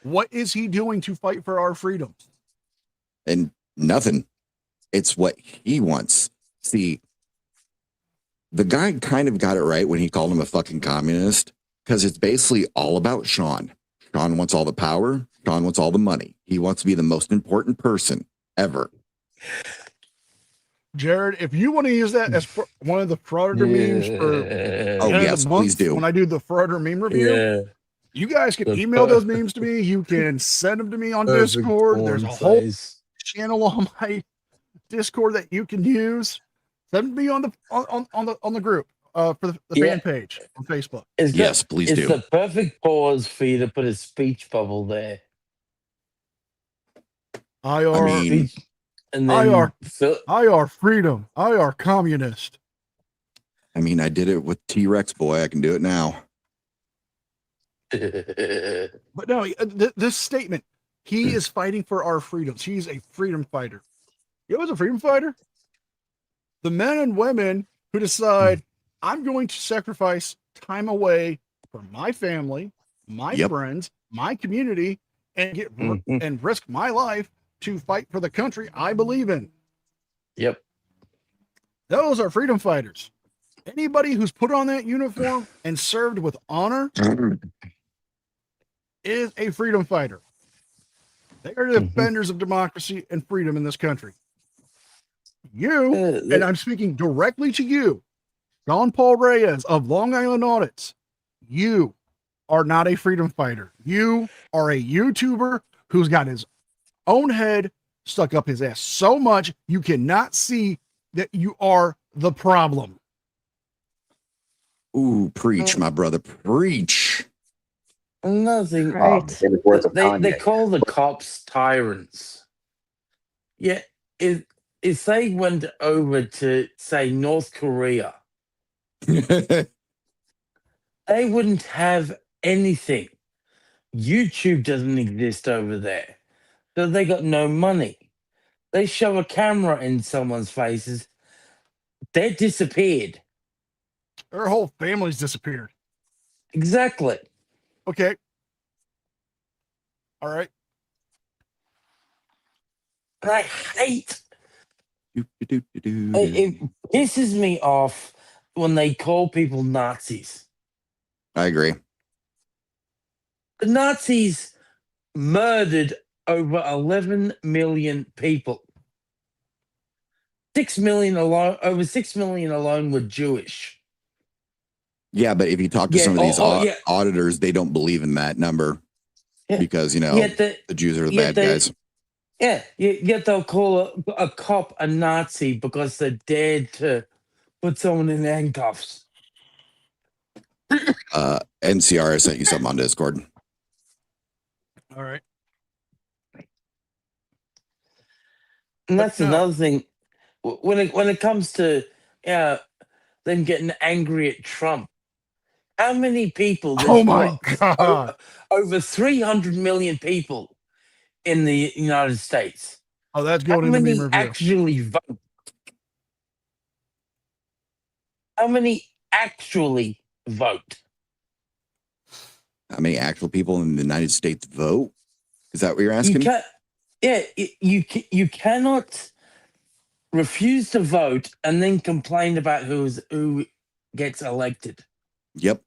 What is he doing to fight for our freedoms? And nothing. It's what he wants. See, the guy kind of got it right when he called him a fucking communist, because it's basically all about Sean. Sean wants all the power. Sean wants all the money. He wants to be the most important person ever. Jared, if you want to use that as one of the Frauder memes for yes, please do. When I do the Frauder meme review, you guys can email those memes to me. You can send them to me on Discord. There's a whole channel on my Discord that you can use. Send me on the group for the fan page on Facebook. Please do. It's the perfect pause for you to put a speech bubble there. IR freedom. IR communist. I mean, I did it with T-Rex boy. I can do it now. But no, this statement, he is fighting for our freedoms. He's a freedom fighter. You know what's a freedom fighter? The men and women who decide, I'm going to sacrifice time away from my family, my friends, my community, and and risk my life to fight for the country I believe in. Yep. Those are freedom fighters. Anybody who's put on that uniform and served with honor is a freedom fighter. They are the defenders of democracy and freedom in this country. You, and I'm speaking directly to you, Don Paul Reyes of Long Island Audits, you are not a freedom fighter. You are a YouTuber who's got his own head stuck up his ass so much you cannot see that you are the problem. Ooh, preach, my brother, preach. Nothing. Right. They call the cops tyrants. Yeah, if they went over to, say, North Korea, they wouldn't have anything. YouTube doesn't exist over there. So they got no money. They show a camera in someone's faces, they're disappeared. Their whole family's disappeared. Exactly. Okay. All right. And I hate it pisses me off when they call people Nazis. I agree. The Nazis murdered over 11 million people. 6 million alone, over 6 million alone were Jewish. Yeah, but if you talk to some of these auditors, they don't believe in that number because, you know, the Jews are the bad guys. Yeah, yet they'll call a cop a Nazi because they dared to put someone in handcuffs. NCR, I sent you something on Discord. All right. And that's another thing. When it comes to them getting angry at Trump, how many people? Oh my God! Over 300 million people in the United States. Oh, that's going into meme review. Actually vote? How many actually vote? How many actual people in the United States vote? Is that what you're asking? You cannot refuse to vote and then complain about who gets elected. Yep.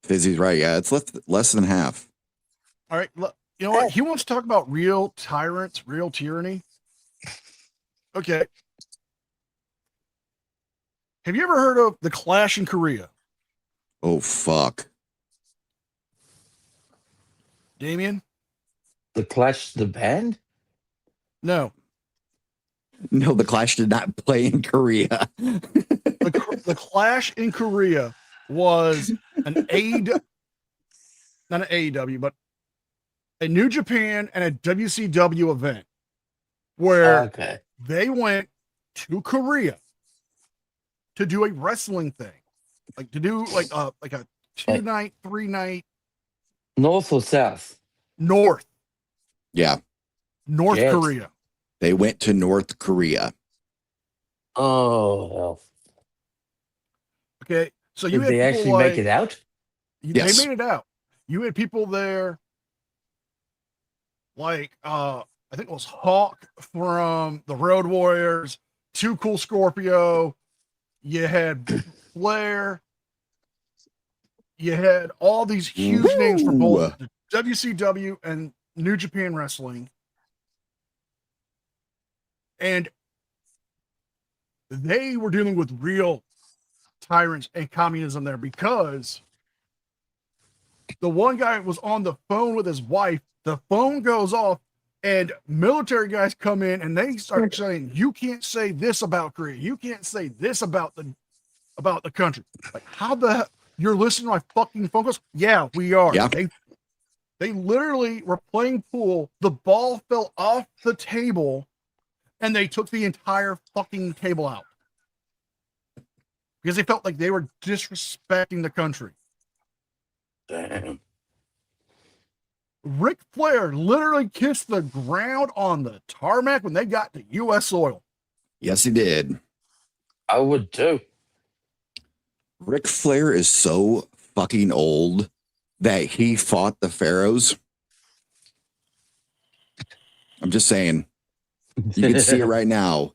Fizzy's right. Yeah, it's less than half. All right. You know what? He wants to talk about real tyrants, real tyranny. Okay. Have you ever heard of the Clash in Korea? Oh, fuck. Damien? The Clash, the band? No. No, the Clash did not play in Korea. The Clash in Korea was not an AEW, but a New Japan and a WCW event where they went to Korea to do a wrestling thing, like to do like a 2-night, 3-night. North or south? North. Yeah. North Korea. They went to North Korea. Oh, hell. Okay. So did they actually make it out? Yes. They made it out. You had people there like I think it was Hawk from the Road Warriors, Too Cool Scorpio. You had Flair. You had all these huge names from both the WCW and New Japan Wrestling. And they were dealing with real tyrants and communism there because the one guy was on the phone with his wife. The phone goes off and military guys come in and they start saying, you can't say this about Korea. You can't say this about the country. Like, how the hell? You're listening to my fucking phone calls? Yeah, we are. Yeah. They literally were playing pool. The ball fell off the table and they took the entire fucking table out because they felt like they were disrespecting the country. Damn. Ric Flair literally kissed the ground on the tarmac when they got to U.S. soil. Yes, he did. I would too. Ric Flair is so fucking old that he fought the pharaohs. I'm just saying. You can see it right now.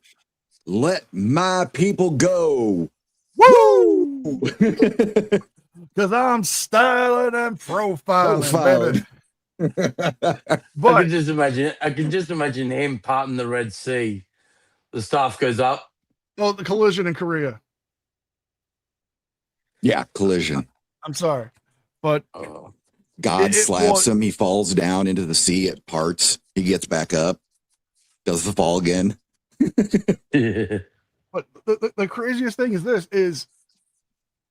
Let my people go. Woo! Because I'm styling and profiling. Baby. But I can just imagine him parting the Red Sea. The staff goes up. Oh, the collision in Korea. Yeah, collision. I'm sorry, but God slaps him. He falls down into the sea. It parts. He gets back up. Does the fall again. But the craziest thing is this: is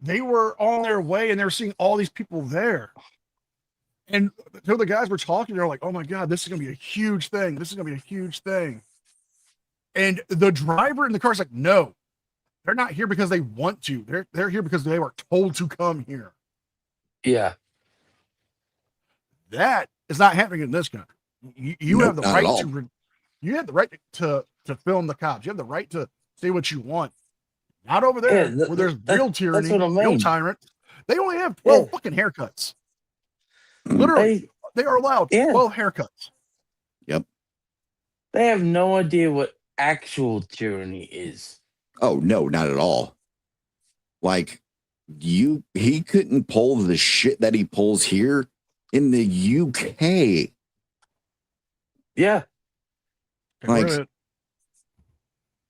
they were on their way and they're seeing all these people there. And so the guys were talking, they're like, oh my God, this is going to be a huge thing. This is going to be a huge thing. And the driver in the car is like, no, they're not here because they want to. They're here because they were told to come here. Yeah. That is not happening in this country. You have the right to, you have the right to film the cops. You have the right to say what you want. Not over there Yeah, where there's real tyranny, what I real mean. tyrant. They only have 12 fucking haircuts. Literally, they are allowed 12 haircuts. Yep. They have no idea what actual tyranny is. Oh, no, not at all. Like, he couldn't pull the shit that he pulls here in the UK. Yeah. Like,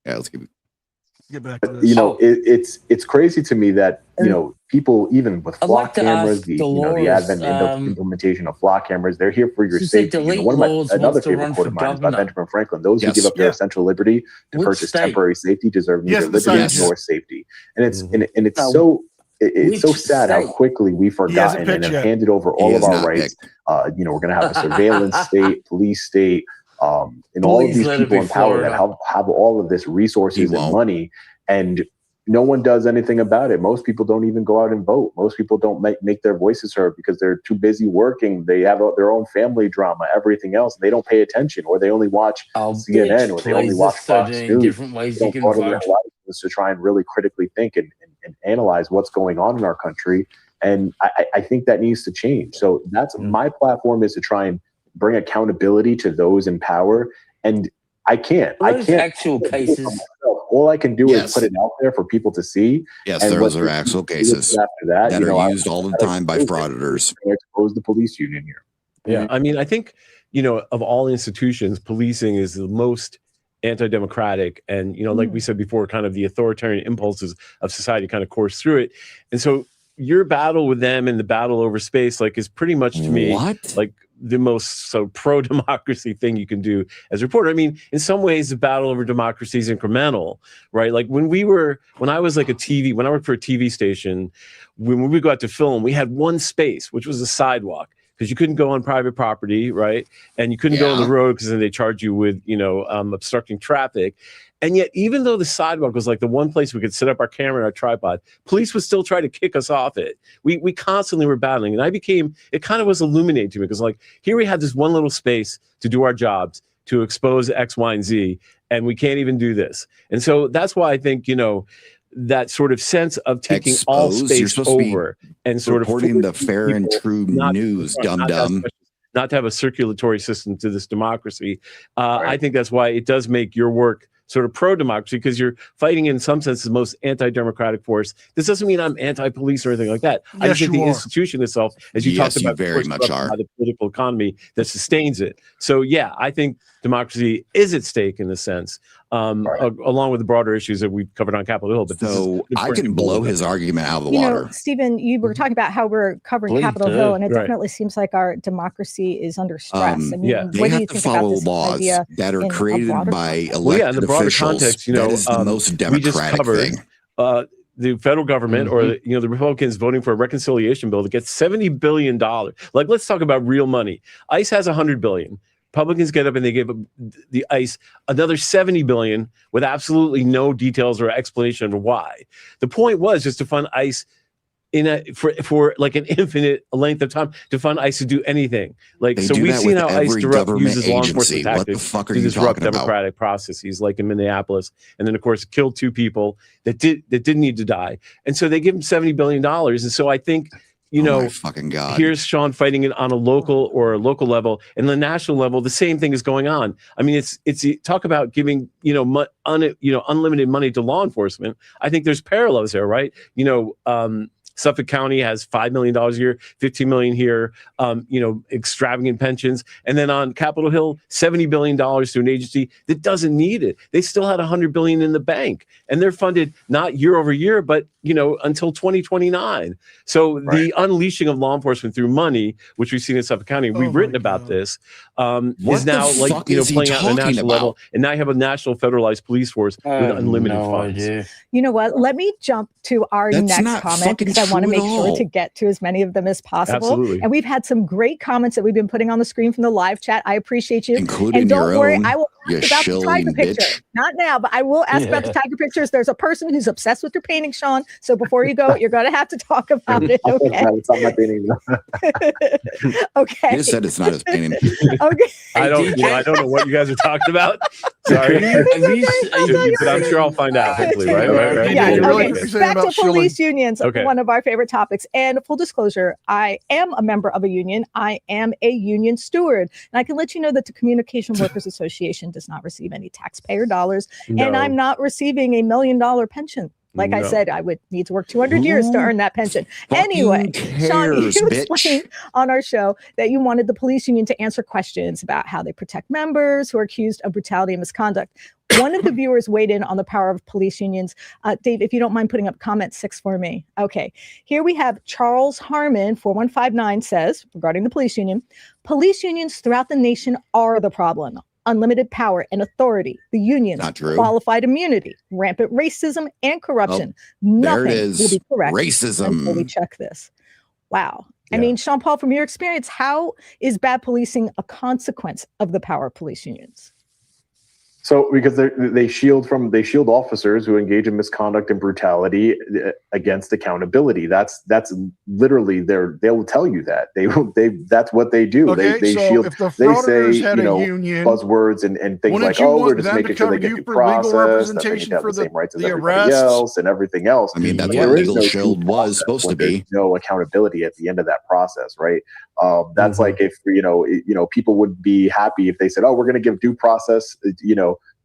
yeah, let's get back to this. You know, it's crazy to me that, you know, people, even with flock cameras, the advent and implementation of flock cameras, they're here for your safety. You know, another favorite quote of mine is by Benjamin Franklin: those who give up their essential liberty to purchase temporary safety deserve neither liberty nor safety. And it's so sad how quickly we've forgotten and have handed over all of our rights. You know, we're going to have a surveillance state, police state, and all of these people in power that have all of this resources and money, and no one does anything about it. Most people don't even go out and vote. Most people don't make their voices heard because they're too busy working. They have their own family drama, everything else. They don't pay attention, or they only watch CNN, or they only watch Fox News. Different ways you can vote. To try and really critically think and analyze what's going on in our country. And I think that needs to change. So that's my platform, is to try and bring accountability to those in power. And I can't actual cases. All I can do is put it out there for people to see. Yes, those are actual cases after that are used all the time by frauditors. Expose the police union here. Yeah, I mean, I think, you know, of all institutions, policing is the most anti-democratic, and, you know, like we said before, kind of the authoritarian impulses of society kind of course through it. And so your battle with them and the battle over space, like, is pretty much to me like the most pro-democracy thing you can do as a reporter. I mean, in some ways, the battle over democracy is incremental, right? Like when I was like when I worked for a TV station, when we would go out to film, we had one space, which was a sidewalk, because you couldn't go on private property, right? And you couldn't go on the road because then they charge you with, you know, obstructing traffic. And yet, even though the sidewalk was like the one place we could set up our camera and our tripod, police would still try to kick us off it. We constantly were battling. And it kind of was illuminating to me, because like, here we had this one little space to do our jobs, to expose X, Y, and Z, and we can't even do this. And so that's why I think, you know, that sort of sense of taking all space over and sort of reporting the fair and true news, dum-dum. Not to have a circulatory system to this democracy. I think that's why it does make your work sort of pro-democracy, because you're fighting, in some sense, the most anti-democratic force. This doesn't mean I'm anti-police or anything like that. I just think the institution itself, as you talked about, very much are the political economy that sustains it. So yeah, I think democracy is at stake in a sense, along with the broader issues that we've covered on Capitol Hill. But so I can blow his argument out of the water. Know, Stephen, you were talking about how we're covering Capitol Hill, and it definitely seems like our democracy is under stress. I mean, they have to follow laws that are created by elected officials. Context, you know, that is the most democratic thing. The federal government, or the Republicans voting for a reconciliation bill that gets $70 billion. Like, let's talk about real money. ICE has $100 billion. Republicans get up and they give the ICE another $70 billion with absolutely no details or explanation of why. The point was just to fund ICE for like an infinite length of time, to fund ICE to do anything. Like, so we've seen how ICE uses law enforcement tactics to disrupt democratic processes, like in Minneapolis, and then of course killed 2 people that didn't need to die. And so they give them $70 billion. And so I think, you know, fucking God. Here's Sean fighting it on a local level, and the national level, the same thing is going on. I mean, it's talk about giving, you know, unlimited money to law enforcement. I think there's parallels there, right? You know, Suffolk County has $5 million a year, $15 million here, you know, extravagant pensions. And then on Capitol Hill, $70 billion to an agency that doesn't need it. They still had $100 billion in the bank, and they're funded not year over year, but, you know, until 2029. So the unleashing of law enforcement through money, which we've seen in Suffolk County, we've written about this, is now, like, you know, playing out on a national level. And now you have a national federalized police force with unlimited funds. Idea. You know what? Let me jump to our next comment, because I want to make sure to get to as many of them as possible. Absolutely. And we've had some great comments that we've been putting on the screen from the live chat. I appreciate you. Including and don't your worry, own. I will You about the shilling tiger picture. bitch. Not now, but I will ask about the tiger pictures. There's a person who's obsessed with your painting, Sean. So before you go, you're going to have to talk about it. Okay. It's not my painting. Okay. You just said it's not his painting. Okay. I don't know what you guys are talking about. Sorry. But I'm sure I'll find out, hopefully, right? Yeah, You're really okay. saying Back about to police shilling. unions, one of our favorite topics. And full disclosure, I am a member of a union. I am a union steward. And I can let you know that the Communication Workers Association does not receive any taxpayer dollars. No. And I'm not receiving $1 million pension. Like I said, I would need to work 200 years to earn that pension. Anyway, Sean, you explained on our show that you wanted the police union to answer questions about how they protect members who are accused of brutality and misconduct. One of the viewers weighed in on the power of police unions. Dave, if you don't mind putting up comment 6 for me. Okay, here we have Charles Harmon, 4159 says, regarding the police unions throughout the nation are the problem. Unlimited power and authority, the unions, qualified immunity, rampant racism and corruption. Nothing will be correct until we check this. Wow. I mean, Sean Paul, from your experience, how is bad policing a consequence of the power of police unions? So because they shield officers who engage in misconduct and brutality against accountability. That's literally they'll tell you that that's what they do. Okay, they so shield. If the they say union, buzzwords and things like, oh, we're just making sure they get due process, that they have the same rights as everybody else and everything else. I mean, that's what legal shield was supposed to be. No accountability at the end of that process, right? That's like if people would be happy if they said, oh, we're going to give due process,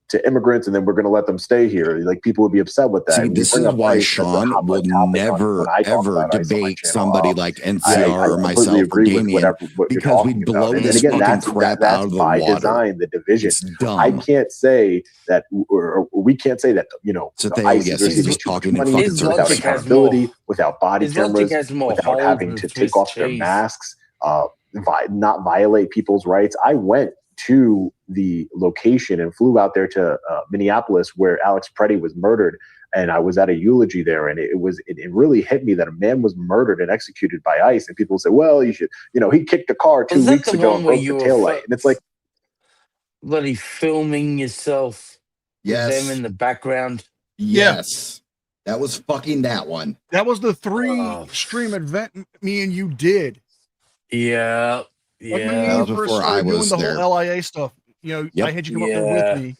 to immigrants, and then we're going to let them stay here. Like, people would be upset with that. See, this is why Sean will never ever debate somebody like NCR or myself or Damien, because we blow this fucking crap out of the water. Design, the division. It's dumb. I can't say that, or we can't say that, he's just talking in fucking circles. Without accountability, without body cameras, without having to take off their masks, not violate people's rights. I went to the location and flew out there to Minneapolis, where Alex Preddy was murdered, and I was at a eulogy there, and it really hit me that a man was murdered and executed by ICE, and people say, well, you should, he kicked a car 2 weeks ago and broke the taillight, and it's like, bloody filming yourself. Yes. With them in the background. Yes. That was fucking that one. That was the 3 stream event me and you did. Yeah. Like when you first started doing the whole LIA stuff, I had you come up there with me.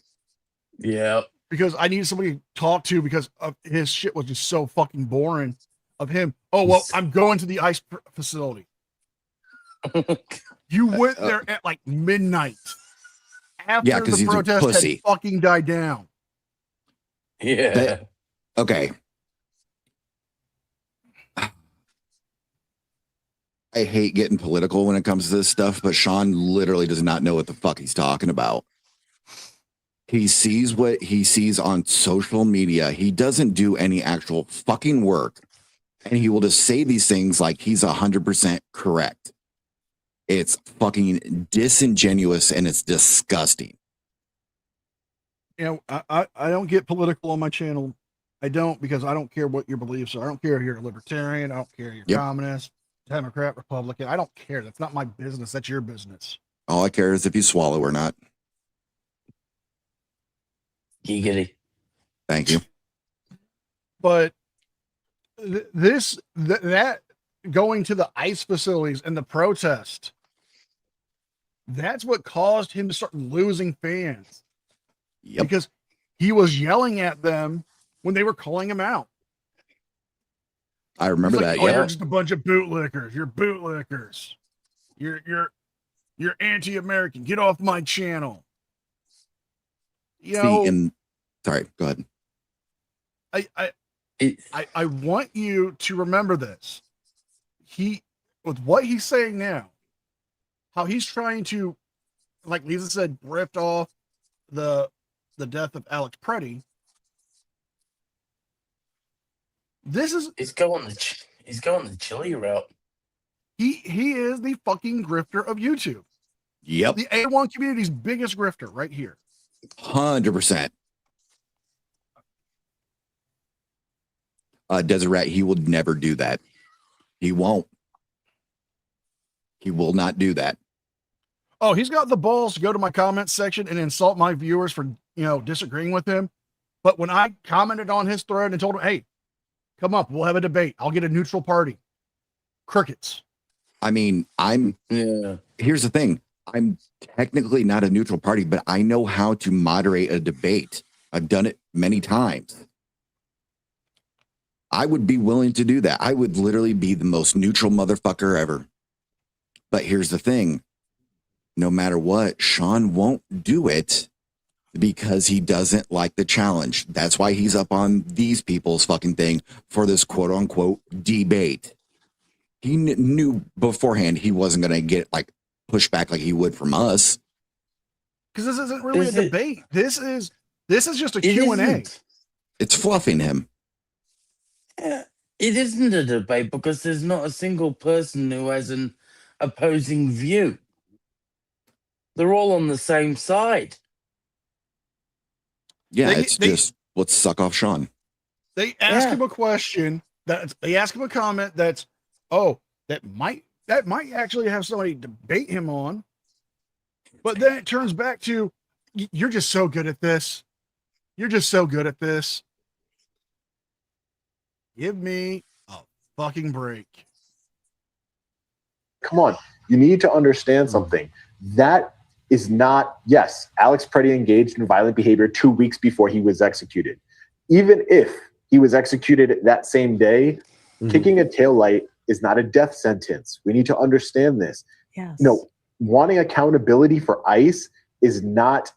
Yeah. Because I needed somebody to talk to, because his shit was just so fucking boring of him. Oh, well, I'm going to the ICE facility. You went there at like midnight. After the protest had fucking died down. Yeah. Okay. I hate getting political when it comes to this stuff, but Sean literally does not know what the fuck he's talking about. He sees what he sees on social media. He doesn't do any actual fucking work. And he will just say these things like he's 100% correct. It's fucking disingenuous and it's disgusting. I don't get political on my channel. I don't, because I don't care what your beliefs are. I don't care if you're a libertarian. I don't care if you're communist, Democrat, Republican. I don't care. That's not my business. That's your business. All I care is if you swallow or not. Giggity. Thank you. But that going to the ICE facilities and the protest, that's what caused him to start losing fans. Yep. Because he was yelling at them when they were calling him out. I remember that. You're just a bunch of bootlickers. You're bootlickers. You're anti-American. Get off my channel. Sorry, go ahead. I want you to remember this. With what he's saying now, how he's trying to, like Lisa said, ripped off the death of Alex Preddy. He's going the chili route. He is the fucking grifter of YouTube. Yep. The A1 community's biggest grifter right here. 100%. Desert Rat, he would never do that. He won't. He will not do that. Oh, he's got the balls to go to my comment section and insult my viewers for, disagreeing with him. But when I commented on his thread and told him, hey, come up, we'll have a debate. I'll get a neutral party. Crickets. I mean, here's the thing. I'm technically not a neutral party, but I know how to moderate a debate. I've done it many times. I would be willing to do that. I would literally be the most neutral motherfucker ever. But here's the thing. No matter what, Sean won't do it because he doesn't like the challenge. That's why he's up on these people's fucking thing for this quote unquote debate. He knew beforehand he wasn't going to get like pushback like he would from us. Because this isn't really a debate. This is just a Q&A. It's fluffing him. Yeah, it isn't a debate because there's not a single person who has an opposing view. They're all on the same side. Yeah, just let's suck off Sean. They ask him a question they ask him a comment that might actually have somebody debate him on. But then it turns back to, you're just so good at this. You're just so good at this. Give me a fucking break. Come on. You need to understand something. That is not, yes, Alex Preddy engaged in violent behavior 2 weeks before he was executed. Even if he was executed that same day, kicking a taillight is not a death sentence. We need to understand this. Yes. Wanting accountability for ICE is not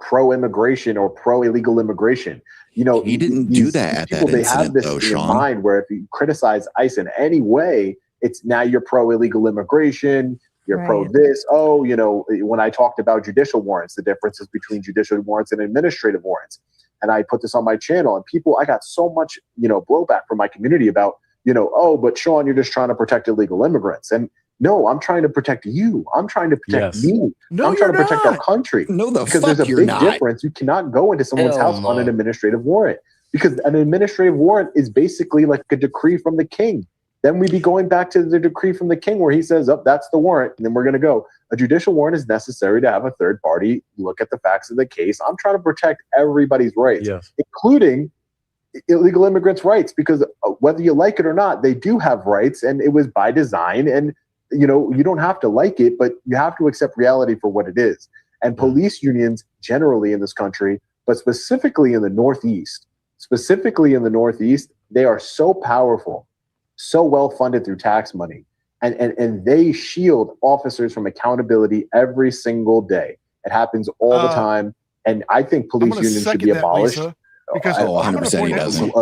pro-immigration or pro-illegal immigration. He didn't do that at that incident, though, Sean. In mind where if you criticize ICE in any way, it's now you're pro-illegal immigration, you're pro this. When I talked about judicial warrants, the differences between judicial warrants and administrative warrants, and I put this on my channel, and I got so much, blowback from my community about, but Sean, you're just trying to protect illegal immigrants. And no, I'm trying to protect you. I'm trying to protect me. No, I'm trying to protect our country. No, because there's a big difference. You cannot go into someone's house on an administrative warrant, because an administrative warrant is basically like a decree from the king. Then we'd be going back to the decree from the king where he says, that's the warrant, and then we're going to go. A judicial warrant is necessary to have a third party look at the facts of the case. I'm trying to protect everybody's rights, including illegal immigrants' rights, because whether you like it or not, they do have rights, and it was by design. And you don't have to like it, but you have to accept reality for what it is. And police unions generally in this country, but specifically in the Northeast, they are so powerful, so well funded through tax money, and they shield officers from accountability every single day. It happens all the time. And I think police unions should be abolished. Lisa, because 100% he doesn't.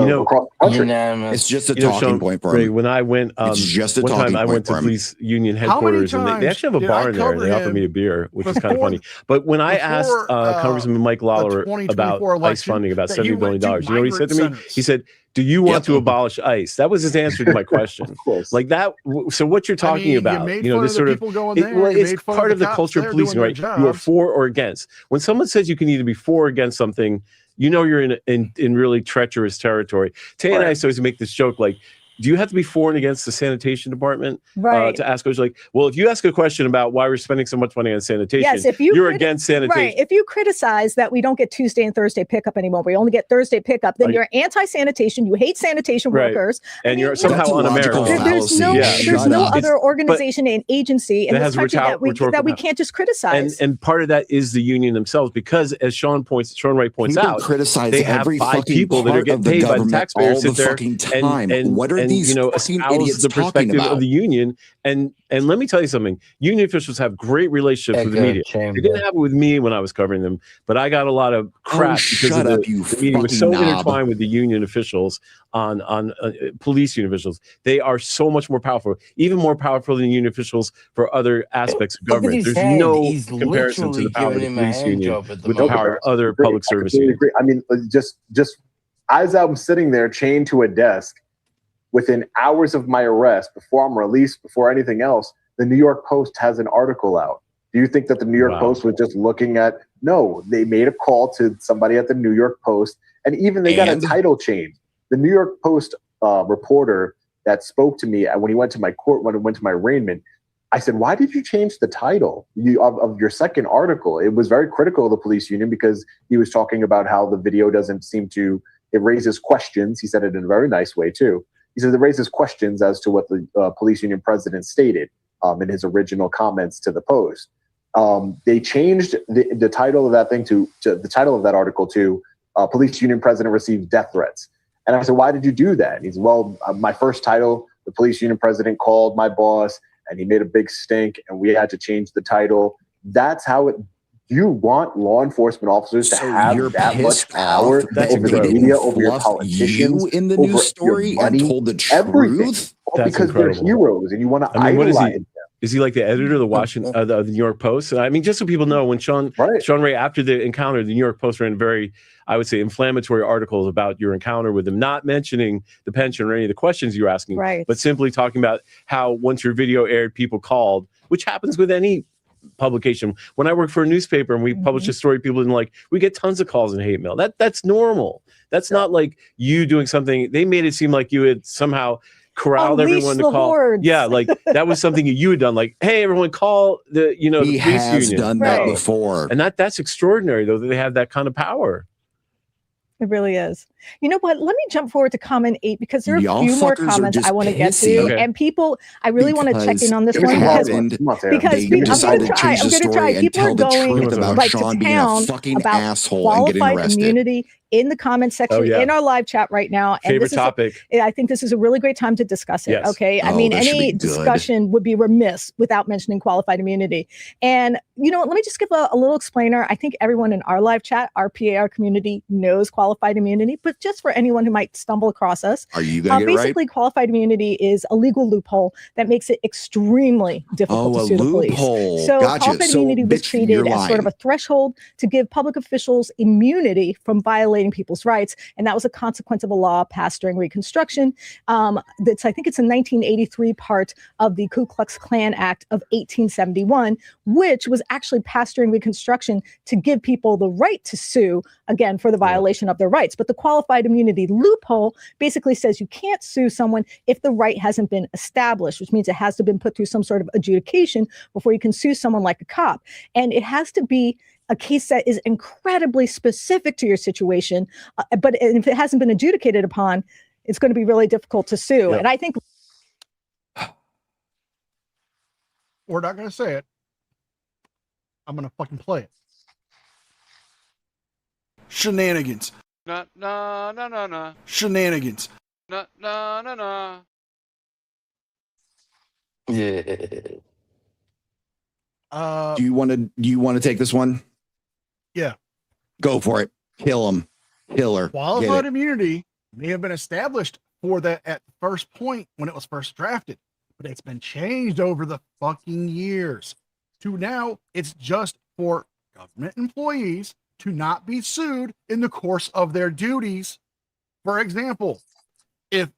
It's just a talking point for him. When I went, it's just a one talking time I point went to for him. police union headquarters, and they actually have a bar in there, and they offered me a beer, which is kind of funny. But when I asked Congressman Mike Lawler about ICE funding, about $70 billion, you know what he said to me? He said, do you want to abolish ICE? That was his answer to my question. Like that. So what you're talking about, this sort of, it's part of the culture of policing, right? You are for or against. When someone says you can either be for or against something, you're in really treacherous territory. Tay and I always make this joke, like, do you have to be for and against the sanitation department to ask questions? Like, well, if you ask a question about why we're spending so much money on sanitation, you're against sanitation. Right. If you criticize that we don't get Tuesday and Thursday pickup anymore, we only get Thursday pickup, then you're anti-sanitation, you hate sanitation workers. And you're somehow un-American. There's no other organization and agency in this country that we can't just criticize. And part of that is the union themselves, because as Sean Wright points out, they have 5 people that are getting paid by the taxpayers sit there and what are these espouse the perspective of the union. And let me tell you something, union officials have great relationships with the media. They didn't have it with me when I was covering them, but I got a lot of crap because of the media was so intertwined with the union officials on police union officials. They are so much more powerful, even more powerful than union officials for other aspects of government. There's no comparison to the power of the police union with the power of other public service unions. I mean, just as I'm sitting there chained to a desk, within hours of my arrest, before I'm released, before anything else, the New York Post has an article out. Do you think that the New York Post was just looking at? No, they made a call to somebody at the New York Post, and even they got a title change. The New York Post reporter that spoke to me when he went to my court, when he went to my arraignment, I said, why did you change the title of your second article? It was very critical of the police union because he was talking about how the video doesn't seem to, it raises questions. He said it in a very nice way too. He says it raises questions as to what the police union president stated in his original comments to the post. They changed the title of that thing to the title of that article to police union president received death threats. And I said, why did you do that? And he's, well, my first title, the police union president called my boss and he made a big stink and we had to change the title. That's how it, you want law enforcement officers to have that much power over the media, over your politicians, you in the news story money, and told the everything. truth? Because they're heroes and you want to idolize them. Is he like the editor of the Washington, the New York Post? I mean, just so people know, when Sean Ray, after the encounter, the New York Post ran very, I would say, inflammatory articles about your encounter with him, not mentioning the pension or any of the questions you were asking, but simply talking about how once your video aired, people called, which happens with any publication. When I worked for a newspaper and we published a story, people didn't like, we get tons of calls and hate mail. That's normal. That's not like you doing something. They made it seem like you had somehow corralled everyone to call. Hordes. Yeah, like that was something you had done. Like, hey, everyone, call the the police has union. Done that before, and that's extraordinary though that they have that kind of power. It really is. You know what? Let me jump forward to comment 8 because there are a few more comments I want to get to. And people, I really want to check in on this one because I'm going to try. People are going like to town about qualified immunity in the comment section in our live chat right now. And favorite topic. I think this is a really great time to discuss it. Yes. Okay. I mean, any discussion would be remiss without mentioning qualified immunity. And you know what? Let me just give a little explainer. I think everyone in our live chat, our PAR community knows qualified immunity, but just for anyone who might stumble across us, are you going to get basically qualified immunity is a legal loophole that makes it extremely difficult to sue the police. So qualified immunity was treated as sort of a threshold to give public officials immunity from violating people's rights, and that was a consequence of a law passed during Reconstruction. I think it's a 1983 part of the Ku Klux Klan Act of 1871, which was actually passed during Reconstruction to give people the right to sue again for the violation of their rights. But the qualified immunity loophole basically says you can't sue someone if the right hasn't been established, which means it has to have been put through some sort of adjudication before you can sue someone like a cop. And it has to be a case that is incredibly specific to your situation. But if it hasn't been adjudicated upon, it's going to be really difficult to sue. Yep. And I think we're not going to say it. I'm going to fucking play it. Shenanigans. Na na na na na. Shenanigans. Na na na na. Yeah. Do you want to take this one? Yeah. Go for it. Kill him. Kill her. Qualified immunity may have been established for that at the first point when it was first drafted, but it's been changed over the fucking years to now it's just for government employees to not be sued in the course of their duties. For example, if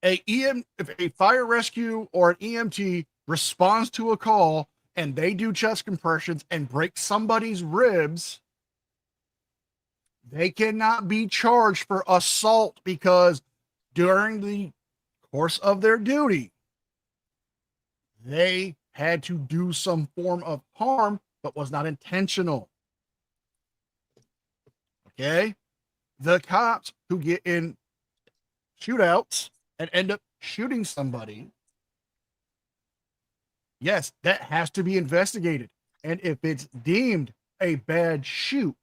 a fire rescue or an EMT responds to a call and they do chest compressions and break somebody's ribs, they cannot be charged for assault because during the course of their duty, they had to do some form of harm, but was not intentional. Okay? The cops who get in shootouts and end up shooting somebody, yes, that has to be investigated. And if it's deemed a bad shoot,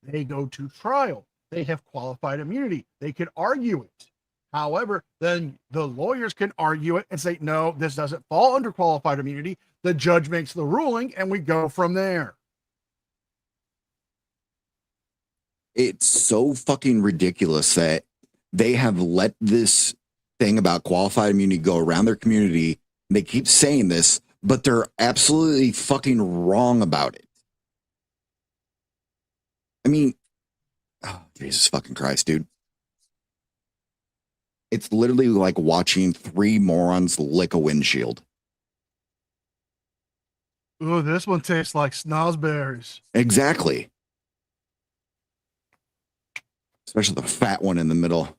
they go to trial. They have qualified immunity. They can argue it. However, then the lawyers can argue it and say, no, this doesn't fall under qualified immunity. The judge makes the ruling and we go from there. It's so fucking ridiculous that they have let this thing about qualified immunity go around their community. They keep saying this, but they're absolutely fucking wrong about it. I mean, oh, Jesus fucking Christ, dude. It's literally like watching 3 morons lick a windshield. Oh, this one tastes like snozberries. Exactly. Especially the fat one in the middle.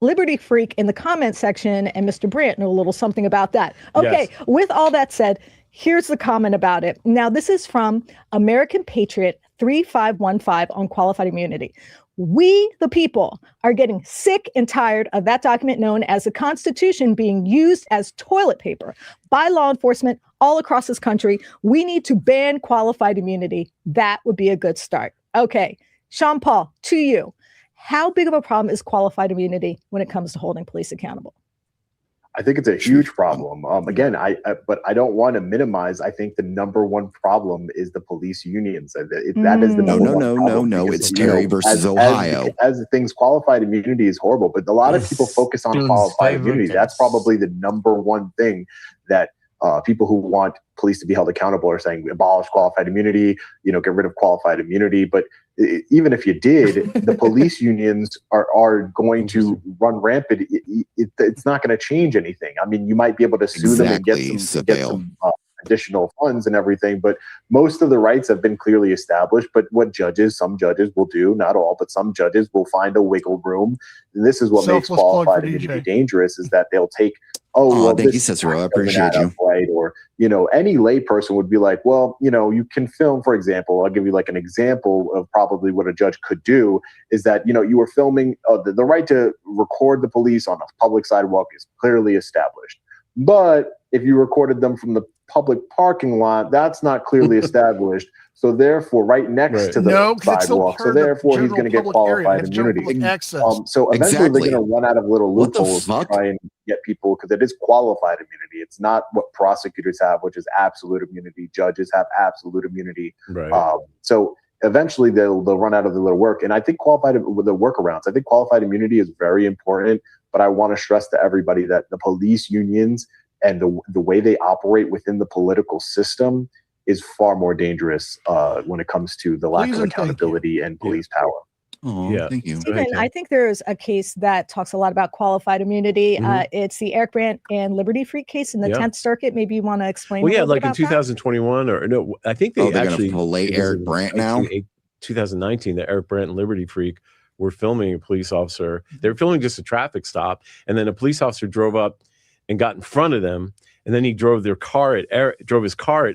Liberty Freak in the comment section, and Mr. Brandt know a little something about that. Okay, yes. With all that said, here's the comment about it. Now, this is from American Patriot 3515 on qualified immunity. We, the people, are getting sick and tired of that document known as the Constitution being used as toilet paper by law enforcement all across this country. We need to ban qualified immunity. That would be a good start. Okay, Sean Paul, to you. How big of a problem is qualified immunity when it comes to holding police accountable? I think it's a huge problem. Again, but I don't want to minimize. I think the number one problem is the police unions. That is the number one problem. No. It's Terry versus Ohio. As things, qualified immunity is horrible, but a lot of people focus on qualified immunity. That's probably the number one thing that people who want police to be held accountable are saying: abolish qualified immunity. Get rid of qualified immunity. But even if you did, the police unions are going to run rampant. It's not going to change anything. I mean, you might be able to sue them and get some additional funds and everything, but most of the rights have been clearly established. But what some judges will do, not all, but some judges will find a wiggle room. And this is what makes qualified immunity dangerous, is that they'll take, thank you, Cicero. I appreciate you. Right? Or, any lay person would be like, well, you can film, for example, I'll give you like an example of probably what a judge could do is that, you were filming, the right to record the police on a public sidewalk is clearly established. But if you recorded them from the public parking lot, that's not clearly established. So therefore, right next to the sidewalk. So therefore, he's going to get qualified immunity. So eventually, they're going to run out of little loopholes to try and get people, because it is qualified immunity. It's not what prosecutors have, which is absolute immunity. Judges have absolute immunity. Right. So eventually, they'll run out of the little work. And I think with the workarounds, I think qualified immunity is very important. But I want to stress to everybody that the police unions and the way they operate within the political system is far more dangerous when it comes to the lack of accountability and police power. Oh, thank you. Stephen, I think there's a case that talks a lot about qualified immunity. It's the Eric Brandt and Liberty Freak case in the 10th Circuit. Maybe you want to explain. Well, like in 2021 or no, I think they actually fillet Eric Brandt now. 2019, the Eric Brandt and Liberty Freak were filming a police officer. They were filming just a traffic stop, and then a police officer drove up and got in front of them, and then he drove his car at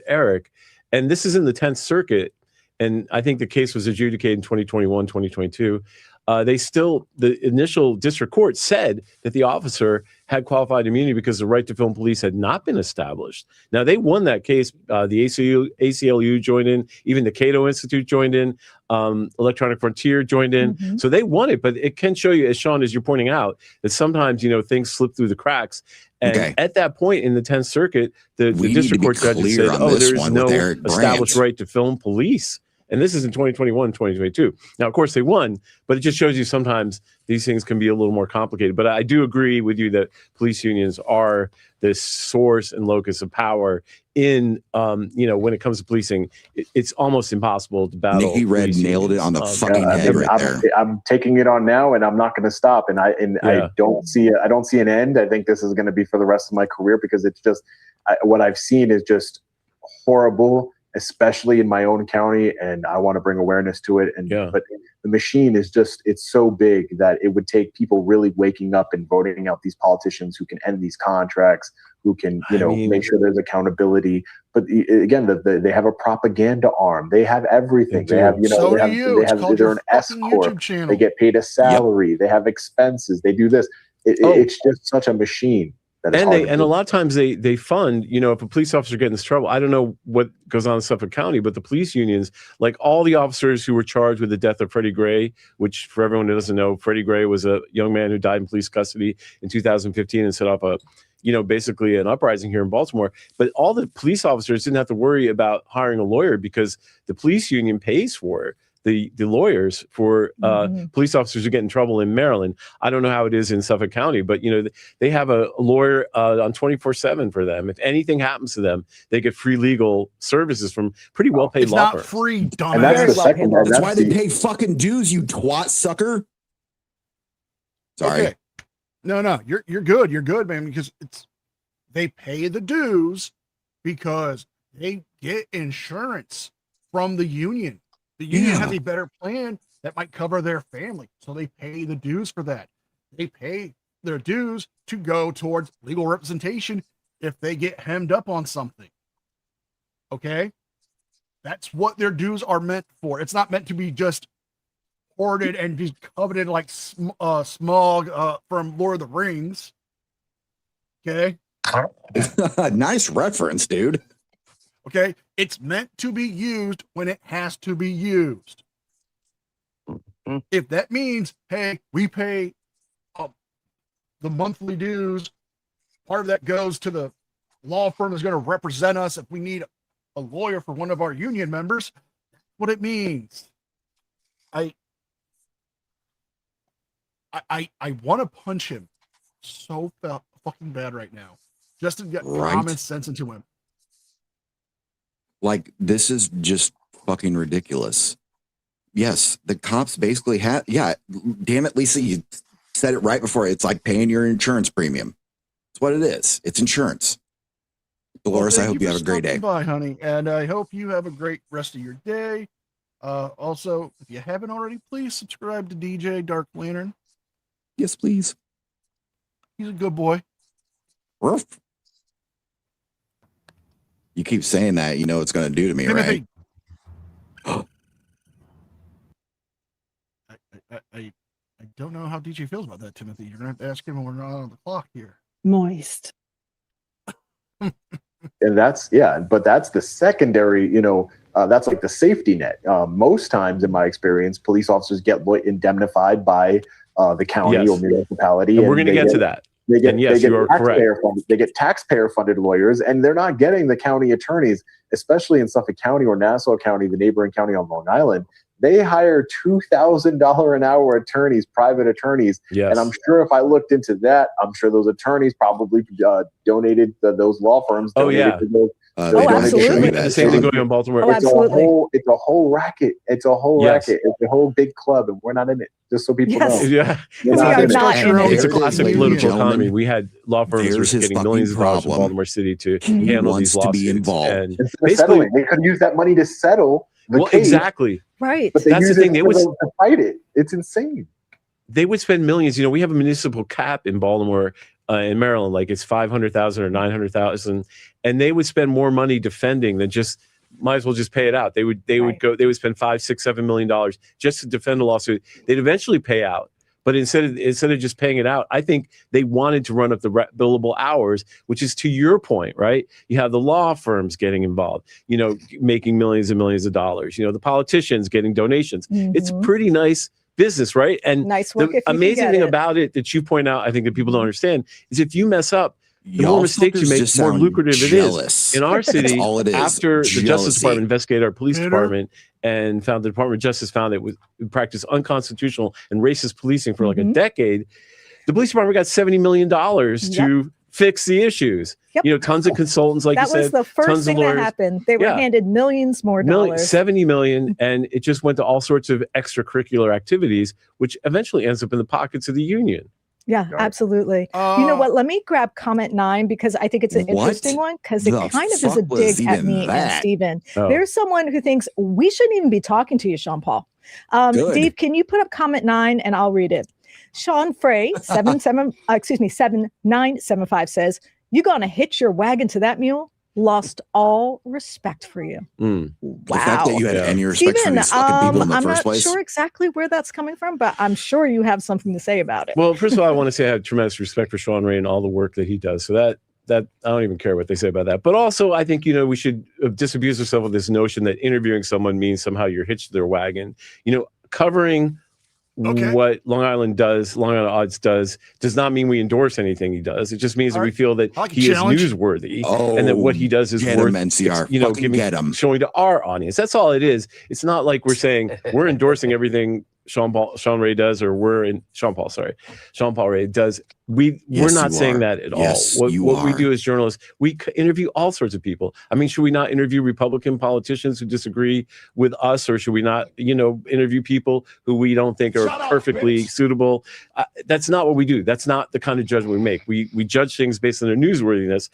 Eric. And this is in the 10th Circuit, and I think the case was adjudicated in 2021, 2022. The initial district court said that the officer had qualified immunity because the right to film police had not been established. Now, they won that case. The ACLU joined in, even the Cato Institute joined in, Electronic Frontier joined in. So they won it, but it can show you, as you're pointing out, that sometimes, things slip through the cracks. And at that point in the 10th Circuit, the district court judges said, there is no established right to film police. And this is in 2021, 2022. Now, of course, they won, but it just shows you sometimes these things can be a little more complicated. But I do agree with you that police unions are the source and locus of power in, when it comes to policing. It's almost impossible to battle. Nikki Red nailed it on the fucking head there. I'm taking it on now, and I'm not going to stop. And I don't see an end. I think this is going to be for the rest of my career, because it's just what I've seen is just horrible, especially in my own county, and I want to bring awareness to it. But the machine is it's so big that it would take people really waking up and voting out these politicians who can end these contracts, who can, make sure there's accountability. But again, they have a propaganda arm. They have everything. They have, they're an S corp. They get paid a salary. They have expenses. They do this. It's just such a machine. And a lot of times they fund, if a police officer gets into trouble, I don't know what goes on in Suffolk County, but the police unions, like all the officers who were charged with the death of Freddie Gray, which for everyone who doesn't know, Freddie Gray was a young man who died in police custody in 2015 and set off basically an uprising here in Baltimore. But all the police officers didn't have to worry about hiring a lawyer because the police union pays for it. The lawyers for police officers who get in trouble in Maryland. I don't know how it is in Suffolk County, but they have a lawyer on 24/7 for them. If anything happens to them, they get free legal services from pretty well-paid law firms. It's not free, dumbass. And that's the second one. That's why they pay fucking dues, you twat sucker. Sorry. Okay. No, you're good. You're good, man, because they pay the dues because they get insurance from the union. The union has a better plan that might cover their family, so they pay the dues for that. They pay their dues to go towards legal representation if they get hemmed up on something. Okay? That's what their dues are meant for. It's not meant to be just hoarded and be coveted like Smaug from Lord of the Rings. Okay? Nice reference, dude. Okay? It's meant to be used when it has to be used. If that means, hey, we pay the monthly dues, part of that goes to the law firm that's going to represent us if we need a lawyer for one of our union members, that's what it means. I want to punch him so fucking bad right now, just to get common sense into him. Like, this is just fucking ridiculous. Yes, the cops basically have, damn it, Lisa, you said it right before. It's like paying your insurance premium. It's what it is. It's insurance. Dolores, I hope you have a great day. Bye, honey. And I hope you have a great rest of your day. Also, if you haven't already, please subscribe to DJ Dark Lantern. Yes, please. He's a good boy. Ruff. You keep saying that, you know what it's going to do to me, Timothy. Right? I don't know how DJ feels about that, Timothy. You're going to have to ask him when we're not on the clock here. Moist. And that's but that's the secondary, that's like the safety net. Most times in my experience, police officers get indemnified by the county or municipality. And we're going to get to that. They get you are correct. They get taxpayer-funded lawyers, and they're not getting the county attorneys, especially in Suffolk County or Nassau County, the neighboring county on Long Island. They hire $2,000 an hour attorneys, private attorneys. Yes. And I'm sure if I looked into that, I'm sure those attorneys probably donated those law firms. Absolutely. The same thing going on in Baltimore. It's a whole racket. It's a whole racket. It's a whole big club, and we're not in it. Just so people know. Yeah. It's a classic political economy. We had law firms who were getting millions of dollars from Baltimore City to handle these lawsuits. And basically, they could use that money to settle the case. Exactly. Right. But that's the thing. They would fight it. It's insane. They would spend millions. We have a municipal cap in Baltimore, in Maryland, like it's 500,000 or 900,000, and they would spend more money defending than just. Might as well just pay it out. They would spend $5, $6, $7 million just to defend a lawsuit. They'd eventually pay out. But instead of just paying it out, I think they wanted to run up the billable hours, which is to your point, right? You have the law firms getting involved, making millions and millions of dollars. The politicians getting donations. Mm-hmm. It's pretty nice business, right? And nice work. The amazing thing about it that you point out, I think that people don't understand, is if you mess up, the more mistakes you make, the more lucrative it is. In our city, after the Justice Department investigated our police department and found the Department of Justice found that we practiced unconstitutional and racist policing for like a decade, the police department got $70 million to fix the issues. Yep. Tons of consultants, like you said. That was the first thing that happened. They were handed millions more dollars. 70 million, and it just went to all sorts of extracurricular activities, which eventually ends up in the pockets of the union. Yeah, absolutely. You know what? Let me grab comment 9 because I think it's an interesting one because it kind of is a dig at me and Steven. There's someone who thinks we shouldn't even be talking to you, Sean Paul. Dave, can you put up comment 9 and I'll read it? Sean Frey, 7975 says, "You gonna hitch your wagon to that mule? Lost all respect for you." Wow. The fact that you had any respect for these fucking people in the first place. I'm not sure exactly where that's coming from, but I'm sure you have something to say about it. Well, first of all, I want to say I have tremendous respect for Sean Ray and all the work that he does. So that I don't even care what they say about that. But also, I think, we should disabuse ourselves of this notion that interviewing someone means somehow you're hitched to their wagon. Covering what Long Island Odds does not mean we endorse anything he does. It just means that we feel that he is newsworthy and that what he does is worth NCR. Showing to our audience. That's all it is. It's not like we're saying we're endorsing everything Sean Ray does, or Sean Paul Ray does. We're not saying that at all. What we do as journalists, we interview all sorts of people. I mean, should we not interview Republican politicians who disagree with us, or should we not, interview people who we don't think are perfectly suitable? That's not what we do. That's not the kind of judgment we make. We judge things based on their newsworthiness,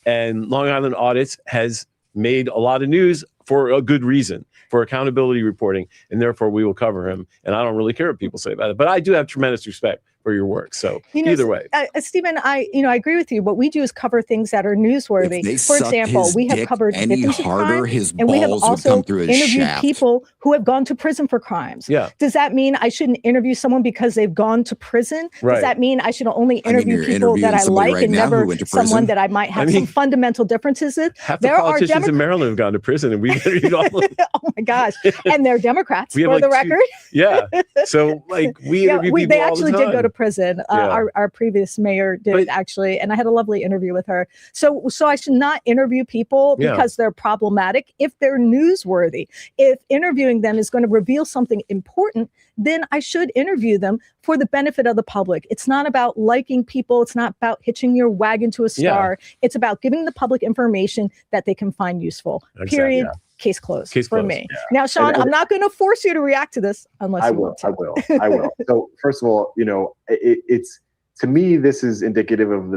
and Long Island Audits has made a lot of news for a good reason, for accountability reporting, and therefore we will cover him. And I don't really care what people say about it, but I do have tremendous respect for your work. So You know, either way, Stephen, I agree with you. What we do is cover things that are newsworthy. If they For sucked example, his we have dick covered any victims of harder, crime, his and we have balls would also come through his interviewed shaft. people who have gone to prison for crimes. Yeah. Does that mean I shouldn't interview someone because they've gone to prison? Right. Does that mean I should only I mean, interview you're people that interviewing I somebody like right and now who never went to someone prison. that I might have I mean, some fundamental differences with? half the There are politicians in Maryland have gone to prison, and we've interviewed all of them. Oh my gosh. And they're Democrats, We have for like the 2 record. Yeah. So like we interview people they all actually the did time. go to prison. Yeah. Our previous mayor did But- actually, and I had a lovely interview with her. So I should not interview people Yeah. because they're problematic. If they're newsworthy, if interviewing them is going to reveal something important, then I should interview them for the benefit of the public. It's not about liking people. It's not about hitching your wagon to a star. It's about giving the public information that they can find useful. Exactly, Period. yeah. Case closed Case for closed. me. Now, Sean, And- I'm not going to force you to react to this unless I you will. want to. I will. So first of all, it's to me this is indicative of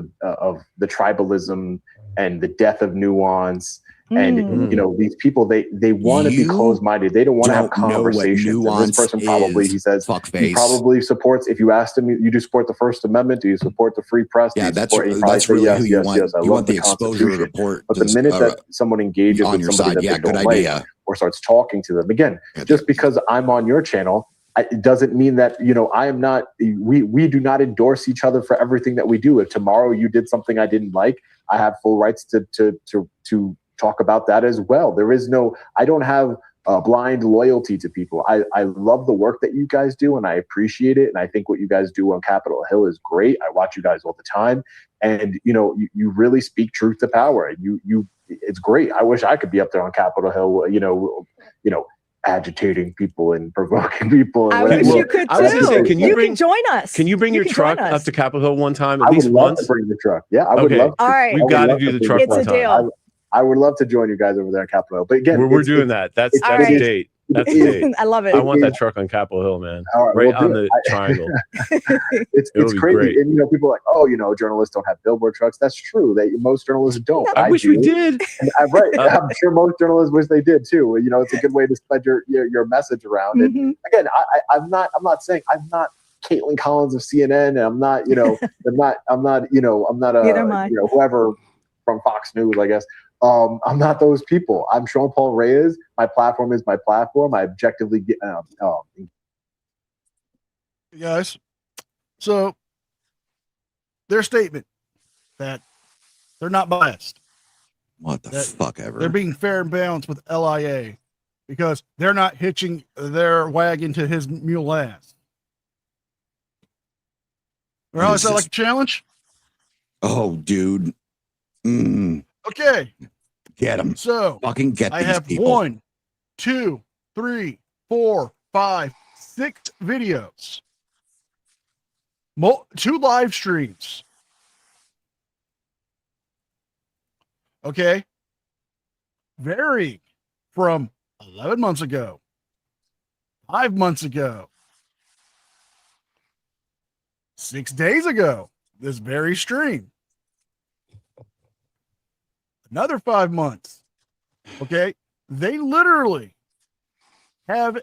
the tribalism and the death of nuance. And these people they want to be closed-minded. They don't want to have conversations. And this person probably, he says, he probably supports. If you asked him, you do support the First Amendment? Do you support the free press? Yeah, that's really yes, who you yes, want. yes. I You love want the exposure Constitution. report. But the minute that someone engages on with your somebody side, that they good don't like idea. or starts talking to them again, just because I'm on your channel, it doesn't mean that I am not. We do not endorse each other for everything that we do. If tomorrow you did something I didn't like, I have full rights to talk about that as well. There is no. I don't have blind loyalty to people. I love the work that you guys do, and I appreciate it. And I think what you guys do on Capitol Hill is great. I watch you guys all the time, and you really speak truth to power. And it's great. I wish I could be up there on Capitol Hill. Agitating people and provoking people. I wish you could too. I was gonna say, can you join us? Can you bring your truck up to Capitol Hill one time, at I least would love once? to bring the truck. Yeah, I would love to. All right. We've got to do the truck one time. I would love to join you guys over there at Capitol Hill. But again, we're doing that. That's a date. That's a date. I love it. I want that truck on Capitol Hill, man. All right we'll on the triangle. It's be crazy. great. And people are like, oh, journalists don't have billboard trucks. That's true. Most journalists don't. I wish we did. And I'm sure most journalists wish they did too. It's a good way to spread your message around. And again, I'm not saying I'm not Caitlin Collins of CNN, and I'm not whoever from Fox News, I guess. I'm not those people. I'm Sean Paul Reyes. My platform is my platform. I objectively get. Guys, so their statement that they're not biased. What the fuck ever? They're being fair and balanced with LIA because they're not hitching their wagon to his mule ass. Well, is that like a challenge? Oh, dude. Okay. Get them. So fucking get I these have people. 1, 2, 3, 4, 5, 6 videos. 2 live streams. Okay. Varying from 11 months ago, 5 months ago, 6 days ago, this very stream. Another 5 months. Okay. They literally have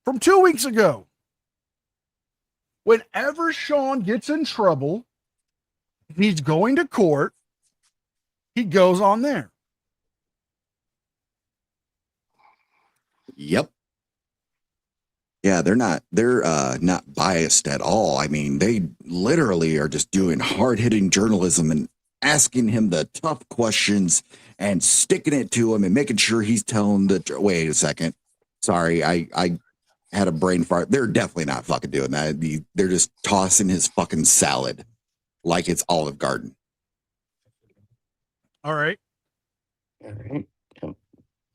from 2 weeks ago. Whenever Sean gets in trouble, he's going to court, he goes on there. Yep. Yeah, they're not biased at all. I mean, they literally are just doing hard-hitting journalism and asking him the tough questions and sticking it to him and making sure he's telling the wait a second. Sorry, I had a brain fart. They're definitely not fucking doing that. They're just tossing his fucking salad like it's Olive Garden. All right.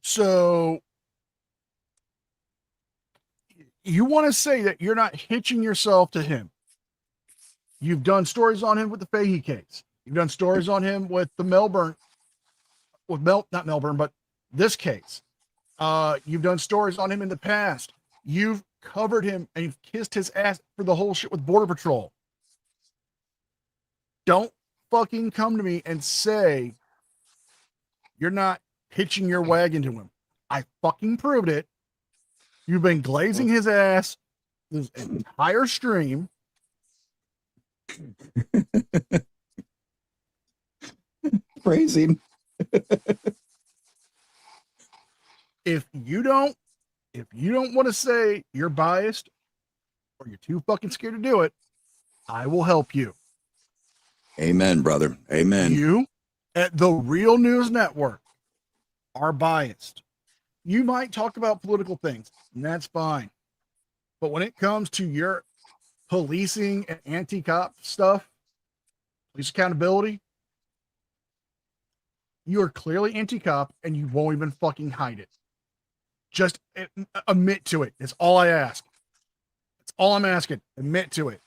So you want to say that you're not hitching yourself to him. You've done stories on him with the Fahey case. You've done stories on him with the not Melbourne, but this case. You've done stories on him in the past. You've covered him and you've kissed his ass for the whole shit with Border Patrol. Don't fucking come to me and say you're not hitching your wagon to him. I fucking proved it. You've been glazing his ass this entire stream. Phrasing. If you don't want to say you're biased or you're too fucking scared to do it, I will help you. Amen, brother. Amen. You at the Real News Network are biased. You might talk about political things, and that's fine. But when it comes to your policing and anti-cop stuff, police accountability, you are clearly anti-cop and you won't even fucking hide it. Just admit to it. That's all I ask. That's all I'm asking. Admit to it.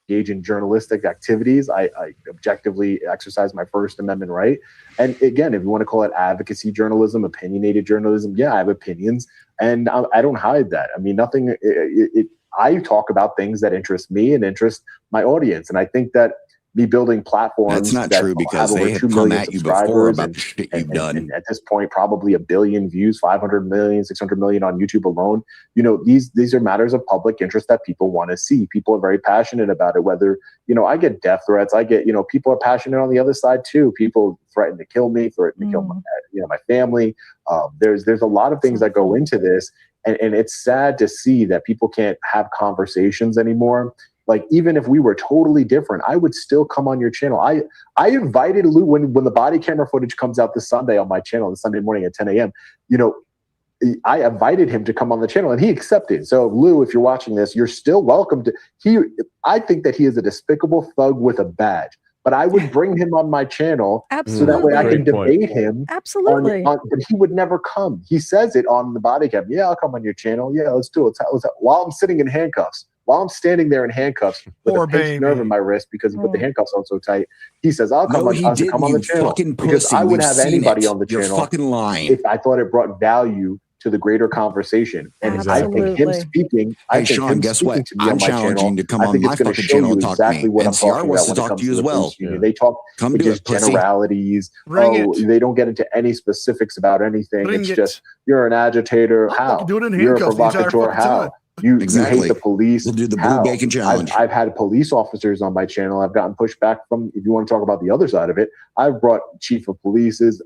Engage in journalistic activities. I objectively exercise my First Amendment right. And again, if you want to call it advocacy journalism, opinionated journalism, yeah, I have opinions, and I don't hide that. I mean, nothing. I talk about things that interest me and interest my audience, and I think that me building platforms. That's not true, because they have come at you before about the shit you've done. And at this point, probably 1 billion views, 500 million, 600 million on YouTube alone. You know, these are matters of public interest that people want to see. People are very passionate about it. Whether, you know, I get death threats, I get, you know, people are passionate on the other side too. People threaten to kill me, threaten to kill my, my family. There's a lot of things that go into this, and it's sad to see that people can't have conversations anymore. Like, even if we were totally different, I would still come on your channel. I invited Lou when the body camera footage comes out this Sunday on my channel, this Sunday morning at 10 a.m. You know, I invited him to come on the channel, and he accepted. So, Lou, if you're watching this, you're still welcome to. I think that he is a despicable thug with a badge, but I would bring him on my channel so that way I can debate him. Absolutely. But he would never come. He says it on the body cam. Yeah, I'll come on your channel. Yeah, let's do it. While I'm sitting in handcuffs. While I'm standing there in handcuffs with a pinched nerve in my wrist because he put the handcuffs on so tight, he says, I'll come on the channel because I would have anybody on the channel. You're fucking lying. If I thought it brought value to the greater conversation. And I think him speaking, hey, Sean, guess what? I'm challenging you to come on my fucking channel and talk to me. NCR wants to talk to you as well. They talk just generalities. They don't get into any specifics about anything. It's just, you're an agitator. How? You're a provocateur. How? You hate the police. We'll do the blue bacon challenge. I've had police officers on my channel. I've gotten pushback from, if you want to talk about the other side of it, I've brought chief of police's,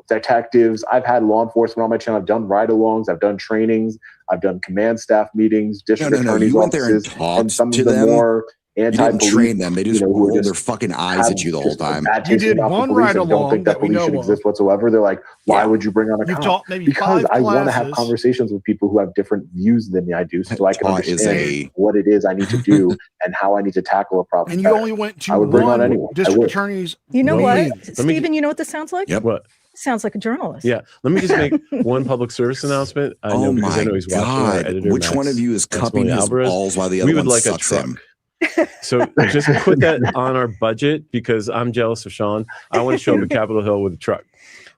detectives. I've had law enforcement on my channel. I've done ride-alongs. I've done trainings. I've done command staff meetings, district attorney's offices, and some of the more anti-police. You didn't train them. They just roll their fucking eyes at you the whole time. You did one ride-along. Don't think that police should exist whatsoever. They're like, why would you bring on a cop? Because I want to have conversations with people who have different views than I do, so I can understand what it is I need to do and how I need to tackle a problem. And you only went to one district attorney's. You know what, Stephen? You know what this sounds like? Yep. What? Sounds like a journalist. Yeah. Let me just make one public service announcement. I know because I know he's watching. Our editor, which one of you is cupping his balls while the other one sucks him? So just put that on our budget, because I'm jealous of Sean. I want to show up at Capitol Hill with a truck.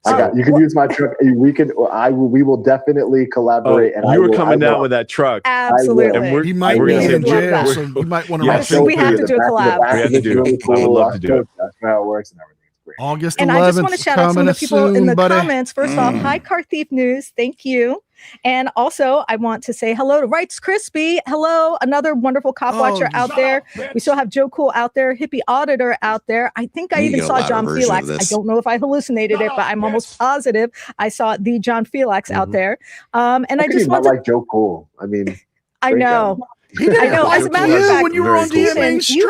So, you can use my truck. We will definitely collaborate. And you were coming down with that truck. Absolutely. And he might be in jail, so you might want to. We have to do a collab. We have to do it. I would love to do it. That's how it works and everything. August 11th. And I just want to shout out some of the people in the buddy. comments. First off, hi, Car Thief News. Thank you. And also, I want to say hello to Rights Crispy. Hello, another wonderful cop watcher out there. We still have Joe Cool out there, Hippie Auditor out there. I think I even saw John Felix. I don't know if I hallucinated it, but I'm almost positive I saw the John Felix out there. And I just want to like Joe Cool. I mean, I know. I know. As a matter of fact, when you were on DMA, do you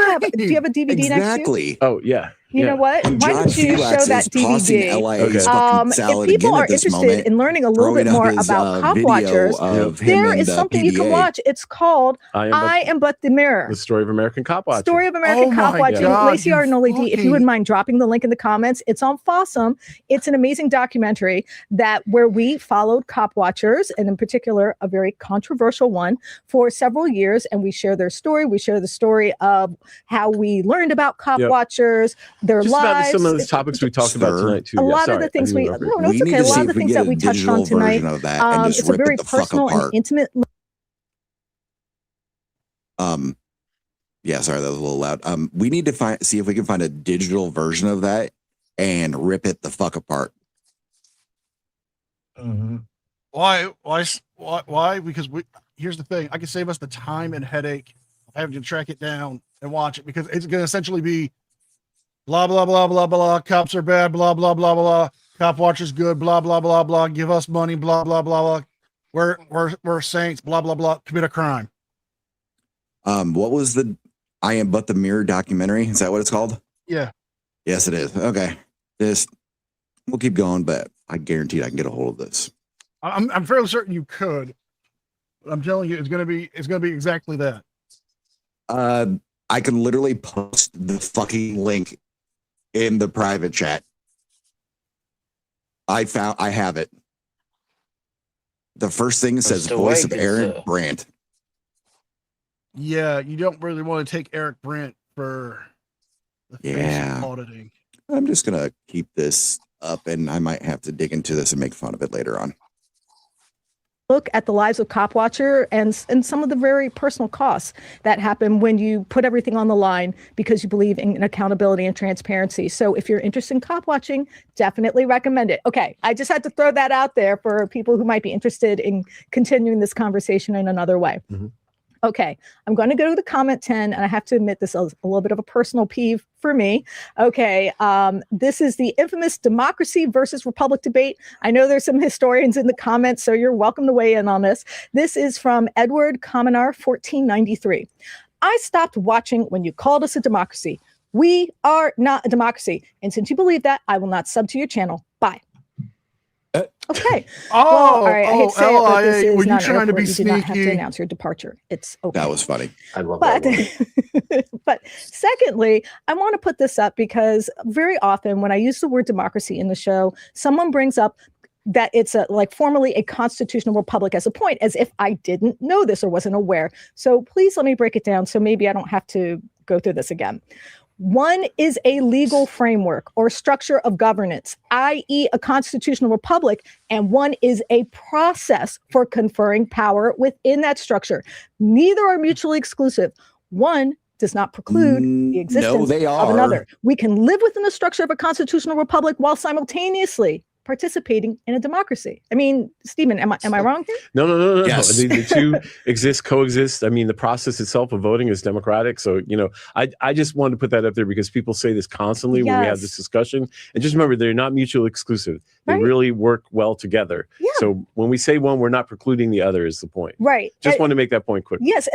have a DVD next to you? Oh, yeah. You know what? Why don't you show that DVD? If people are interested in learning a little bit more about cop watchers, there is something you can watch. It's called I Am But the Mirror. The Story of American Cop Watching. Story of American Cop Watching. Lacey Arnoldi D. If you wouldn't mind dropping the link in the comments, it's on Fossum. It's an amazing documentary where we followed cop watchers, and in particular, a very controversial one, for several years. And we share their story. We share the story of how we learned about cop watchers, their just lives. About some of the topics we talked about tonight too. A lot of the things it's okay. A lot of the things that we touched on tonight. It's a very personal and intimate. Yeah, sorry, that was a little loud. We need to see if we can find a digital version of that and rip it the fuck apart. Why? Because here's the thing. I can save us the time and headache having to track it down and watch it because it's going to essentially be blah, blah, blah, blah, blah. Cops are bad, blah, blah, blah, blah. Cop watchers good, blah, blah, blah, blah. Give us money, blah, blah, blah, blah. We're saints, blah, blah, blah. Commit a crime. What was the I Am But the Mirror documentary? Is that what it's called? Yeah. Yes, it is. Okay. We'll keep going, but I guaranteed I can get a hold of this. I'm fairly certain you could. But I'm telling you, it's gonna be exactly that. I can literally post the fucking link in the private chat. I have it. The first thing says voice of Eric Brandt. Yeah, you don't really want to take Eric Brandt for the face of auditing. I'm just gonna keep this up, and I might have to dig into this and make fun of it later on. Look at the lives of Cop Watcher and some of the very personal costs that happen when you put everything on the line because you believe in accountability and transparency. So if you're interested in cop watching, definitely recommend it. Okay, I just had to throw that out there for people who might be interested in continuing this conversation in another way. Mm-hmm. Okay, I'm going to go to the comment 10, and I have to admit this is a little bit of a personal peeve for me. Okay, this is the infamous democracy versus republic debate. I know there's some historians in the comments, so you're welcome to weigh in on this. This is from Edward Commonar, 1493. I stopped watching when you called us a democracy. We are not a democracy, and since you believe that, I will not sub to your channel. Bye. Okay. All right. I hate to say it, but this is not an airport. You do not have to announce your departure. It's okay. That was funny. I love that one. But secondly, I want to put this up because very often when I use the word democracy in the show, someone brings up that it's formally a constitutional republic as a point, as if I didn't know this or wasn't aware. So please let me break it down so maybe I don't have to go through this again. One is a legal framework or structure of governance, i.e. a constitutional republic, and one is a process for conferring power within that structure. Neither are mutually exclusive. One does not preclude the existence of another. We can live within the structure of a constitutional republic while simultaneously participating in a democracy. I mean, Stephen, am I wrong here? No. Yes. The two coexist. I mean, the process itself of voting is democratic. So, I just wanted to put that up there because people say this constantly when we have this discussion. And just remember, they're not mutually exclusive. They really work well together. Yeah. So when we say one, we're not precluding the other is the point. Right. Just want to make that point quick. Yes.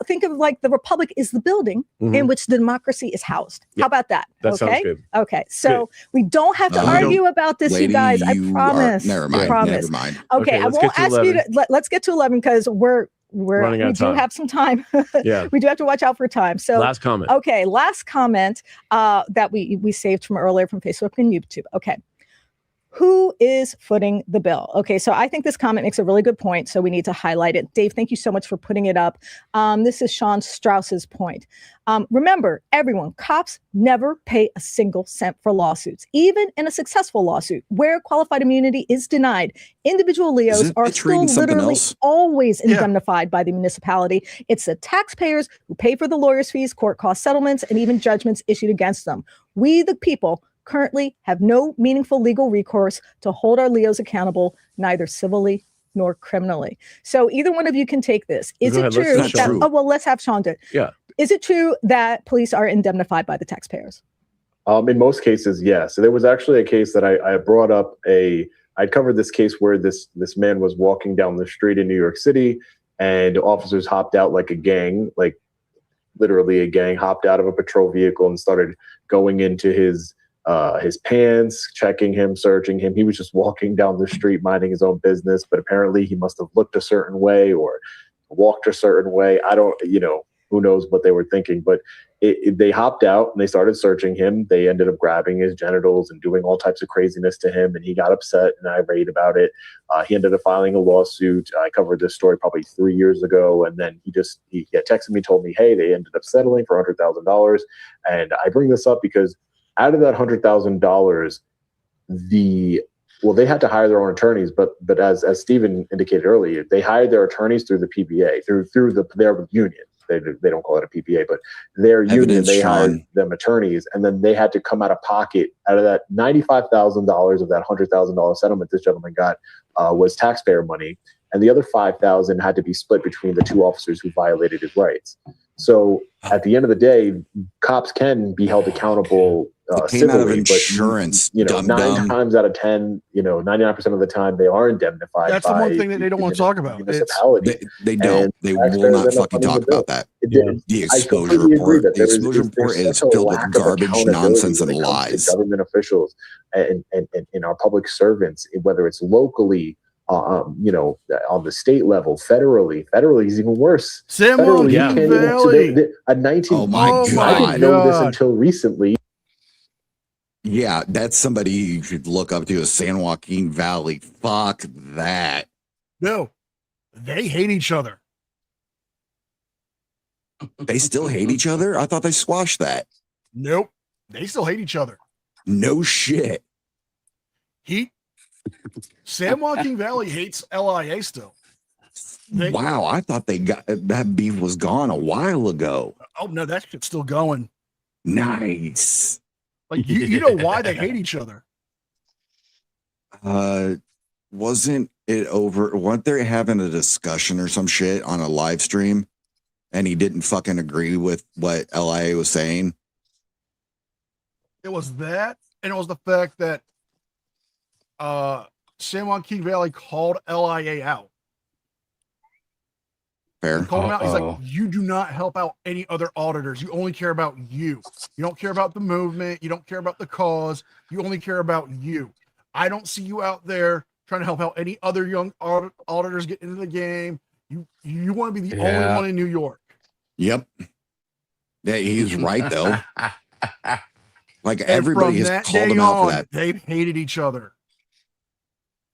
Think of the republic is the building in which the democracy is housed. How about that? That sounds good. Okay. So we don't have to argue about this, you guys. I promise. Never mind. Promise. Never mind. Okay. I won't ask you to let's get to 11 because we do have some time. Yeah. We do have to watch out for time. So last comment. Okay. Last comment that we saved from earlier from Facebook and YouTube. Okay. Who is footing the bill? Okay, so I think this comment makes a really good point, so we need to highlight it. Dave, thank you so much for putting it up. This is Sean Strauss's point. Remember, everyone, cops never pay a single cent for lawsuits, even in a successful lawsuit where qualified immunity is denied. Individual LEOs are still literally always indemnified by the municipality. It's the taxpayers who pay for the lawyers' fees, court cost settlements, and even judgments issued against them. We, the people, currently have no meaningful legal recourse to hold our LEOs accountable, neither civilly nor criminally. So either one of you can take this. Is it true that, let's have Sean do it. Yeah. Is it true that police are indemnified by the taxpayers? In most cases, yes. So there was actually a case that I brought up I covered this case where this man was walking down the street in New York City and officers hopped out like a gang, like literally a gang hopped out of a patrol vehicle and started going into his pants, checking him, searching him. He was just walking down the street, minding his own business, but apparently he must have looked a certain way or walked a certain way. I don't, who knows what they were thinking, but they hopped out and they started searching him. They ended up grabbing his genitals and doing all types of craziness to him. And he got upset and irate about it. He ended up filing a lawsuit. I covered this story probably 3 years ago. And then he texted me, told me, hey, they ended up settling for $100,000. And I bring this up because out of that $100,000, they had to hire their own attorneys, but as Stephen indicated earlier, they hired their attorneys through the PBA, through their union. They don't call it a PBA, but their union, they hired them attorneys, and then they had to come out of pocket. Out of that $95,000 of that $100,000 settlement this gentleman got was taxpayer money, and the other $5,000 had to be split between the two officers who violated his rights. So at the end of the day, cops can be held accountable came out of civilly, insurance, but 9 dumb. times out of 10, 99% of the time they are indemnified. That's the one thing that they don't want to talk about. They don't. They will not fucking talk about that. The exposure report. The exposure report is filled with garbage, nonsense, and lies. Government officials and our public servants, whether it's locally, on the state level, federally is even worse. San Juan Valley. Oh my God. I didn't know this until recently. Yeah, that's somebody you should look up to, is San Joaquin Valley. Fuck that. No, they hate each other. They still hate each other? I thought they squashed that. Nope. They still hate each other. No shit. San Joaquin Valley hates LIA still. Wow, I thought they got that beef was gone a while ago. Oh no, that shit's still going. Nice. Like you know why they hate each other? Wasn't it over? Weren't they having a discussion or some shit on a live stream, and he didn't fucking agree with what LIA was saying? It was that, and it was the fact that San Joaquin Valley called LIA out. Fair. He called him out. He's like, you do not help out any other auditors. You only care about you. You don't care about the movement. You don't care about the cause. You only care about you. I don't see you out there trying to help out any other young auditors get into the game. You want to be the only one in New York. Yep. Yeah, he's right though. Like everybody has called him out for that. They've hated each other.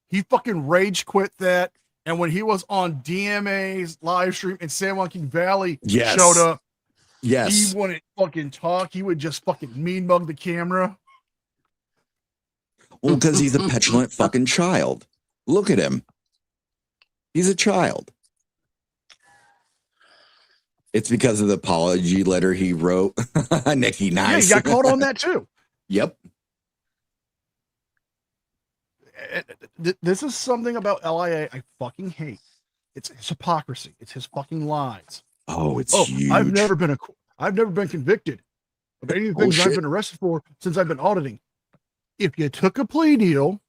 He fucking rage quit that. And when he was on DMA's live stream in San Joaquin Valley, showed up. Yes. He wouldn't fucking talk. He would just fucking mean mug the camera. Well, because he's a petulant fucking child. Look at him. He's a child. It's because of the apology letter he wrote. Nikki, nice. Yeah, he got caught on that too. Yep. This is something about LIA I fucking hate. It's his hypocrisy. It's his fucking lies. Oh, it's huge. I've never been convicted of any of the things I've been arrested for since I've been auditing. If you took a plea deal,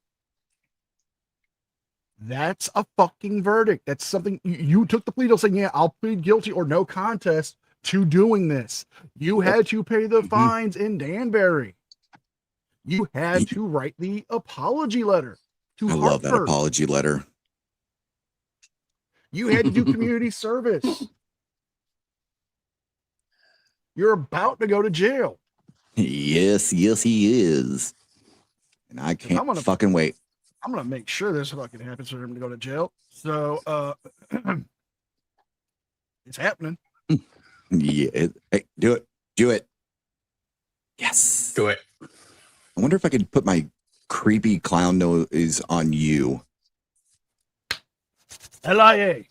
that's a fucking verdict. That's something you took the plea deal saying, yeah, I'll plead guilty or no contest to doing this. You had to pay the fines in Danbury. You had to write the apology letter to Hartford. Love that apology letter. You had to do community service. You're about to go to jail. Yes, he is. And I can't fucking wait. I'm going to make sure this fucking happens for him to go to jail. So, it's happening. Yeah. Hey, do it. Do it. Yes. Do it. I wonder if I could put my creepy clown nose on you. LIA,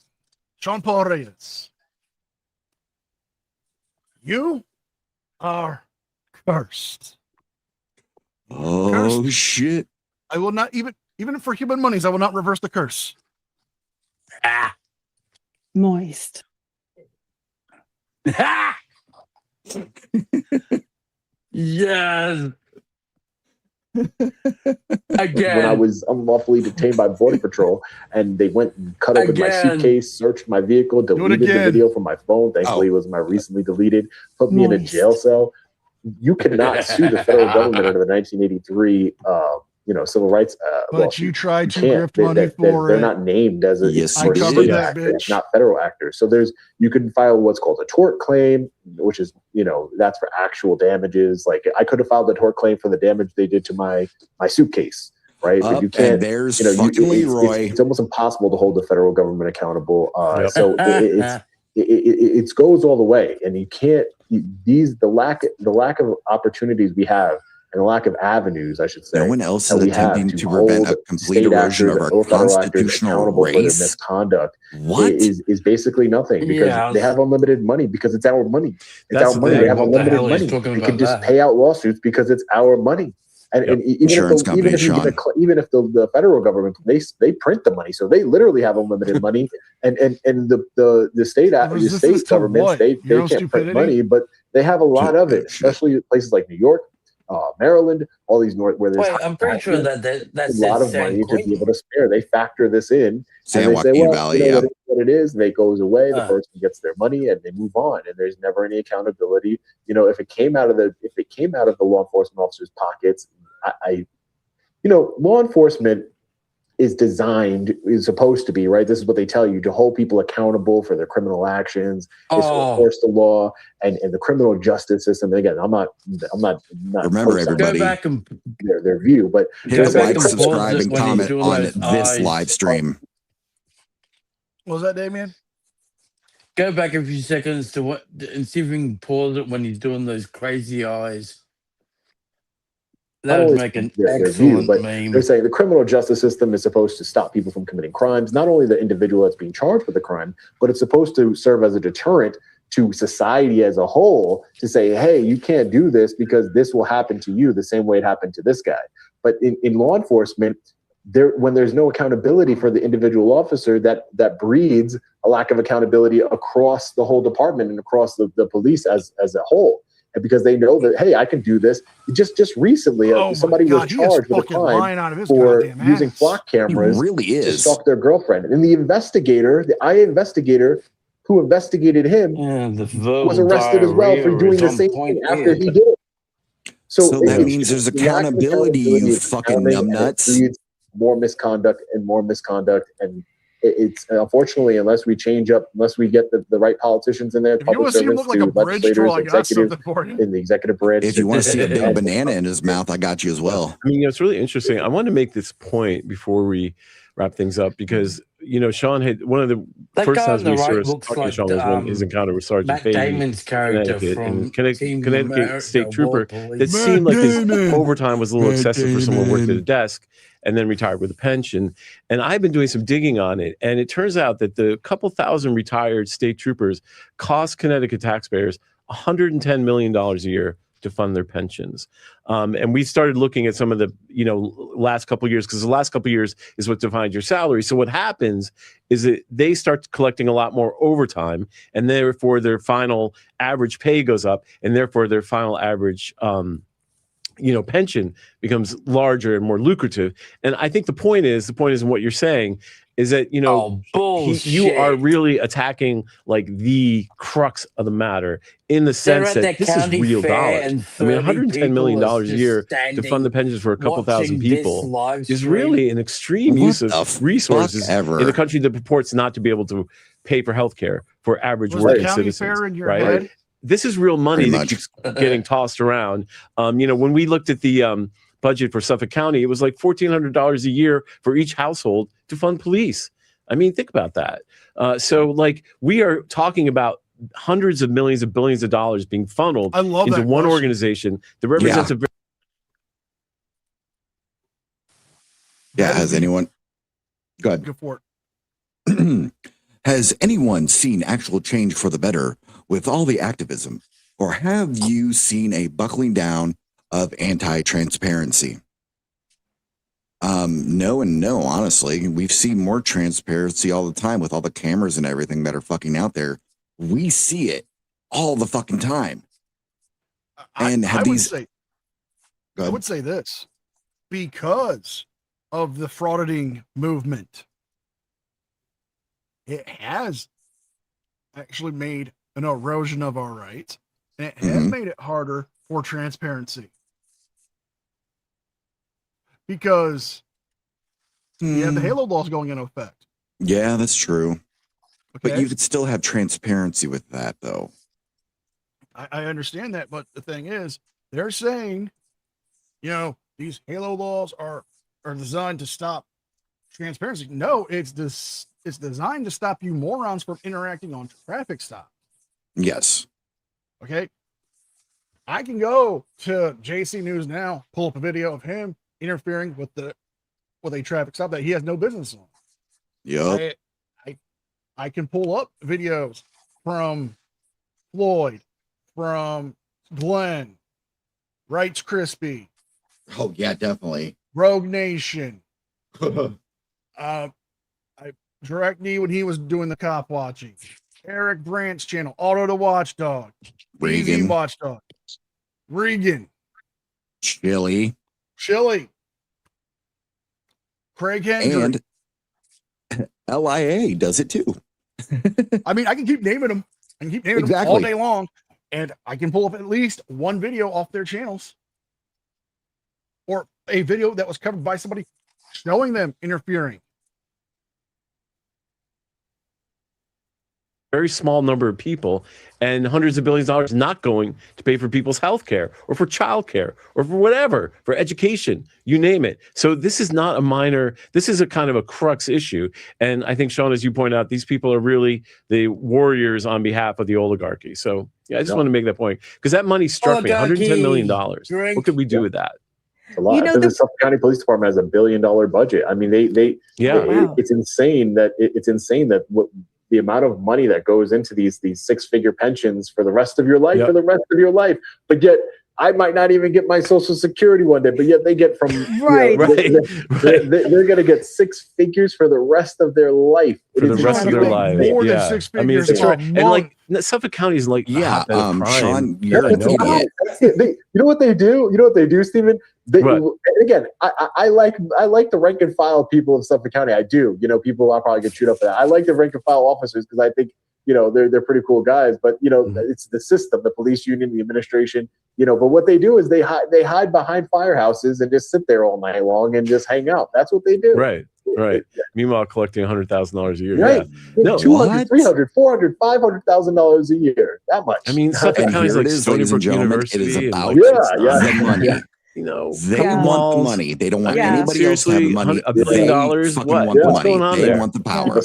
Sean Paul Reyes. You are cursed. Oh, cursed. Shit. I will not even for human monies, I will not reverse the curse. Moist. Yes. Again. When I was unlawfully detained by Border Patrol and they went and cut open my suitcase, searched my vehicle, deleted the video from my phone. Thankfully, it was my recently deleted, put me in a jail cell. You cannot sue the federal government under the 1983 civil rights but you tried to grift money for they're not named as a state actor. It's not federal actors. So you can file what's called a tort claim, which is that's for actual damages. Like I could have filed a tort claim for the damage they did to my suitcase, right? But you can't. There's fucking Leroy. It's almost impossible to hold the federal government accountable. So it goes all the way, and you can't. The lack of opportunities we have, and the lack of avenues, I should say. No one else is attempting to prevent a complete erosion of our constitutional rights. Misconduct what is basically nothing because they have unlimited money because it's our money. It's our money. They have unlimited money. We can just pay out lawsuits because it's our money. And even Insurance if, companies, even if the federal government, they print the money, so they literally have unlimited money, and the state governments, they can't print money, but they have a lot of it, especially places like New York, Maryland, all these where there's I'm pretty sure that's a lot of money to be able to spare. They factor this in, and they say, well, Valley, you know what it is, and it goes away. The person gets their money, and they move on, and there's never any accountability. You know, if it came out of the law enforcement officers' pockets, law enforcement is supposed to be, right? This is what they tell you, to hold people accountable for their criminal actions, is to enforce the law and the criminal justice system. And again, I'm not remember everybody go back and their view, but hit the like, subscribe, and comment on this live stream. What was that, Damien? Go back a few seconds and see if we can pause it when he's doing those crazy eyes. That would make an excellent meme. They're saying the criminal justice system is supposed to stop people from committing crimes, not only the individual that's being charged with the crime, but it's supposed to serve as a deterrent to society as a whole, to say, hey, you can't do this because this will happen to you the same way it happened to this guy. But in law enforcement, when there's no accountability for the individual officer, that breeds a lack of accountability across the whole department and across the police as a whole. And because they know that, hey, I can do this. Just recently, somebody was charged with a crime for using flock cameras to stalk their girlfriend. And the IA investigator who investigated him was arrested as well for doing the same thing after he did it. So that means there's accountability, you fucking numbnuts. It breeds more misconduct, and it's unfortunately, unless we change up, unless we get the right politicians in there, public servants, to legislators, executive in the executive branch. If you want to see a big banana in his mouth, I got you as well. I mean, it's really interesting. I want to make this point before we wrap things up, because Sean had one of the first times we saw Sean was when his encounter with Sergeant Matt Fahey, Damon's character from Connecticut State Trooper. That seemed like his overtime was a little excessive for someone who worked at a desk and then retired with a pension. And I've been doing some digging on it, and it turns out that the couple thousand retired state troopers cost Connecticut taxpayers $110 million a year to fund their pensions. And we started looking at some of the, last couple of years, because the last couple of years is what defines your salary. So what happens is that they start collecting a lot more overtime, and therefore their final average pay goes up, and therefore their final average pension becomes larger and more lucrative. And I think the point is in what you're saying is that, you are really attacking like the crux of the matter, in the sense that this is real dollars. I mean, $110 million a year to fund the pensions for a couple thousand people is really an extreme use of resources in a country that purports not to be able to pay for healthcare for average working citizens. Right? This is real money that keeps getting tossed around. When we looked at the budget for Suffolk County, it was like $1,400 a year for each household to fund police. I mean, think about that. So we are talking about hundreds of millions of billions of dollars being funneled into one organization that represents a very... Has anyone... Go ahead. Go for it. Has anyone seen actual change for the better with all the activism? Or have you seen a buckling down of anti-transparency? No and no, honestly. We've seen more transparency all the time with all the cameras and everything that are fucking out there. We see it all the fucking time. And I would say this, because of the frauditing movement, it has actually made an erosion of our rights, and it has made it harder for transparency. Because you have the Halo laws going into effect. Yeah, that's true. Okay. But you could still have transparency with that, though. I understand that, but the thing is, they're saying, these Halo laws are designed to stop transparency. No, it's designed to stop you morons from interacting on traffic stops. Yes. Okay. I can go to JC News now, pull up a video of him interfering with a traffic stop that he has no business on. Yep. I can pull up videos from Floyd, from Glenn, Wrights Crispy, Oh yeah, definitely. Rogue Nation. I Direct D when he was doing the cop watching. Eric Brandt's channel, Auto the Watchdog. Easy Regan. Watchdog. Regan. Chili. Craig Hendry. And LIA does it too. I mean, I can keep naming them. I can keep naming them all day long, and I can pull up at least one video off their channels, or a video that was covered by somebody showing them interfering. Very small number of people, and hundreds of billions of dollars not going to pay for people's health care or for child care or for whatever, for education, you name it. So this is not a minor, this is a kind of a crux issue. And I think, Sean, as you point out, these people are really the warriors on behalf of the oligarchy. So yeah, I just want to make that point, because that money struck me, $110 million. What could we do with that? A lot. The Suffolk County Police Department has $1 billion budget. I mean, it's insane that what the amount of money that goes into these six-figure pensions for the rest of your life, but yet I might not even get my Social Security one day, but yet they get from they're going to get six figures for the rest of their life. For the rest of their lives. More than six figures. I mean, and like Suffolk County is like, Sean, you're an idiot. You know what they do? Stephen? Again, I like the rank and file people of Suffolk County. I do. People I'll probably get chewed up for that. I like the rank and file officers because I think they're pretty cool guys. But it's the system, the police union, the administration. But what they do is they hide behind firehouses and just sit there all night long and just hang out. That's what they do. Right. Meanwhile, collecting $100,000 a year. Right. Yeah. No, $200,000, $300,000, $400,000, $500,000 a year. That much. I mean, Suffolk County is like Stony Brook University. It is about the money. They want the money. They don't want anybody else to have the money. $1 billion. What's going on there? They want the power.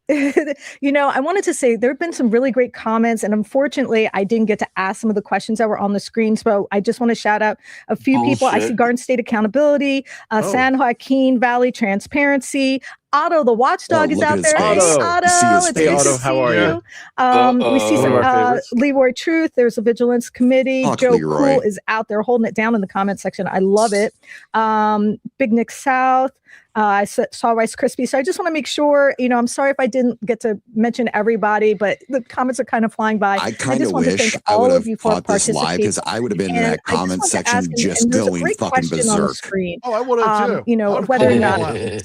I wanted to say there have been some really great comments, and unfortunately, I didn't get to ask some of the questions that were on the screen. So I just want to shout out a few people. I see Garden State Accountability, San Joaquin Valley Transparency. Otto, the watchdog, is out there. Hey, Otto, how are you? We see some Leroy Truth. There's a Vigilance Committee. Joe Leroy. Cool is out there holding it down in the comment section. I love it. Big Nick South. I saw Rice Krispie. So I just want to make sure, I'm sorry if I didn't get to mention everybody, but the comments are kind of flying by. I kind of wish I would have caught this live, because I would have been in that comment section just going fucking berserk. Oh, I would have too. Whether or not they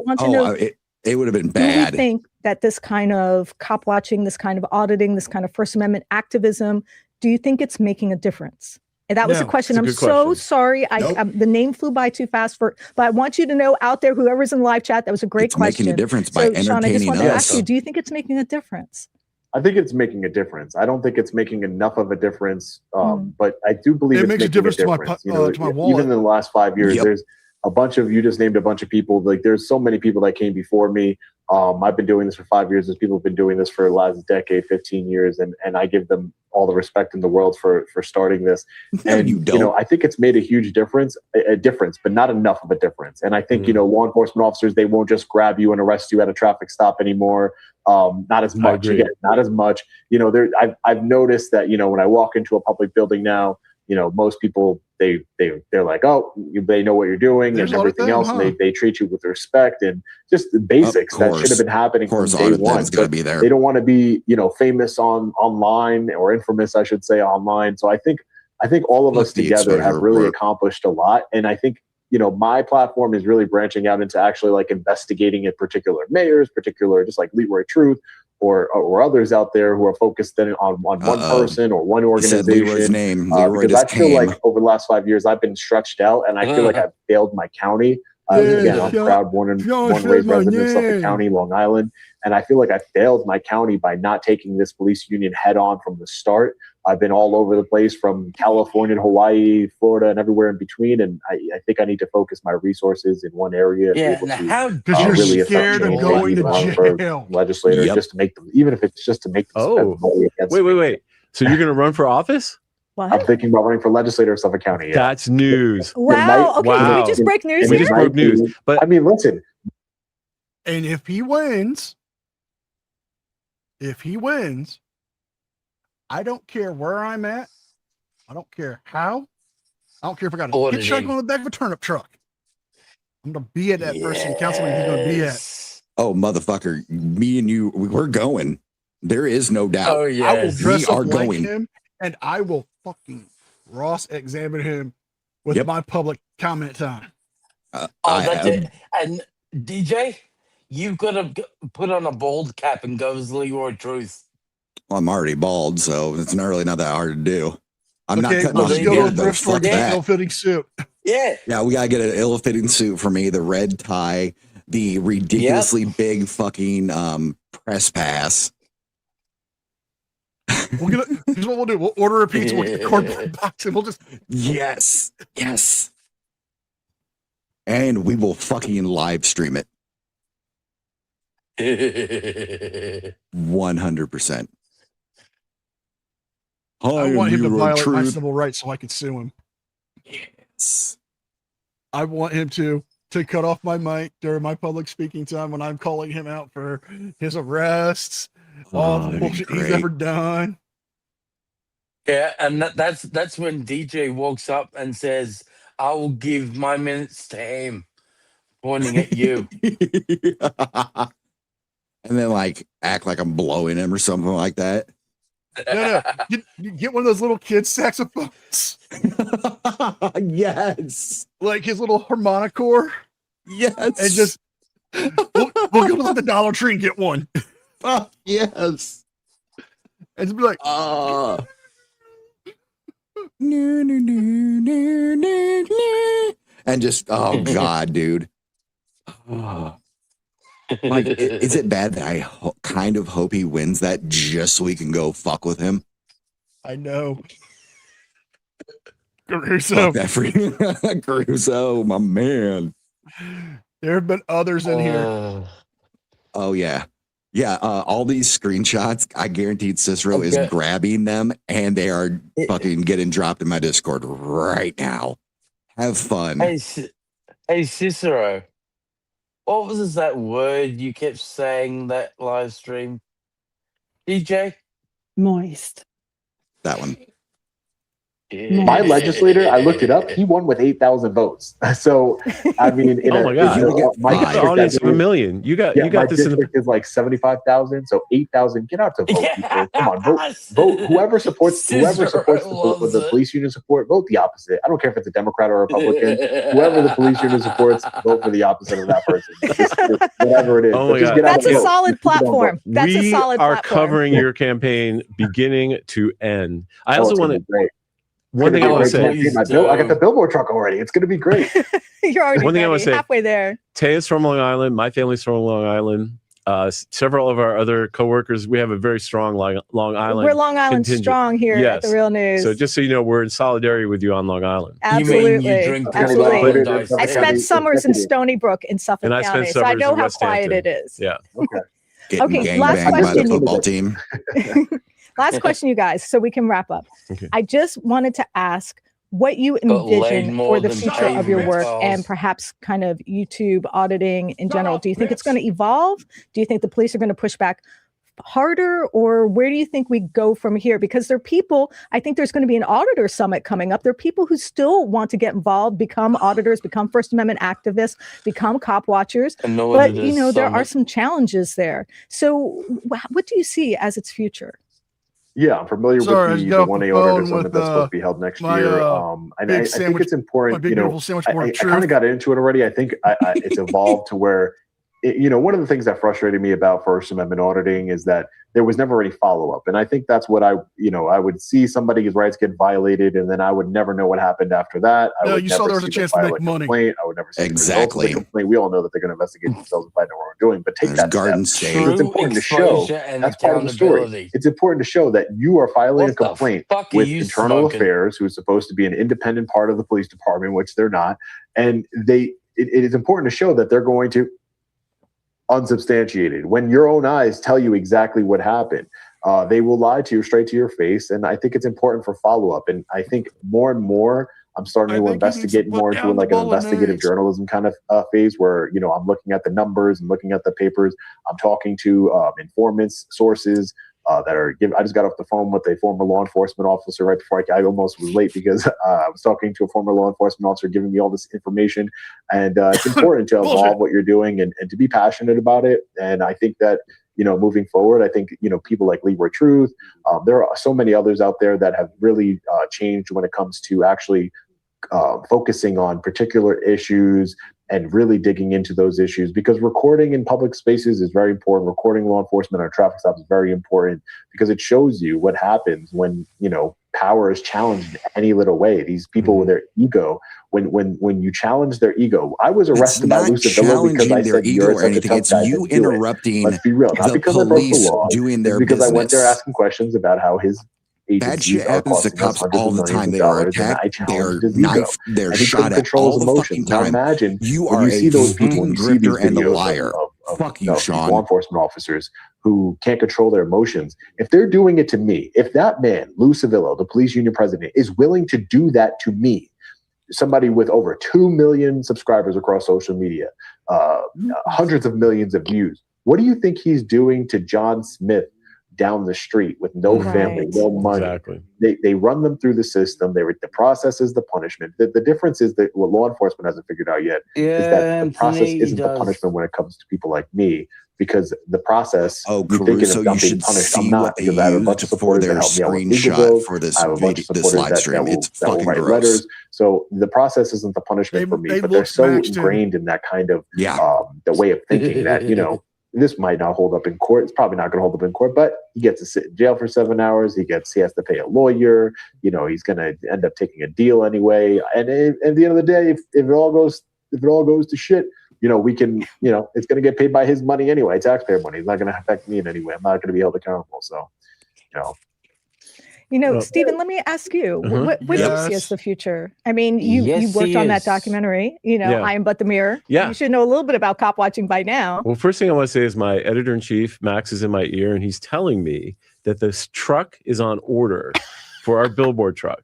want to know. It would have been bad. Do you think that this kind of cop watching, this kind of auditing, this kind of First Amendment activism, do you think it's making a difference? And that was a question. I'm so sorry. The name flew by too fast but I want you to know out there, whoever's in the live chat, that was a great question. Making a difference by entertaining Sean, I just want to us. ask you, do you think it's making a difference? I think it's making a difference. I don't think it's making enough of a difference, but I do believe it makes a difference. To my wallet. Even in the last 5 years, there's you just named a bunch of people. Like, there's so many people that came before me. I've been doing this for 5 years. There's people who've been doing this for the last decade, 15 years, and I give them all the respect in the world for starting this. And I think it's made a huge difference, but not enough of a difference. And I think law enforcement officers, they won't just grab you and arrest you at a traffic stop anymore. Not as much. Again, not as much. I've noticed that when I walk into a public building now, most people they're like, oh, they know what you're doing and everything else, and they treat you with respect and just the basics that should have been happening from day one. Be there. They don't want to be famous online, or infamous, I should say, online. So I think all of us together have really accomplished a lot, and I think my platform is really branching out into actually like investigating in particular mayors, just like Leroy Truth, or others out there who are focused on one person or one organization. Leroy's name. Leroy because I feel like over the last 5 years, I've been stretched out, and I feel like I've failed my county. Again, I'm proud, born and raised resident of Suffolk County, Long Island, and I feel like I failed my county by not taking this police union head on from the start. I've been all over the place, from California to Hawaii, Florida, and everywhere in between. And I think I need to focus my resources in one area. Because you're really scared of going to jail. Legislators, just to make them, even if it's just to make them spend money against me. Wait. So you're going to run for office? What? I'm thinking about running for legislator of Suffolk County. Yeah. That's news. Wow. Did we just break news? We just broke news. But I mean, listen. And if he wins, I don't care where I'm at. I don't care how. I don't care if I got a Auditing. hitchhiker on the back of a turnip truck. I'm gonna be at that first city council meeting. He's gonna be at. Oh, motherfucker! Me and you, we're going. There is no doubt. Oh I will yes. dress We up are like going. him, and I will fucking cross-examine him with my public comment time. That's it. And DJ, you've got to put on a bald cap and go as Leroy Truth. Well, I'm already bald, so it's not really not that hard to do. I'm not Okay, cutting we'll off just the go to a beard, though. thrift store Fuck and get an that. ill-fitting suit. Yeah. Yeah, we gotta get an ill-fitting suit for me, the red tie, the ridiculously big fucking press pass. Here's what we'll do. We'll order a pizza, we'll get a cardboard box, and we'll just Yes. And we will fucking live stream it. 100%. I want him to violate my civil rights so I could sue him. Yes. I want him to cut off my mic during my public speaking time when I'm calling him out for his arrests, all the bullshit he's ever done. Yeah, and that's when DJ walks up and says, "I will give my minutes to him," pointing at you. And then like act like I'm blowing him or something like that. No. Get one of those little kid saxophones. Yes. Like his little harmonicore. Yes. And just we'll go to the Dollar Tree and get one. Yes. And just be like, and just oh god, dude. Like, is it bad that I kind of hope he wins that just so we can go fuck with him? I know. Caruso. Caruso, my man. There have been others in here. Oh, yeah. Yeah, all these screenshots, I guaranteed Cicero is grabbing them, and they are fucking getting dropped in my Discord right now. Have fun. Hey Cicero. What was that word you kept saying that live stream? DJ? Moist. That one. My legislator, I looked it up. He won with 8,000 votes. So, I mean, oh my god, my audience of 1 million. You got this in the is like 75,000. So 8,000. Get out to vote, people. Come on, vote. Whoever supports the police union support, vote the opposite. I don't care if it's a Democrat or a Republican. Whoever the police union supports, vote for the opposite of that person. Just whatever it is. Oh my god, that's a solid platform. That's a solid platform. We are covering your campaign beginning to end. I also want to. One thing I want to say, I got the billboard truck already. It's going to be great. You're already halfway there. Taya's from Long Island. My family's from Long Island. Several of our other coworkers, we have a very strong Long Island. We're Long Island strong here at the Real News. So just so you know, we're in solidarity with you on Long Island. Absolutely. Absolutely. I spent summers in Stony Brook in Suffolk County, so I know how quiet it is. Yeah. Okay. Last question. By the football team. Last question, you guys, so we can wrap up. Okay. I just wanted to ask what you envision for the future of your work and perhaps kind of YouTube auditing in general. Do you think it's going to evolve? Do you think the police are going to push back harder, or where do you think we go from here? Because there are people, I think there's going to be an auditor summit coming up. There are people who still want to get involved, become auditors, become First Amendment activists, become cop watchers. But, there are some challenges there. So what do you see as its future? Yeah, I'm familiar with the 1A auditor summit that's supposed to be held next year. And I think it's important, I kind of got into it already. I think it's evolved to where, one of the things that frustrated me about First Amendment auditing is that there was never any follow-up. And I think that's what I would see somebody's rights get violated, and then I would never know what happened after that. You saw there was a chance to make money. I would never see the complaint. We all know that they're going to investigate themselves and find out what we're doing, but take that garden step. It's important to show, that's part of the story. It's important to show that you are filing a complaint with Internal Affairs, who's supposed to be an independent part of the police department, which they're not. And it is important to show that they're going to unsubstantiated. When your own eyes tell you exactly what happened, they will lie to you straight to your face. And I think it's important for follow-up. And I think more and more, I'm starting to investigate more into like an investigative journalism kind of phase where, I'm looking at the numbers and looking at the papers. I'm talking to informants, sources, that are giving. I just got off the phone with a former law enforcement officer right before I almost was late because I was talking to a former law enforcement officer giving me all this information. And it's important to evolve what you're doing and to be passionate about it. And I think that, moving forward, I think, people like Leroy Truth, there are so many others out there that have really changed when it comes to actually focusing on particular issues and really digging into those issues, because recording in public spaces is very important. Recording law enforcement or traffic stops is very important because it shows you what happens when, power is challenged in any little way. These people with their ego, when you challenge their ego, I was arrested by Lucivilla because I said you're such a tough it's guy. you interrupting. Let's be real, not because I broke the law, doing their because business. I went there asking questions about how his bad shit happens to cops all the time. They are attacked, they're knifed, they're shot at all the fucking time. Imagine you when are you see those people, you see these grifter and a videos liar. Fuck you, these Sean. law enforcement officers who can't control their emotions. If they're doing it to me, if that man, Lou Civillo, the police union president, is willing to do that to me, somebody with over 2 million subscribers across social media, hundreds of millions of views, what do you think he's doing to John Smith down the street with no family, no money? Exactly. They run them through the system. The process is the punishment. The difference is that what law enforcement hasn't figured out yet is that the process isn't the punishment when it comes to people like me, because the process. Oh, Caruso, you should see what they used for their screenshot for this live stream. It's fucking gross. So the process isn't the punishment for me, but they're so ingrained in that kind of the way of thinking that, this might not hold up in court. It's probably not going to hold up in court, but he gets to sit in jail for 7 hours. He has to pay a lawyer. He's going to end up taking a deal anyway. And at the end of the day, if it all goes to shit, we can, it's going to get paid by his money anyway, taxpayer money. It's not going to affect me in any way. I'm not going to be held accountable. So, Stephen, let me ask you, what do you see as the future? I mean, you worked on that documentary, I Am But the Mirror. Yeah. You should know a little bit about cop watching by now. Well, first thing I want to say is my editor-in-chief, Max, is in my ear, and he's telling me that this truck is on order for our billboard truck.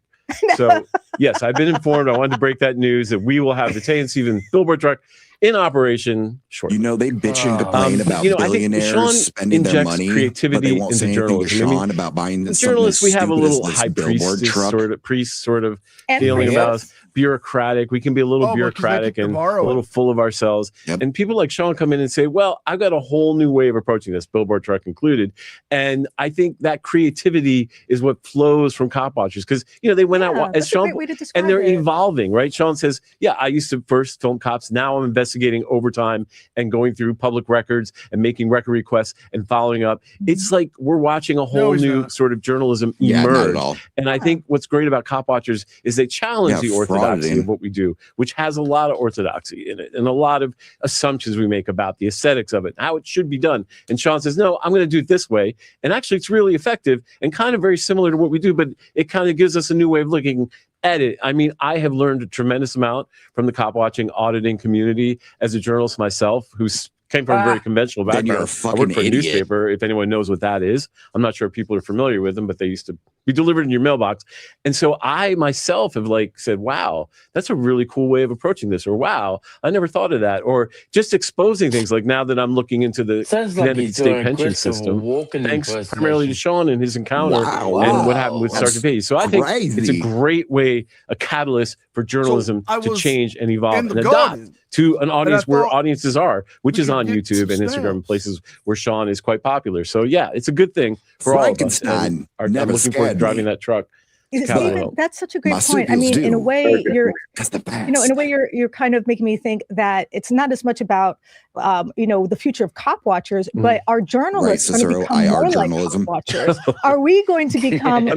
So, yes, I've been informed. I wanted to break that news that we will have the Tay and Stephen billboard truck in operation shortly. They bitch and complain about billionaires spending their money, creativity but they won't say anything to Sean about buying this. Journalists, we have a little high priest sort of feeling about us. Bureaucratic. We can be a little bureaucratic and a little full of ourselves. Yep. And people like Sean come in and say, well, I've got a whole new way of approaching this, billboard truck included. And I think that creativity is what flows from cop watchers, because, they went out as Sean, and they're evolving, right? Sean says, I used to first film cops. Now I'm investigating overtime and going through public records and making record requests and following up. It's like we're watching a whole new sort of journalism emerge. Not at all. And I think what's great about cop watchers is they challenge the orthodoxy of what we do, which has a lot of orthodoxy in it and a lot of assumptions we make about the aesthetics of it, how it should be done. And Sean says, no, I'm going to do it this way. And actually, it's really effective and kind of very similar to what we do, but it kind of gives us a new way of looking at it. I mean, I have learned a tremendous amount from the cop watching auditing community as a journalist myself, who's came from a very conventional background. You're a I worked for a idiot. newspaper, if anyone knows what that is. I'm not sure if people are familiar with them, but they used to be delivered in your mailbox. And so I myself have said, wow, that's a really cool way of approaching this. Or wow, I never thought of that. Or just exposing things like now that I'm looking into the Connecticut State pension system, thanks primarily to Sean and his encounter and what happened with Sergeant Page. So I think it's a great way, a catalyst for journalism to change and evolve and adopt to an audience where audiences are, which is on YouTube and Instagram and places where Sean is quite popular. So yeah, it's a good thing for all of us. I'm looking forward to driving that truck. Stephen, that's such a great point. I mean, in a way, you're kind of making me think that it's not as much about, the future of cop watchers, but are journalists going to become more like cop watchers? Are we going to become,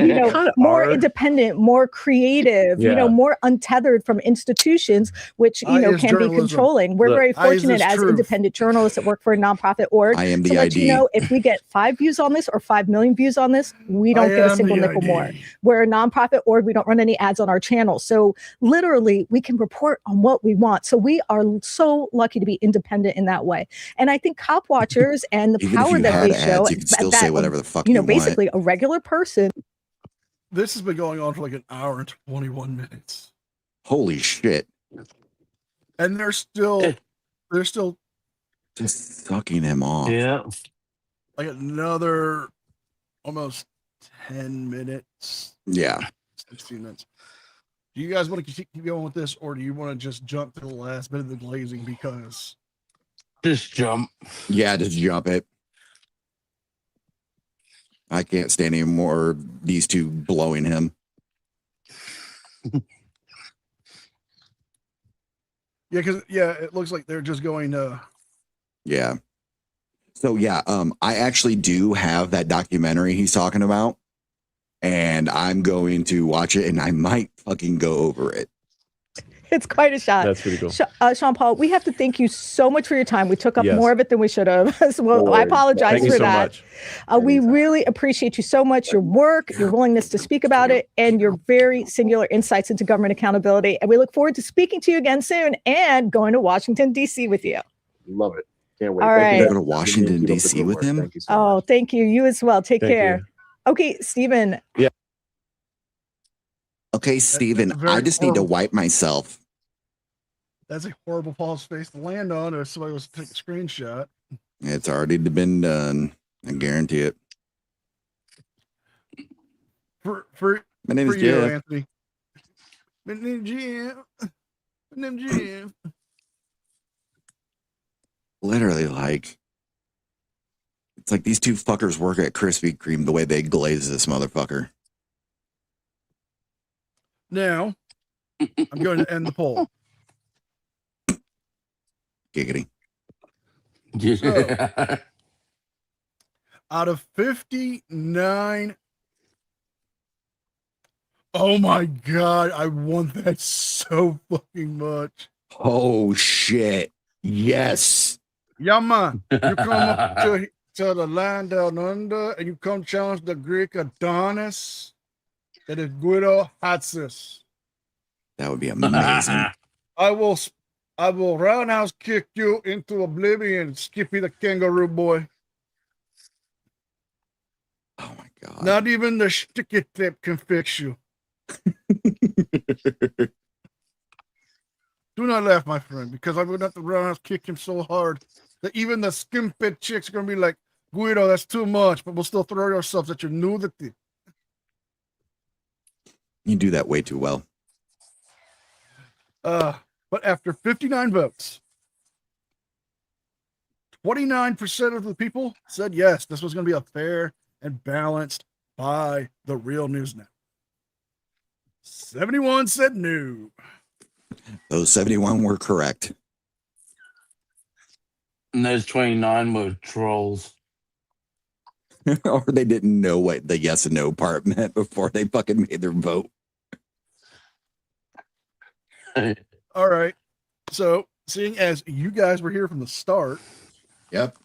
more independent, more creative, more untethered from institutions, which, can be controlling? We're very fortunate as independent journalists that work for a nonprofit org to let you know if we get 5 views on this or 5 million views on this, we don't get a single nickel more. We're a nonprofit org. We don't run any ads on our channel. So literally we can report on what we want. So we are so lucky to be independent in that way. And I think cop watchers and the power that they show, you can still say whatever the fuck you basically want. A regular person. This has been going on for like an hour and 21 minutes. Holy shit. And they're still just sucking him off. Yeah. like another almost 10 minutes. Yeah. 16 minutes. Do you guys want to keep going with this, or do you want to just jump to the last bit of the glazing? Because just jump. Yeah, just jump it. I can't stand any more these two blowing him. it looks like they're just going Yeah. So yeah, I actually do have that documentary he's talking about, and I'm going to watch it, and I might fucking go over it. It's quite a shot. That's pretty cool. Sean Paul, we have to thank you so much for your time. We took up more of it than we should have. So I apologize Thank for you so that. much. We really appreciate you so much, your work, your willingness to speak about it, and your very singular insights into government accountability. And we look forward to speaking to you again soon and going to Washington, D.C. with you. Love it. Can't wait. All right. You're going to Washington, D.C. with him? Thank you so much. Thank you. You as well. Take Thank care. you. Okay, Stephen. Yeah. Okay, Steven, I just need to wipe myself. That's a horrible false space to land on, or somebody was to take a screenshot. It's already been done. I guarantee it. For My name is you, Jeff. Anthony. My name Jeff. My name Jeff. Literally, like, it's like these two fuckers work at Krispy Kreme the way they glaze this motherfucker. Now, I'm going to end the poll. Giggity. So, out of 59, oh my God, I want that so fucking much. Oh, shit. Yes. Yeah, man. You come up to the land down under and you come challenge the Greek Adonis. That is Guido Hatsis. That would be amazing. I will roundhouse kick you into oblivion, Skippy the kangaroo boy. Oh my God. Not even the sticky tip can fix you. Do not laugh, my friend, because I'm going to have to roundhouse kick him so hard that even the skin pit chicks are going to be like, Guido, that's too much, but we'll still throw ourselves at your nudity. You do that way too well. But after 59 votes, 29% of the people said yes, this was going to be a fair and balanced by the Real News Now. 71 said no. Those 71 were correct. And those 29 were trolls. Or they didn't know what the yes and no part meant before they fucking made their vote. All right. So, seeing as you guys were here from the start. Yep.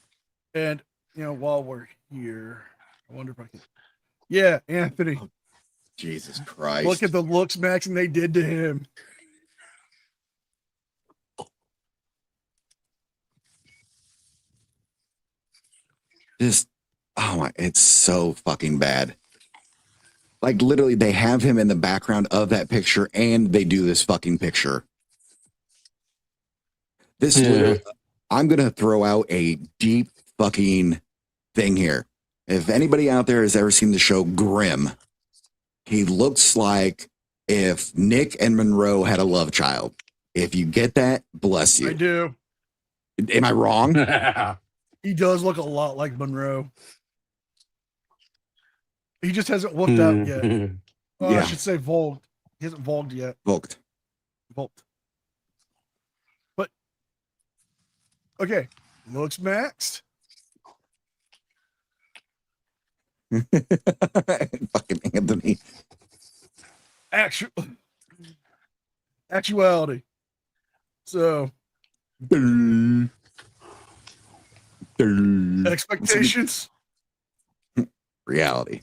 And, while we're here, I wonder if I can. Yeah, Anthony. Oh, Jesus Christ. Look at the looks maxing they did to him. Just, oh my, it's so fucking bad. Like, literally, they have him in the background of that picture and they do this fucking picture. This literally, I'm going to throw out a deep fucking thing here. If anybody out there has ever seen the show Grimm, he looks like if Nick and Monroe had a love child. If you get that, bless you. I do. Am I wrong? He does look a lot like Monroe. He just hasn't whooped out yet. Yeah. I should say vogued. He hasn't vogued yet. Volked. But, okay. Looks maxed. Fucking Anthony. Actuality. So, expectations. Reality.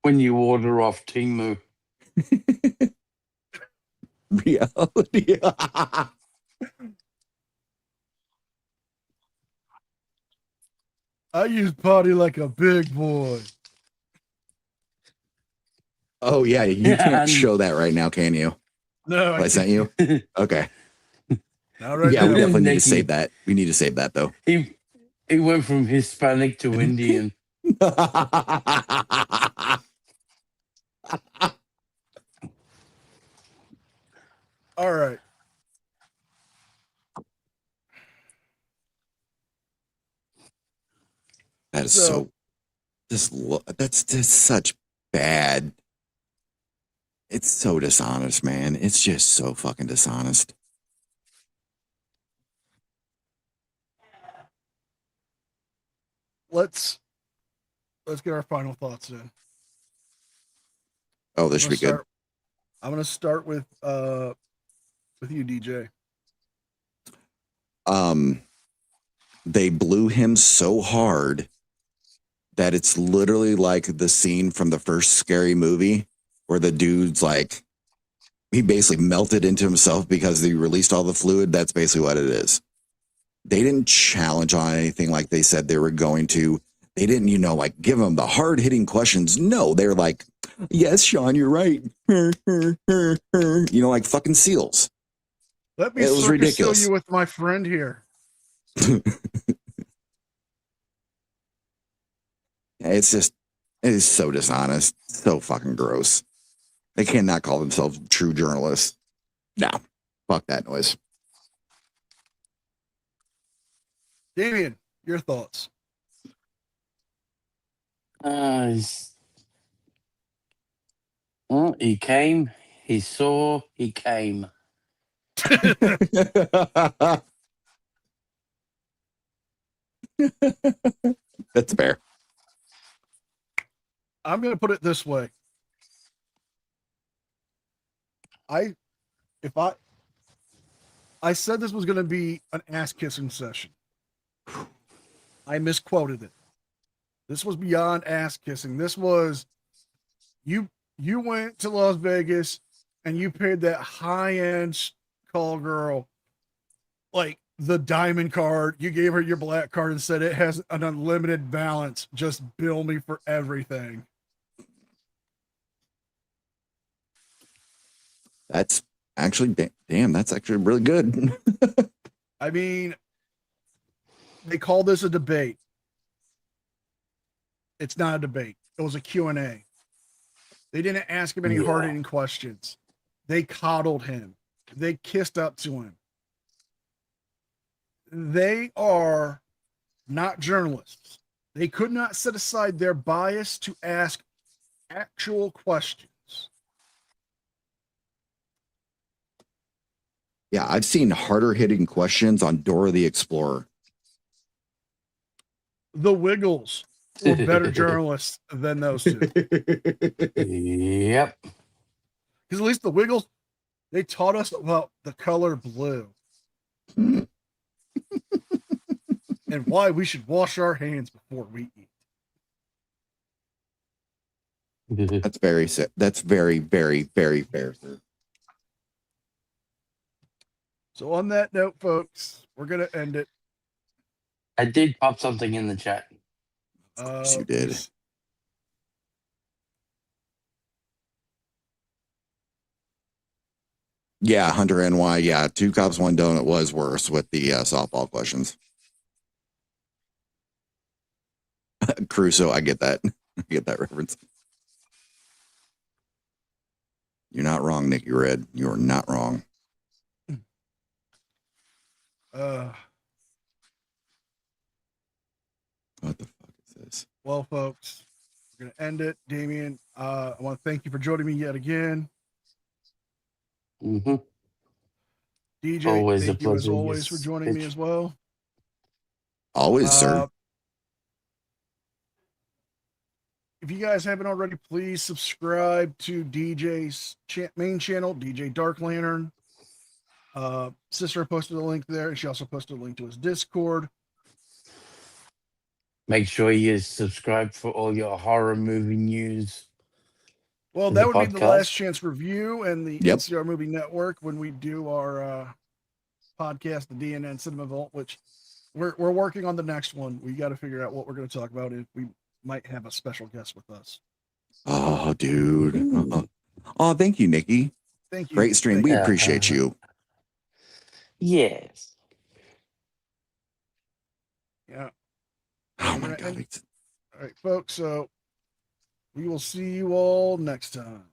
When you order off Temu. Reality. I use potty like a big boy. Oh yeah, you can't show that right now, can you? No, I sent you. Okay. Not right Yeah, now. we definitely need to Nikki. save that. We need to save that though. He He went from Hispanic to Indian. All right. That is so that's just such bad. It's so dishonest, man. It's just so fucking dishonest. Let's get our final thoughts in. Oh, this should be good. I'm gonna start with you, DJ. They blew him so hard that it's literally like the scene from the first Scary Movie where the dude's like, he basically melted into himself because he released all the fluid. That's basically what it is. They didn't challenge on anything like they said they were going to. They didn't, like give him the hard hitting questions. No, they're like, yes, Sean, you're right. Like fucking seals. Let me it was ridiculous. You with my friend here. It is so dishonest, so fucking gross. They cannot call themselves true journalists. No, fuck that noise. Damien, your thoughts? He came, he saw, he came. That's fair. I'm going to put it this way. I said this was going to be an ass kissing session. I misquoted it. This was beyond ass kissing. This was you went to Las Vegas and you paid that high end call girl like the diamond card. You gave her your black card and said it has an unlimited balance. Just bill me for everything. That's actually, damn, that's actually really good. I mean, they call this a debate. It's not a debate. It was a Q&A. They didn't ask him any hard-hitting questions. They coddled him. They kissed up to him. They are not journalists. They could not set aside their bias to ask actual questions. Yeah, I've seen harder hitting questions on Dora the Explorer. The Wiggles were better journalists than those two. Yep. Because at least the Wiggles, they taught us about the color blue. And why we should wash our hands before we eat. That's very sick. That's very, very, very fair, sir. So on that note, folks, we're going to end it. I did pop something in the chat. Of course you did. Yeah, Hunter NY. Yeah, 2 cops, 1 donut was worse with the softball questions. Crusoe, I get that. I get that reference. You're not wrong, Nikki Red. You are not wrong. What the fuck is this? Well, folks, we're going to end it. Damien, I want to thank you for joining me yet again. Mm-hmm. DJ, always thank you as always for joining me as well. Always, sir. If you guys haven't already, please subscribe to DJ's main channel, DJ Dark Lantern. Sister posted a link there, and she also posted a link to his Discord. Make sure you subscribe for all your horror movie news. Well, that would be the Last Chance Review and the NCR Movie Network when we do our podcast, the DNN Cinema Vault, which we're working on the next one. We got to figure out what we're going to talk about. If we might have a special guest with us. Oh, dude. Oh, thank you, Nikki. Thank you. Great stream. We appreciate you. Yes. Yeah. Oh my God. All right, folks. So we will see you all next time.